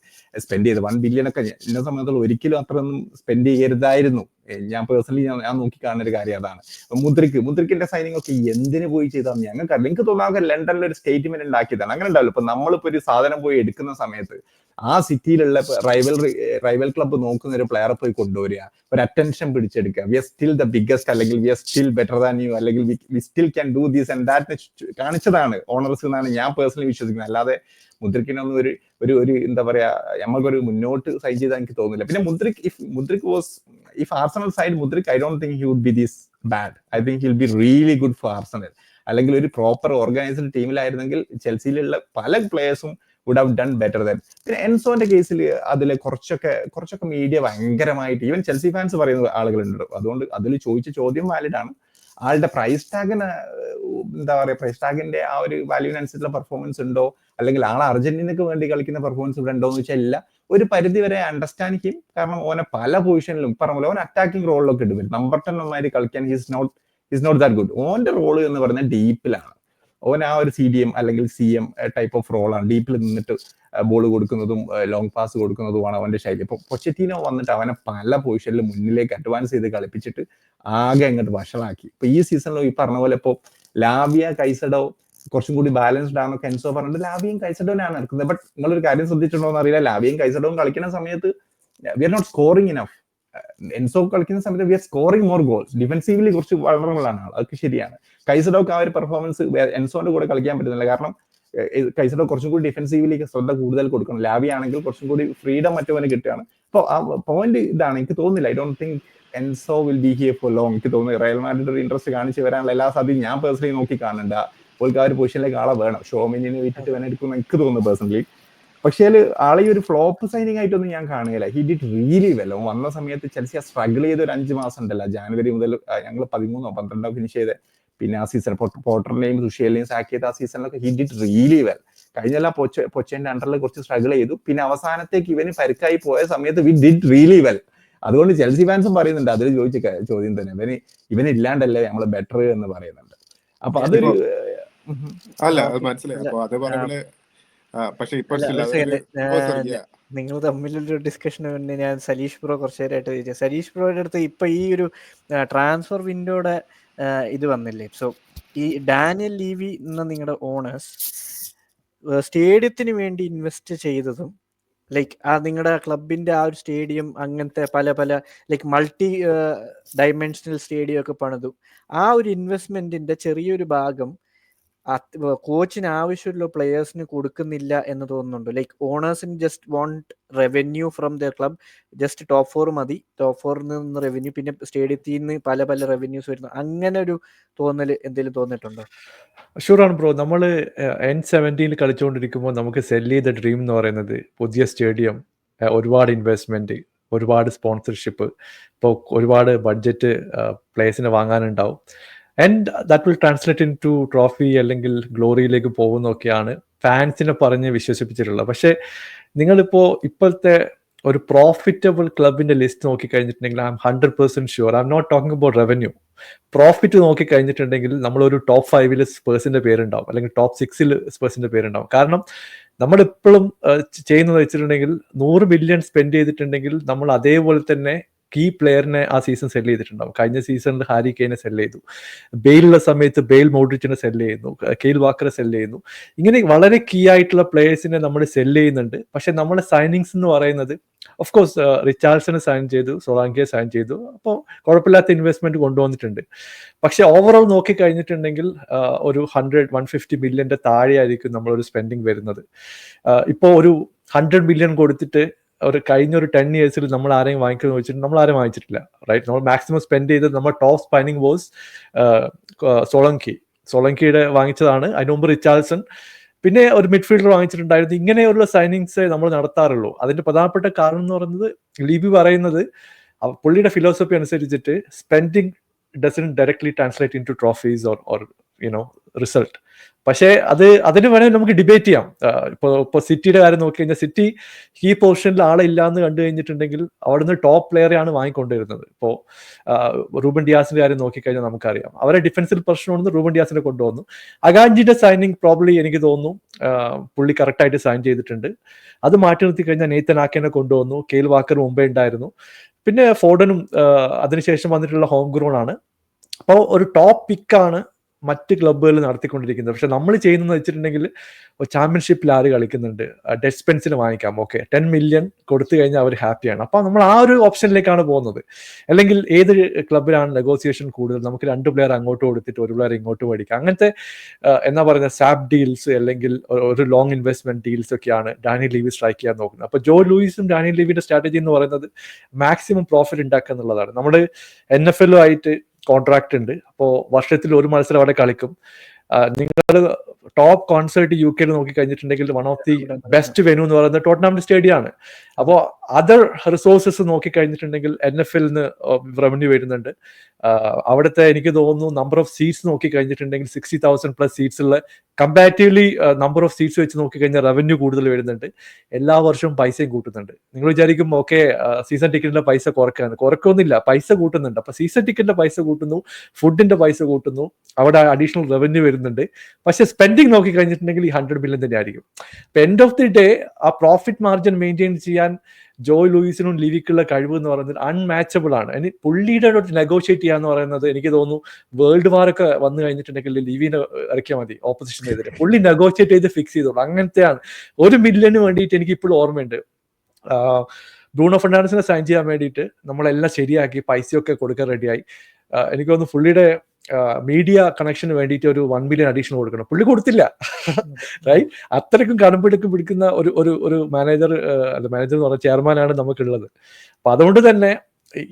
S2: സ്പെൻഡ് ചെയ്ത് 1 ബില്യൺ ഒക്കെ എന്നെ സംബന്ധിച്ചുള്ള ഒരിക്കലും അത്രയൊന്നും സ്പെൻഡ് ചെയ്യരുതായിരുന്നു. ഞാൻ പേഴ്സണലി ഞാൻ നോക്കി കാണുന്ന ഒരു കാര്യം അതാണ്. മുദ്രിക്കിന്റെ സൈനിങ് ഒക്കെ എന്തിനു പോയി ചെയ്താൽ ഞങ്ങൾക്ക് എനിക്ക് തോന്നാതെ ലണ്ടനിൽ ഒരു സ്റ്റേറ്റ്മെന്റ് ഉണ്ടാക്കിയതാണ്. അങ്ങനെ ഉണ്ടാവില്ല. ഇപ്പൊ നമ്മളിപ്പോ ഒരു സാധനം പോയി എടുക്കുന്ന സമയത്ത് ആ സിറ്റിയിലുള്ള റൈവൽ ക്ലബ്ബ് നോക്കുന്ന ഒരു പ്ലെയറെ പോയി കൊണ്ടുവരിക, ഒരു അറ്റൻഷൻ പിടിച്ചെടുക്കുക. We are still the biggest അല്ലെങ്കിൽ we are still better than you അല്ലെങ്കിൽ we still can do this and that കാണിച്ചതാണ് ഓണേഴ്സ് എന്നാണ് ഞാൻ പേഴ്സണലി വിശ്വസിക്കുന്നത്. അല്ലാതെ മുദ്രിക്കിനൊന്നും ഒരു എന്താ പറയാ നമ്മൾക്കൊരു മുന്നോട്ട് സൈൻ ചെയ്താൽ എനിക്ക് തോന്നുന്നില്ല. പിന്നെ Mudryk was if Arsenal side Mudrik, I don't think he would be this bad. I think he'll be really good for Arsenal. അല്ലെങ്കിൽ ഒരു പ്രോപ്പർ ഓർഗനൈസ്ഡ് ടീമിലായിരുന്നെങ്കിൽ ചെൽസിയിലുള്ള പല പ്ലേയേഴ്സും would have done better than. പിന്നെ എൻസോന്റെ കേസിൽ അതിൽ കുറച്ചൊക്കെ മീഡിയ ഭയങ്കരമായിട്ട് ഈവൻ ചെൽസി ഫാൻസ് പറയുന്ന ആളുകളുണ്ട്. അതുകൊണ്ട് അതിൽ ചോദിച്ച ചോദ്യം വാലിഡ് ആണ്. ആളുടെ പ്രൈസ് ടാഗിന് എന്താ പറയുക, പ്രൈസ് ടാഗിന്റെ ആ ഒരു വാല്യൂവിനനുസരിച്ചുള്ള പെർഫോമൻസ് ഉണ്ടോ അല്ലെങ്കിൽ ആൾ അർജന്റീനക്ക് വേണ്ടി കളിക്കുന്ന പെർഫോമൻസ് ഇവിടെ ഉണ്ടോ എന്ന് വെച്ചാൽ ഇല്ല. ഒരു പരിധി വരെ അണ്ടർസ്റ്റാൻഡ് ചെയ്യും. കാരണം ഓനെ പല പൊസിഷനിലും പറഞ്ഞ പോലെ ഓൻ അറ്റാക്കിംഗ് റോളിലൊക്കെ ഇടും. നമ്പർ 10 ഒന്നായി കളിക്കാൻ ഹിസ് നോട്ട് ദാറ്റ് ഗുഡ്. ഓന്റെ റോള് എന്ന് പറയുന്നത് ഡീപ്പിലാണ്. ഓൻ ആ ഒരു CDM അല്ലെങ്കിൽ CM ടൈപ്പ് ഓഫ് റോളാണ്. ഡീപ്പിൽ നിന്നിട്ട് ബോൾ കൊടുക്കുന്നതും ലോങ് പാസ് കൊടുക്കുന്നതുമാണ് അവന്റെ ശൈലി. ഇപ്പൊ പൊച്ചറ്റീനോ വന്നിട്ട് അവനെ പല പൊസിഷനിലും മുന്നിലേക്ക് അഡ്വാൻസ് ചെയ്ത് കളിപ്പിച്ചിട്ട് ആകെ അങ്ങോട്ട് വഷളാക്കി. ഇപ്പൊ ഈ സീസണിലും ഈ പറഞ്ഞ പോലെ ഇപ്പൊ ലാവിയ കൈസഡോ കുറച്ചും കൂടി ബാലൻസ്ഡ് ആണെന്നൊക്കെ എൻസോ പറഞ്ഞിട്ട് ലാവിയും കൈസഡോനാണ് നടക്കുന്നത്. ബട്ട് നിങ്ങളൊരു കാര്യം ശ്രദ്ധിച്ചിട്ടുണ്ടോ എന്ന് അറിയില്ല, ലാവിയും കൈസഡോയും കളിക്കുന്ന സമയത്ത് we are not scoring enough. Enzo കളിക്കുന്ന സമയത്ത് we are scoring more goals. Defensively കുറച്ച് വളർന്നതാണ് ആൾ, അതൊക്കെ ശരിയാണ്. കൈസഡോക്ക് ആ ഒരു പെർഫോമൻസ് എൻസോന്റെ കൂടെ കളിക്കാൻ പറ്റുന്നില്ല. കാരണം കൈസഡോ കുറച്ചും കൂടി ഡിഫൻസീവ്ലി ശ്രദ്ധ കൂടുതൽ കൊടുക്കണം. ലാവി ആണെങ്കിൽ കുറച്ചും കൂടി ഫ്രീഡം മറ്റവന് കിട്ടുകയാണ്. പോയിന്റ് ഇതാണ്, എനിക്ക് തോന്നുന്നില്ല. I don't think Enzo will be here for long. എനിക്ക് തോന്നുന്നു റയൽ മാഡ്രിഡ് ഒരു ഇൻട്രസ്റ്റ് കാണിച്ച് വരാനുള്ള എല്ലാ സാധ്യതയും ഞാൻ പേഴ്സണലി നോക്കി കാണുന്നുണ്ട്. ഓൾക്ക് ആ ഒരു പൊസിഷനിലേക്ക് ആളെ വേണം. ഷോമിനിനെ വിറ്റിട്ട് വേണം എടുക്കുമെന്ന് എനിക്ക് തോന്നുന്നു പേഴ്സണലി. പക്ഷേ ആളെ ഈ ഒരു ഫ്ലോപ്പ് സൈനിങ് ആയിട്ടൊന്നും ഞാൻ കാണുകയില്ല. He did really well. വന്ന സമയത്ത് ചെൽസി സ്ട്രഗിൾ ചെയ്ത ഒരു 5 മാസം ഉണ്ടല്ലോ, ജാനുവരി മുതൽ ഞങ്ങൾ 13 or 12 ഫിനിഷ് ചെയ്ത്, പിന്നെ ആ സീസൺ പോട്ടറിനെയും സുഷിയലിനെയും സാക്ക് ചെയ്ത ആ സീസണിലൊക്കെ ഹി ഡിഡ് റിയലി വെൽ. കഴിഞ്ഞല്ല പൊച്ചേന്റെ അണ്ടറിൽ കുറച്ച് സ്ട്രഗിൾ ചെയ്തു. പിന്നെ അവസാനത്തേക്ക് ഇവന് പരിക്കായി പോയ സമയത്ത് വി ഡിഡ് റിയലി വെൽ. അതുകൊണ്ട് ചെൽസി ഫാൻസും പറയുന്നുണ്ട്, അതിൽ ചോദിച്ച ചോദ്യം തന്നെ, ഇവനില്ലാണ്ടല്ലേ നമ്മള് ബെറ്റർ എന്ന് പറയുന്നുണ്ട്. അപ്പൊ അതൊരു
S3: അല്ല അത് മനസ്സിലായി. അപ്പൊ അത് പറയുന്നത് പക്ഷെ ഇപ്പൊ
S1: നിങ്ങൾ തമ്മിലൊരു ഡിസ്കഷന് വേണ്ടി ഞാൻ സലീഷ് ബ്രോ കുറച്ചു നേരമായിട്ട് ചോദിച്ചത്, സലീഷ് ബ്രോയുടെ അടുത്ത് ഇപ്പൊ ഈ ഒരു ട്രാൻസ്ഫർ വിൻഡോയുടെ ഇത് വന്നില്ലേ, സോ ഈ ഡാനിയൽ ലീവി എന്ന നിങ്ങളുടെ ഓണേഴ്സ് സ്റ്റേഡിയത്തിന് വേണ്ടി ഇൻവെസ്റ്റ് ചെയ്തതും, ലൈക്ക് ആ നിങ്ങളുടെ ക്ലബിന്റെ ആ ഒരു സ്റ്റേഡിയം അങ്ങനത്തെ പല ലൈക്ക് മൾട്ടി ഡൈമെൻഷണൽ സ്റ്റേഡിയം ഒക്കെ പണിതു, ആ ഒരു ഇൻവെസ്റ്റ്മെന്റിന്റെ ചെറിയൊരു ഭാഗം കോച്ചിന് ആവശ്യമുള്ള പ്ലെയേഴ്സിന് കൊടുക്കുന്നില്ല എന്ന് തോന്നുന്നുണ്ട്. ലൈക്ക് ഓണേഴ്സിന് just want revenue from the club, just top 4 മതി, ടോപ്പ് 4 നിന്ന് റവന്യൂ, പിന്നെ സ്റ്റേഡിയത്തിൽ നിന്ന് പല റവന്യൂസ് വരുന്നു. അങ്ങനെ ഒരു തോന്നൽ എന്തെങ്കിലും തോന്നിയിട്ടുണ്ടോ?
S4: ഷുവറാണ് ബ്രോ. നമ്മൾ N17 കളിച്ചുകൊണ്ടിരിക്കുമ്പോൾ നമുക്ക് സെല് ചെയ്ത ഡ്രീം എന്ന് പറയുന്നത് പുതിയ സ്റ്റേഡിയം, ഒരുപാട് ഇൻവെസ്റ്റ്മെന്റ്, ഒരുപാട് സ്പോൺസർഷിപ്പ്, ഇപ്പോൾ ഒരുപാട് ബഡ്ജറ്റ് പ്ലേയേഴ്സിനെ വാങ്ങാനുണ്ടാവും. And that will translate into trophy അല്ലെങ്കിൽ ഗ്ലോറിയിലേക്ക് പോകുന്നൊക്കെയാണ് ഫാൻസിനെ പറഞ്ഞ് വിശ്വസിപ്പിച്ചിട്ടുള്ളത്. പക്ഷേ നിങ്ങളിപ്പോൾ ഇപ്പോഴത്തെ ഒരു പ്രോഫിറ്റബിൾ ക്ലബിന്റെ ലിസ്റ്റ് നോക്കി കഴിഞ്ഞിട്ടുണ്ടെങ്കിൽ I'm 100% sure, I'm not talking about revenue, profit നോക്കി കഴിഞ്ഞിട്ടുണ്ടെങ്കിൽ നമ്മളൊരു ടോപ്പ് 5 സ്പേഴ്സിന്റെ പേരുണ്ടാവും, അല്ലെങ്കിൽ ടോപ്പ് 6 സ്പേഴ്സിന്റെ പേരുണ്ടാവും. കാരണം നമ്മളിപ്പോഴും ചെയ്യുന്നത് വെച്ചിട്ടുണ്ടെങ്കിൽ 100 ബില്യൺ സ്പെൻഡ് ചെയ്തിട്ടുണ്ടെങ്കിൽ നമ്മൾ അതേപോലെ തന്നെ കീ പ്ലെയറിനെ ആ സീസൺ സെല് ചെയ്തിട്ടുണ്ടാവും. കഴിഞ്ഞ സീസണിൽ ഹാരി കെയ്നെ സെല് ചെയ്തു, ബെയിലുള്ള സമയത്ത് ബെയിൽ മോഡ്രിച്ചിനെ സെല് ചെയ്യുന്നു, കെയിൽ വാക്കറെ സെല് ചെയ്യുന്നു. ഇങ്ങനെ വളരെ കീ ആയിട്ടുള്ള പ്ലേയേഴ്സിനെ നമ്മൾ സെല് ചെയ്യുന്നുണ്ട്. പക്ഷെ നമ്മുടെ സൈനിങ്സ് എന്ന് പറയുന്നത് ഓഫ് കോഴ്സ് റിച്ചാർഡ്സനെ സൈൻ ചെയ്തു, സോളാങ്കിയെ സൈൻ ചെയ്തു, അപ്പോൾ കുഴപ്പമില്ലാത്ത ഇൻവെസ്റ്റ്മെന്റ് കൊണ്ടുവന്നിട്ടുണ്ട്. പക്ഷെ ഓവറോൾ നോക്കി കഴിഞ്ഞിട്ടുണ്ടെങ്കിൽ ഒരു 150 മില്യന്റെ താഴെയായിരിക്കും നമ്മളൊരു സ്പെൻഡിങ് വരുന്നത്. ഇപ്പോൾ ഒരു 100 മില്യൺ കൊടുത്തിട്ട് ഒരു കഴിഞ്ഞൊരു 10 years നമ്മൾ ആരെയും വാങ്ങിക്കുന്നത് വെച്ചിട്ട് നമ്മൾ ആരെയും വാങ്ങിച്ചിട്ടില്ല, റൈറ്റ്? നമ്മൾ മാക്സിമം സ്പെൻഡ് ചെയ്തത് നമ്മൾ ടോപ്പ് സ്പെൻഡിങ് വാസ് സോളങ്കിയുടെ വാങ്ങിച്ചതാണ്. അതിന് മുമ്പ് റിച്ചാർഡ്സൺ, പിന്നെ ഒരു മിഡ്ഫീൽഡർ വാങ്ങിച്ചിട്ടുണ്ടായിരുന്നു. ഇങ്ങനെയുള്ള സൈനിങ്സ് നമ്മൾ നടത്താറുള്ളൂ. അതിന്റെ പ്രധാനപ്പെട്ട കാരണം എന്ന് പറയുന്നത് ലീബി പറയുന്നത് പുള്ളിയുടെ ഫിലോസഫി അനുസരിച്ചിട്ട് spending doesn't directly translate into trophies or result. പക്ഷേ അതിന് വേണമെങ്കിൽ നമുക്ക് ഡിബേറ്റ് ചെയ്യാം. ഇപ്പോൾ സിറ്റിയുടെ കാര്യം നോക്കി കഴിഞ്ഞാൽ സിറ്റി ഈ പൊസിഷനിൽ ആളെ ഇല്ലാന്ന് കണ്ടു കഴിഞ്ഞിട്ടുണ്ടെങ്കിൽ അവിടുന്ന് ടോപ്പ് പ്ലെയറെയാണ് വാങ്ങിക്കൊണ്ടിരുന്നത്. ഇപ്പോൾ റൂബൻ ഡിയാസിന്റെ കാര്യം നോക്കിക്കഴിഞ്ഞാൽ നമുക്കറിയാം, അവരെ ഡിഫൻസിൽ പ്രശ്നമുണ്ടെന്ന് റൂബൻ ഡിയാസിനെ കൊണ്ടുവന്നു. അകാഞ്ചിയുടെ സൈനിങ് പ്രോബ്ലി എനിക്ക് തോന്നുന്നു പുള്ളി കറക്റ്റായിട്ട് സൈൻ ചെയ്തിട്ടുണ്ട്. അത് മാറ്റി നിർത്തി കഴിഞ്ഞാൽ നെയ്ത്തൻ ആക്കേനെ കൊണ്ടുവന്നു, കെയിൽ വാക്കർ മുമ്പേ ഉണ്ടായിരുന്നു, പിന്നെ ഫോർഡനും അതിനുശേഷം വന്നിട്ടുള്ള ഹോം ഗ്രൗണ്ട് ആണ്. അപ്പോൾ ഒരു ടോപ്പ് പിക്കാണ് മറ്റ് ക്ലബ്ബുകൾ നടത്തിക്കൊണ്ടിരിക്കുന്നത്. പക്ഷെ നമ്മൾ ചെയ്യുന്നതെന്ന് വെച്ചിട്ടുണ്ടെങ്കിൽ ചാമ്പ്യൻഷിപ്പിൽ ആര് കളിക്കുന്നുണ്ട്, ഡെഡ് സ്പെൻസിന് വാങ്ങിക്കാം, ഓക്കെ 10 മില്യൺ കൊടുത്തു കഴിഞ്ഞാൽ അവർ ഹാപ്പിയാണ്. അപ്പോൾ നമ്മൾ ആ ഒരു ഓപ്ഷനിലേക്കാണ് പോകുന്നത്. അല്ലെങ്കിൽ ഏത് ക്ലബിലാണ് നെഗോസിയേഷൻ കൂടുതൽ, നമുക്ക് 2 പ്ലെയർ അങ്ങോട്ട് കൊടുത്തിട്ട് 1 പ്ലെയർ ഇങ്ങോട്ട് മേടിക്കാം, അങ്ങനത്തെ എന്നാ പറയുന്നത് സാപ്പ് ഡീൽസ് അല്ലെങ്കിൽ ഒരു ലോങ് ഇൻവെസ്റ്റ്മെന്റ് ഡീൽസ് ഒക്കെയാണ് ഡാനിയൽ ലീവി സ്ട്രൈക്ക് ചെയ്യാൻ നോക്കുന്നത്. അപ്പോൾ ജോ ലൂയിസും ഡാനിയൽ ലീവിന്റെ സ്ട്രാറ്റജി എന്ന് പറയുന്നത് മാക്സിമം പ്രോഫിറ്റ് ഉണ്ടാക്കുക എന്നുള്ളതാണ്. നമ്മൾ NFL ആയിട്ട് കോൺട്രാക്ട് ഉണ്ട്, അപ്പോൾ വർഷത്തിൽ 1 മത്സരം അവിടെ കളിക്കും. നിങ്ങൾ ടോപ്പ് കോൺസേർട്ട് UK നോക്കി കഴിഞ്ഞിട്ടുണ്ടെങ്കിൽ one of the best venue എന്ന് പറയുന്നത് ടോട്ടൻഹാം സ്റ്റേഡിയം ആണ്. അപ്പോൾ അതർ റിസോഴ്സസ് നോക്കി കഴിഞ്ഞിട്ടുണ്ടെങ്കിൽ NFL റവന്യൂ വരുന്നുണ്ട്. അവിടുത്തെ എനിക്ക് തോന്നുന്നു നമ്പർ ഓഫ് സീറ്റ്സ് നോക്കി കഴിഞ്ഞിട്ടുണ്ടെങ്കിൽ 60,000+ സീറ്റ്സ് ഉള്ള കമ്പാരിറ്റീവ്ലി നമ്പർ ഓഫ് സീറ്റ്സ് വെച്ച് നോക്കി കഴിഞ്ഞാൽ റവന്യൂ കൂടുതൽ വരുന്നുണ്ട്. എല്ലാ വർഷവും പൈസയും കൂട്ടുന്നുണ്ട്. നിങ്ങൾ വിചാരിക്കും ഓക്കെ സീസൺ ടിക്കറ്റിന്റെ പൈസ കുറക്കൊന്നുമില്ല, പൈസ കൂട്ടുന്നുണ്ട്. അപ്പൊ സീസൺ ടിക്കറ്റിന്റെ പൈസ കൂട്ടുന്നു, ഫുഡിന്റെ പൈസ കൂട്ടുന്നു, അവിടെ അഡീഷണൽ റവന്യൂ വരുന്നുണ്ട്. പക്ഷെ സ്പെൻഡിങ് നോക്കി കഴിഞ്ഞിട്ടുണ്ടെങ്കിൽ ഈ 100 മില്യൺ തന്നെ ആയിരിക്കും. അപ്പൊ എൻഡ് ഓഫ് ദി ഡേ ആ പ്രോഫിറ്റ് മാർജിൻ മെയിൻറ്റെയിൻ ചെയ്യാൻ ജോയ് ലൂയിസിനും ലിവിക്കുള്ള കഴിവ് എന്ന് പറയുന്നത് അൺമാച്ചബിൾ ആണ്. ഇനി പുള്ളിയുടെ നെഗോഷിയേറ്റ് ചെയ്യാന്ന് പറയുന്നത് എനിക്ക് തോന്നുന്നു വേൾഡ് വാർ ഒക്കെ വന്നു കഴിഞ്ഞിട്ടുണ്ടെങ്കിൽ ലിവിനെ ഇറക്കിയാൽ മതി ഓപ്പോസിഷൻ എതിരെ. പുള്ളി നെഗോഷിയേറ്റ് ചെയ്ത് ഫിക്സ് ചെയ്തോളൂ, അങ്ങനത്തെയാണ്. 1 മില്യന് വേണ്ടിയിട്ട് എനിക്ക് ഇപ്പോഴും ഓർമ്മയുണ്ട്, ബ്രൂണോ ഫെർണാണ്ടസിനെ സൈൻ ചെയ്യാൻ വേണ്ടിയിട്ട് നമ്മളെല്ലാം ശരിയാക്കി പൈസയൊക്കെ കൊടുക്കാൻ റെഡിയായി. എനിക്ക് തോന്നുന്നു പുള്ളിയുടെ മീഡിയ കണക്ഷന് വേണ്ടിയിട്ട് ഒരു 1 ബില്യൺ അഡീഷണൽ കൊടുക്കണം. പുള്ളി കൊടുത്തില്ല. റൈറ്റ്? അത്രയ്ക്കും കടുംപിടുക്ക് പിടിക്കുന്ന ഒരു മാനേജർ എന്ന് പറഞ്ഞ ചെയർമാനാണ് നമുക്കുള്ളത്. അപ്പൊ അതുകൊണ്ട് തന്നെ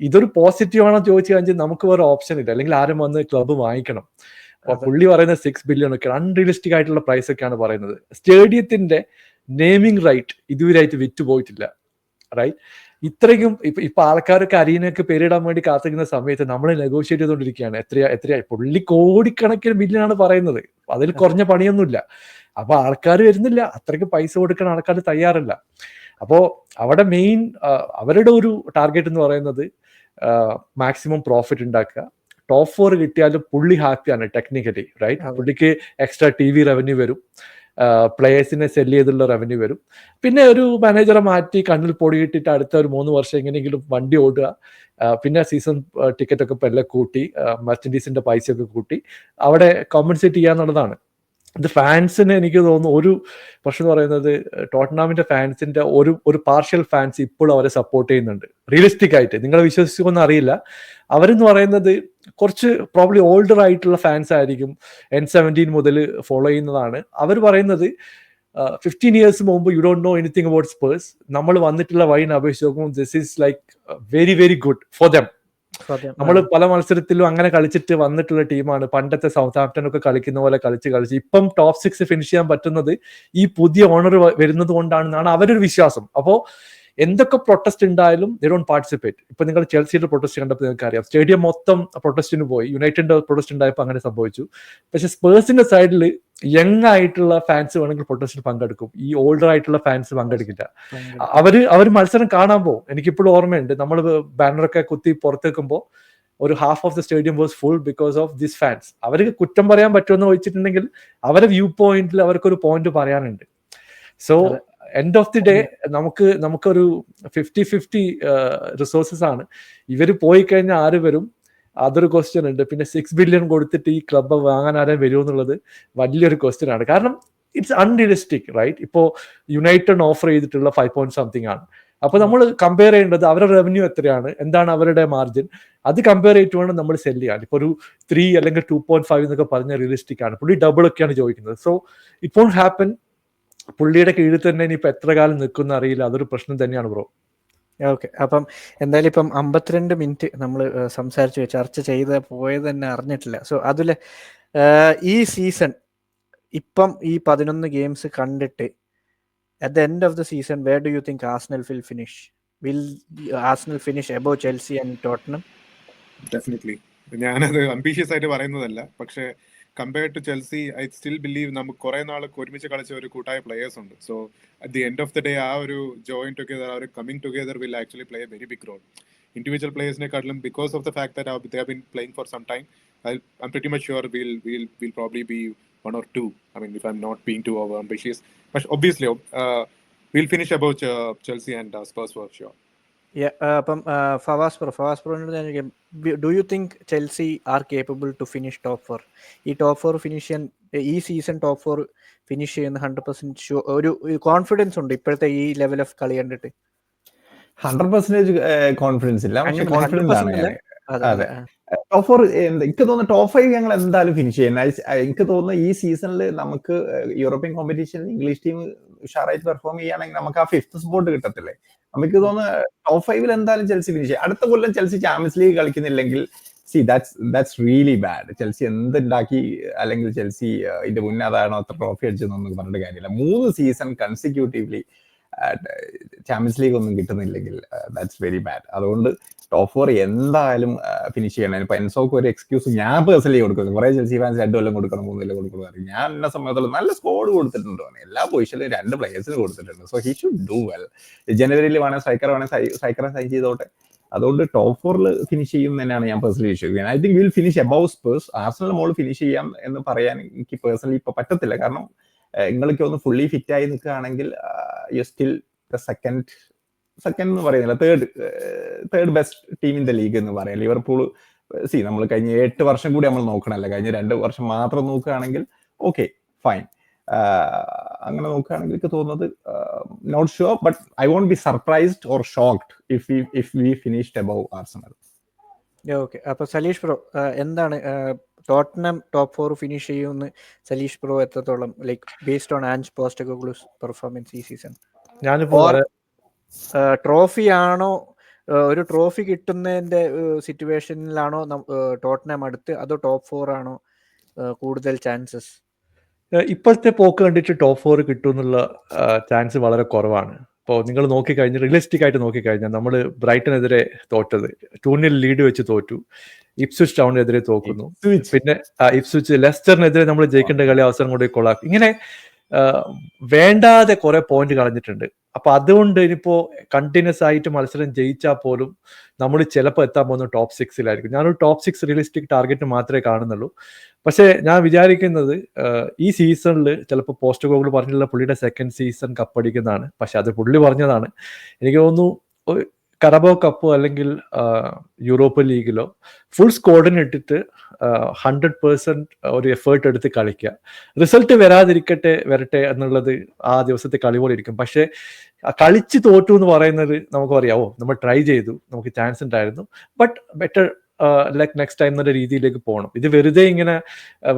S4: ഇതൊരു പോസിറ്റീവ് ആണോ ചോദിച്ചു കഴിഞ്ഞാൽ നമുക്ക് വേറെ ഓപ്ഷൻ ഇല്ല. അല്ലെങ്കിൽ ആരും വന്ന് ക്ലബ്ബ് വാങ്ങിക്കണം. അപ്പൊ പുള്ളി പറയുന്നത് 6 ബില്യൺ ഒക്കെ അൺറിയലിസ്റ്റിക് ആയിട്ടുള്ള പ്രൈസ് ഒക്കെയാണ് പറയുന്നത്. സ്റ്റേഡിയത്തിന്റെ നെയിമിംഗ് റൈറ്റ് ഇതുവരെയായിട്ട് വിറ്റുപോയിട്ടില്ല. റൈറ്റ്? ഇത്രയ്ക്കും ഇപ്പൊ ആൾക്കാരൊക്കെ അരീനൊക്കെ പേരിടാൻ വേണ്ടി കാത്തിരിക്കുന്ന സമയത്ത് നമ്മൾ നെഗോഷിയേറ്റ് ചെയ്തുകൊണ്ടിരിക്കുകയാണ്. എത്രയാ പുള്ളി കോടിക്കണക്കിന് ബില്യനാണ് പറയുന്നത്. അതിൽ കുറഞ്ഞ പണിയൊന്നുമില്ല. അപ്പൊ ആൾക്കാർ വരുന്നില്ല. അത്രയ്ക്ക് പൈസ കൊടുക്കാൻ ആൾക്കാർ തയ്യാറല്ല. അപ്പോ അവിടെ മെയിൻ അവരുടെ ഒരു ടാർഗറ്റ് എന്ന് പറയുന്നത് മാക്സിമം പ്രോഫിറ്റ് ഉണ്ടാക്കുക. ടോപ്പ് 4 കിട്ടിയാലും പുള്ളി ഹാപ്പിയാണ് ടെക്നിക്കലി. റൈറ്റ്? പുള്ളിക്ക് എക്സ്ട്രാ TV റവന്യൂ വരും, പ്ലേയേഴ്സിനെ സെല് ചെയ്തുള്ള റവന്യൂ വരും. പിന്നെ ഒരു മാനേജറെ മാറ്റി കണ്ണിൽ പൊടിയിട്ടിട്ട് അടുത്ത ഒരു 3 വർഷം എങ്ങനെയെങ്കിലും വണ്ടി ഓടുക. പിന്നെ സീസൺ ടിക്കറ്റ് ഒക്കെ എല്ലാം കൂട്ടി, മെർച്ചൻഡീസിന്റെ പൈസയൊക്കെ കൂട്ടി അവിടെ കോമ്പൻസേറ്റ് ചെയ്യാന്നുള്ളതാണ്. ഇത് ഫാൻസിന് എനിക്ക് തോന്നുന്നു ഒരു പ്രശ്നം പറയുന്നത് ടോട്ടനാമിന്റെ ഫാൻസിന്റെ ഒരു പാർഷ്യൽ ഫാൻസ് ഇപ്പോഴും അവരെ സപ്പോർട്ട് ചെയ്യുന്നുണ്ട്. റിയലിസ്റ്റിക് ആയിട്ട് നിങ്ങൾ വിശ്വസിക്കുമെന്ന് അറിയില്ല. അവരെന്ന് പറയുന്നത് കുറച്ച് പ്രോബ്ലി ഓൾഡർ ആയിട്ടുള്ള ഫാൻസ് ആയിരിക്കും. N17 മുതൽ ഫോളോ ചെയ്യുന്നതാണ്. അവർ പറയുന്നത് 15 years മുമ്പ് you don't know anything about Spurs. നമ്മൾ വന്നിട്ടുള്ള വഴിനെ അപേക്ഷിച്ച് നോക്കുമ്പോൾ this is like very very good for them. നമ്മൾ പല മത്സരത്തിലും അങ്ങനെ കളിച്ചിട്ട് വന്നിട്ടുള്ള ടീമാണ്. പണ്ടത്തെ സൗത്ത് ആംപ്ടൺ ഒക്കെ കളിക്കുന്ന പോലെ കളിച്ച് ഇപ്പം ടോപ്പ് 6 ഫിനിഷ് ചെയ്യാൻ പറ്റുന്നത് ഈ പുതിയ ഓണർ വരുന്നത് കൊണ്ടാണെന്നാണ് അവരൊരു വിശ്വാസം. അപ്പോ എന്തൊക്കെ പ്രൊട്ടസ്റ്റ് ഉണ്ടായാലും ദേ ഡോണ്ട് പാർട്ടിസിപ്പേറ്റ്. ഇപ്പൊ നിങ്ങൾ ചെൽസിയുടെ പ്രൊട്ടസ്റ്റ് കണ്ടപ്പോൾ നിങ്ങൾക്ക് അറിയാം, സ്റ്റേഡിയം മൊത്തം പ്രൊട്ടസ്റ്റിന് പോയി. യുണൈറ്റഡിന്റെ പ്രൊട്ടസ്റ്റ് ഉണ്ടായപ്പോൾ അങ്ങനെ സംഭവിച്ചു. പക്ഷെ സ്പേഴ്സിന്റെ സൈഡിൽ യങ് ആയിട്ടുള്ള ഫാൻസ് വേണമെങ്കിൽ പ്രൊട്ടസ്റ്റിൽ പങ്കെടുക്കും. ഈ ഓൾഡർ ആയിട്ടുള്ള ഫാൻസ് പങ്കെടുക്കില്ല. അവര് മത്സരം കാണാൻ പോകും. എനിക്കിപ്പോഴും ഓർമ്മയുണ്ട്, നമ്മൾ ബാനറൊക്കെ കുത്തി പുറത്തേക്കുമ്പോൾ ഒരു half of the stadium was full because of this fans. അവർക്ക് കുറ്റം പറയാൻ പറ്റുമെന്ന് ചോദിച്ചിട്ടുണ്ടെങ്കിൽ അവരെ വ്യൂ പോയിന്റിൽ അവർക്കൊരു പോയിന്റ് പറയാനുണ്ട്. So end of the day നമുക്കൊരു 50-50 റിസോഴ്സസ് ആണ്. ഇവര് പോയി കഴിഞ്ഞാൽ ആര് വരും, അതൊരു ക്വസ്റ്റ്യൻ ഉണ്ട്. പിന്നെ 6 ബില്യൺ കൊടുത്തിട്ട് ഈ ക്ലബ്ബ് വാങ്ങാൻ ആരും വരുമോ എന്നുള്ളത് വലിയൊരു ക്വസ്റ്റ്യൻ ആണ്. കാരണം ഇറ്റ്സ് അൺറിയലിസ്റ്റിക്. റൈറ്റ്? ഇപ്പോ യുണൈറ്റഡ് ഓഫർ ചെയ്തിട്ടുള്ള 5.something ആണ്. അപ്പൊ നമ്മൾ കമ്പയർ ചെയ്യേണ്ടത് അവരുടെ റവന്യൂ എത്രയാണ്, എന്താണ് അവരുടെ മാർജിൻ, അത് കമ്പയർ ചെയ്തിട്ട് വേണം നമ്മൾ സെല് ചെയ്യാൻ. ഇപ്പൊ ഒരു 3 അല്ലെങ്കിൽ 2.5 എന്നൊക്കെ പറഞ്ഞ റിയലിസ്റ്റിക് ആണ്. പുള്ളി ഡബിൾ ഒക്കെയാണ് ചോദിക്കുന്നത്. So it won't happen. പുള്ളിയുടെ കീഴിൽ തന്നെ ഇനിയിപ്പോ എത്ര കാലം നിൽക്കുന്ന അറിയില്ല. അതൊരു പ്രശ്നം തന്നെയാണ് ബ്രോ.
S1: ഓക്കെ, അപ്പം എന്തായാലും ഇപ്പം 52 മിനിറ്റ് നമ്മൾ സംസാരിച്ചു ചർച്ച ചെയ്ത് പോയത് തന്നെ അറിഞ്ഞിട്ടില്ല. സോ അതില് ഈ സീസൺ ഇപ്പം ഈ 11 ഗെയിംസ് കണ്ടിട്ട് at the end of the season, where do you think Arsenal will finish? Will Arsenal finish above Chelsea and Tottenham?
S3: Definitely. ഞാനത് അംബീഷ്യസ് ആയിട്ട് പറയുന്നതല്ല, പക്ഷേ compared to Chelsea I still believe നമുക്ക് കുറെ നാളൊക്കെ ഒരുമിച്ച് കളിച്ച ഒരു കൂട്ടായ പ്ലേയേഴ്സ് ഉണ്ട്. So at the end of the day ആ ഒരു ജോയിൻ ടുഗെദർ, ആ ഒരു coming together will actually play a very big role. Individual പ്ലേയേഴ്സിനെക്കാട്ടിലും because of the fact that they have been playing for some time, I'm pretty much sure we'll probably be 1 or 2. I mean, if I'm not being too over ambitious, but obviously we'll finish above Chelsea and Spurs for sure.
S1: അപ്പം ഫവാസ് ബ്രോനോട് ഞാൻ ചോദിക്കാം, do you think Chelsea are capable to finish top 4? ഈ ടോപ്പ് 4 ഫിനിഷ് ചെയ്യാൻ, ഈ സീസൺ ടോപ്പ് 4 ഫിനിഷ് ചെയ്യുന്ന 100% ഷുവർ ഒരു കോൺഫിഡൻസ് ഉണ്ട് ഇപ്പോഴത്തെ ഈ ലെവൽ ഓഫ് കളി കണ്ടിട്ട്?
S2: 100% കോൺഫിഡൻസ് ഇല്ല, പക്ഷെ കോൺഫിഡൻസ് ആണ് ഞാൻ.
S1: അതെ,
S2: ടോപ്പ് 4 എനിക്ക് തോന്നുന്നു ടോപ്പ് 5 ഞങ്ങൾ എന്തായാലും ഫിനിഷ് ചെയ്യുന്നത്. എനിക്ക് തോന്നുന്നു ഈ സീസണിൽ നമുക്ക് യൂറോപ്യൻ കോമ്പറ്റീഷനിൽ ഇംഗ്ലീഷ് ടീം ഉഷാറായിട്ട് പെർഫോം ചെയ്യുകയാണെങ്കിൽ നമുക്ക് ആ 5th സ്പോട്ട് കിട്ടത്തില്ലേ. നമുക്ക് തോന്നുന്നു ടോപ്പ് 5 എന്തായാലും ചെൽസി ഫിനിഷ് ചെയ്യും. അടുത്ത കൊല്ലം ചെൽസി ചാമ്പ്യൻസ് ലീഗ് കളിക്കുന്നില്ലെങ്കിൽ that's really bad. ചെൽസി എന്തുണ്ടാക്കി, അല്ലെങ്കിൽ ചെൽസി ഇതിന്റെ മുന്നേ അതാണോ അത്ര ട്രോഫി അടിച്ചെന്നൊന്നും പറഞ്ഞിട്ട് കാര്യമില്ല. 3 സീസൺ കൺസിക്യൂട്ടീവ്ലി ചാമ്പ്യൻസ് ലീഗ് ഒന്നും കിട്ടുന്നില്ലെങ്കിൽ ദാറ്റ്സ് വെരി ബാഡ്. അതുകൊണ്ട് ടോപ്പ് 4 എന്തായാലും ഫിനിഷ് ചെയ്യണം. ഇപ്പൊ എൻസോക്ക് ഒരു എക്സ്ക്യൂസ് ഞാൻ പേഴ്സണലി കൊടുക്കുന്നു. കുറെ ചെൽസി ഫാൻസ് 2 കൊല്ലം കൊടുക്കണം, 3 കൊല്ലം കൊടുക്കണം. ഞാൻ എന്നെ സമയത്തുള്ള നല്ല സ്കോഡ് കൊടുത്തിട്ടുണ്ടോ, എല്ലാ പൊസിഷനിലും 2 പ്ലേയേഴ്സിന് കൊടുത്തിട്ടുണ്ട്. So he should do well. ജനുവരിയിൽ സ്ട്രൈക്കറെ സൈൻ ചെയ്തോട്ടെ. അതുകൊണ്ട് ടോപ്പ് 4 ഫിനിഷ് ചെയ്യും തന്നെയാണ് ഞാൻ പേഴ്സണലി വിശ്വസിക്കുന്നത്. I think will finish above Spurs. Arsenal മോൾ ഫിനിഷ് ചെയ്യാം എന്ന് പറയാൻ എനിക്ക് പേഴ്സണലി ഇപ്പൊ പറ്റത്തില്ല. കാരണം നിങ്ങൾക്ക് ഒന്ന് ഫുള്ളി ഫിറ്റ് ആയി നിൽക്കുകയാണെങ്കിൽ യു സ്റ്റിൽ ദ സെക്കൻഡ് എന്ന് പറയുന്നില്ല, third best team in the league എന്ന് പറയാം. ലിവർപൂൾ നമ്മൾ കഴിഞ്ഞ 8 വർഷം കൂടി നമ്മൾ നോക്കണമല്ല, കഴിഞ്ഞ 2 വർഷം മാത്രം നോക്കുകയാണെങ്കിൽ ഓക്കെ ഫൈൻ. അങ്ങനെ നോക്കുകയാണെങ്കിൽ എനിക്ക് തോന്നുന്നത് not sure, but I won't be surprised or shocked if we finished above Arsenal.
S1: Okay. അപ്പൊ സലീഷ് ബ്രോ, എന്താണ് ടോട്ടനം ടോപ്പ് 4 ഫിനിഷ് ചെയ്യുമെന്ന് സലീഷ് ബ്രോ എത്രത്തോളം like based on Ange Postecoglou's performance ഈ സീസൺ?
S4: ഞാനിപ്പോ
S1: ഓർ ട്രോഫി ആണോ, ഒരു ട്രോഫി കിട്ടുന്നതിന്റെ സിറ്റുവേഷനിലാണോ ടോട്ടനം അടുത്ത്, അതോ ടോപ്പ് 4 ആണോ കൂടുതൽ ചാൻസസ്?
S4: ഇപ്പോഴത്തെ പോക്ക് കണ്ടിട്ട് ടോപ്പ് 4 കിട്ടുമെന്നുള്ള ചാൻസ് വളരെ കുറവാണ്. ഇപ്പോൾ നിങ്ങൾ നോക്കിക്കഴിഞ്ഞാൽ റിയലിസ്റ്റിക് ആയിട്ട് നോക്കിക്കഴിഞ്ഞാൽ നമ്മൾ ബ്രൈറ്റനെതിരെ തോറ്റത് 2-0 ലീഡ് വെച്ച് തോറ്റു, ഇപ്സ്വിച്ച് ടൗണിനെതിരെ തോക്കുന്നു, പിന്നെ ഇപ്സ്വിച്ച് ലെസ്റ്ററിനെതിരെ നമ്മൾ ജയിക്കേണ്ട കളി അവസരം കൊണ്ട് കൊള്ളാക്കും. ഇങ്ങനെ വേണ്ടാതെ കുറെ പോയിന്റ് കളഞ്ഞിട്ടുണ്ട്. അപ്പൊ അതുകൊണ്ട് ഇനിയിപ്പോ കണ്ടിന്യൂസ് ആയിട്ട് മത്സരം ജയിച്ചാൽ പോലും നമ്മൾ ചിലപ്പോൾ എത്താൻ പോകുന്ന ടോപ്പ് 6-ലായിരിക്കും. ഞാനൊരു ടോപ്പ് 6 റിയലിസ്റ്റിക് ടാർഗറ്റ് മാത്രമേ കാണുന്നുള്ളൂ. പക്ഷേ ഞാൻ വിചാരിക്കുന്നത് ഈ സീസണിൽ ചിലപ്പോൾ പോസ്റ്റെക്കോഗ്ലു പറഞ്ഞിട്ടുള്ള പുള്ളിയുടെ സെക്കൻഡ് സീസൺ കപ്പടിക്കുന്നതാണ്. പക്ഷെ അത് പുള്ളി പറഞ്ഞതാണ്. എനിക്ക് തോന്നുന്നു കറബോ കപ്പോ അല്ലെങ്കിൽ യൂറോപ്പ് ലീഗിലോ ഫുൾ സ്ക്വാഡിന് ഇട്ടിട്ട് 100% ഒരു എഫേർട്ട് എടുത്ത് കളിക്കുക. റിസൾട്ട് വരട്ടെ എന്നുള്ളത് ആ ദിവസത്തെ കളി പോലെ ഇരിക്കും. പക്ഷെ കളിച്ച് തോറ്റു എന്ന് പറയുന്നത് നമുക്ക് പറയാമോ, നമ്മൾ ട്രൈ ചെയ്തു, നമുക്ക് ചാൻസ് ഉണ്ടായിരുന്നു, but better like next time എന്നുള്ള രീതിയിലേക്ക് പോകണം. ഇത് വെറുതെ ഇങ്ങനെ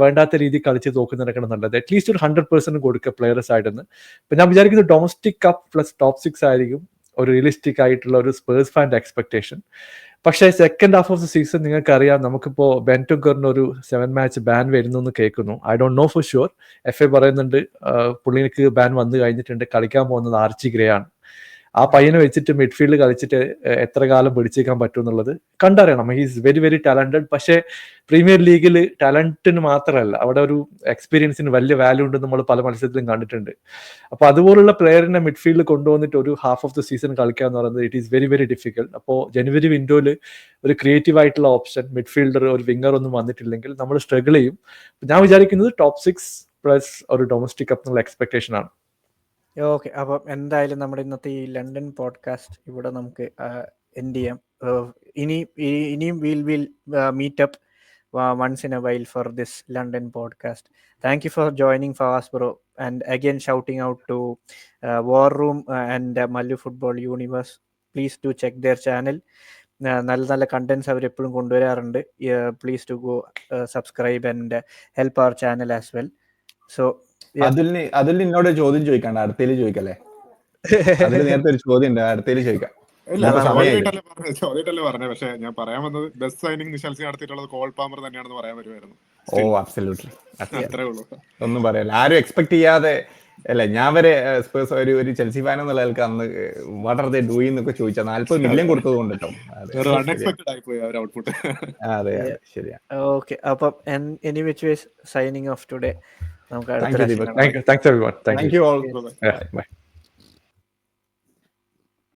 S4: വേണ്ടാത്ത രീതിയിൽ കളിച്ച് തോക്കുന്നതിനൊക്കെയാണ് നല്ലത്. അറ്റ്ലീസ്റ്റ് ഒരു 100% കൊടുക്കുക പ്ലെയേഴ്സ് ആയിട്ടെന്ന്. ഇപ്പം ഞാൻ വിചാരിക്കുന്നത് ഡൊമസ്റ്റിക് കപ്പ് പ്ലസ് ടോപ്പ് 6 ആയിരിക്കും ഒരു റിയലിസ്റ്റിക് ആയിട്ടുള്ള ഒരു സ്പേഴ്സ് ഫാൻ്റെ എക്സ്പെക്ടേഷൻ. പക്ഷേ second half of the season നിങ്ങൾക്കറിയാം, നമുക്കിപ്പോൾ ബെൻറ്റുക്കറിന് ഒരു 7 മാച്ച് ബാൻ വരുന്നു എന്ന് കേൾക്കുന്നു. I don't know for sure. FA പറയുന്നുണ്ട് പുള്ളിക്ക് ബാൻ വന്നു കഴിഞ്ഞിട്ടുണ്ട്, കളിക്കാൻ പോകുന്നത് ആർച്ചി ഗ്രേ ആണ്. ആ പയ്യനെ വെച്ചിട്ട് മിഡ്ഫീൽഡ് കളിച്ചിട്ട് എത്ര കാലം പിടിച്ചേക്കാൻ പറ്റും എന്നുള്ളത് കണ്ടറിയണം. He's very very talented. പക്ഷേ പ്രീമിയർ ലീഗിൽ ടാലന്റിന് മാത്രമല്ല, അവിടെ ഒരു എക്സ്പീരിയൻസിന് വലിയ വാല്യൂ ഉണ്ടെന്ന് നമ്മൾ പല മത്സരത്തിലും കണ്ടിട്ടുണ്ട്. അപ്പൊ അതുപോലുള്ള പ്ലെയറിനെ മിഡ്ഫീൽഡിൽ കൊണ്ടുവന്നിട്ട് ഒരു ഹാഫ് ഓഫ് ദ സീസൺ കളിക്കുക എന്ന് പറയുന്നത് it is very very difficult. അപ്പോൾ ജനുവരി വിൻഡോയിൽ ഒരു ക്രിയേറ്റീവ് ആയിട്ടുള്ള ഓപ്ഷൻ മിഡ്ഫീൽഡർ, ഒരു വിങ്ങർ ഒന്നും വന്നിട്ടില്ലെങ്കിൽ നമ്മൾ സ്ട്രഗിൾ ചെയ്യും. ഞാൻ വിചാരിക്കുന്നത് ടോപ്പ് 6 പ്ലസ് ഒരു ഡൊമസ്റ്റിക് കപ്പ് എന്നുള്ള എക്സ്പെക്ടേഷൻ ആണ്.
S1: ഓക്കെ, അപ്പം എന്തായാലും നമ്മുടെ ഇന്നത്തെ ഈ ലണ്ടൻ പോഡ്കാസ്റ്റ് ഇവിടെ നമുക്ക് എൻഡ് ചെയ്യാം. ഇനിയും will meet up once in a while for this London podcast. Thank you for joining Fawaz bro, and again shouting out to War Room and Mallu Football Universe. Please do check their channel. നല്ല നല്ല കണ്ടന്റ്സ് അവർ എപ്പോഴും കൊണ്ടുവരാറുണ്ട്. Please to go subscribe and help അവർ ചാനൽ ആസ് വെൽ. സോ
S2: അതിൽ നിന്നോട് ചോദ്യം ചോദിക്കണ്ട, അടുത്തേല് ചോദിക്കല്ലേ? അതിൽ നേരത്തെ ഒരു ചോദ്യം ഉണ്ട്, അടുത്തേല് ചോദിക്കാം.
S3: ചോദ്യമായിട്ടല്ലേ പറഞ്ഞത്, പക്ഷെ ഞാൻ പറയാൻ വന്നത് ബെസ്റ്റ് സൈനിങ് നിഷാൽസി നടത്തിയിട്ടുള്ളത് കോൾ പാമർ തന്നെയാണെന്ന് പറയാൻ വരുമായിരുന്നു.
S2: ഓ അബ്സല്യൂട്ട്ലി,
S3: അത്രേ ഉള്ളൂ,
S2: ഒന്നും പറയല്ല. ആരും എക്സ്പെക്ട് ചെയ്യാതെ അല്ല, ഞാൻ വരെ സ്പേഴ്സ് ഒരു ചെൽസി ഫാൻ എന്നുള്ള ആൾക്ക് അന്ന് വാട്ട് ആർ ദേ ഡൂയിങ് എന്നൊക്കെ ചോദിച്ചാൽ 40 മില്യൺ കൊടുത്തത് കൊണ്ട് കേട്ടോ. അതെ ശരിയാ.
S1: ഓക്കെ, അപ്പം any which ways signing off today. നമുക്ക്
S2: thank you.
S4: Thanks everyone. Thank you
S2: all.
S4: Yeah, bye.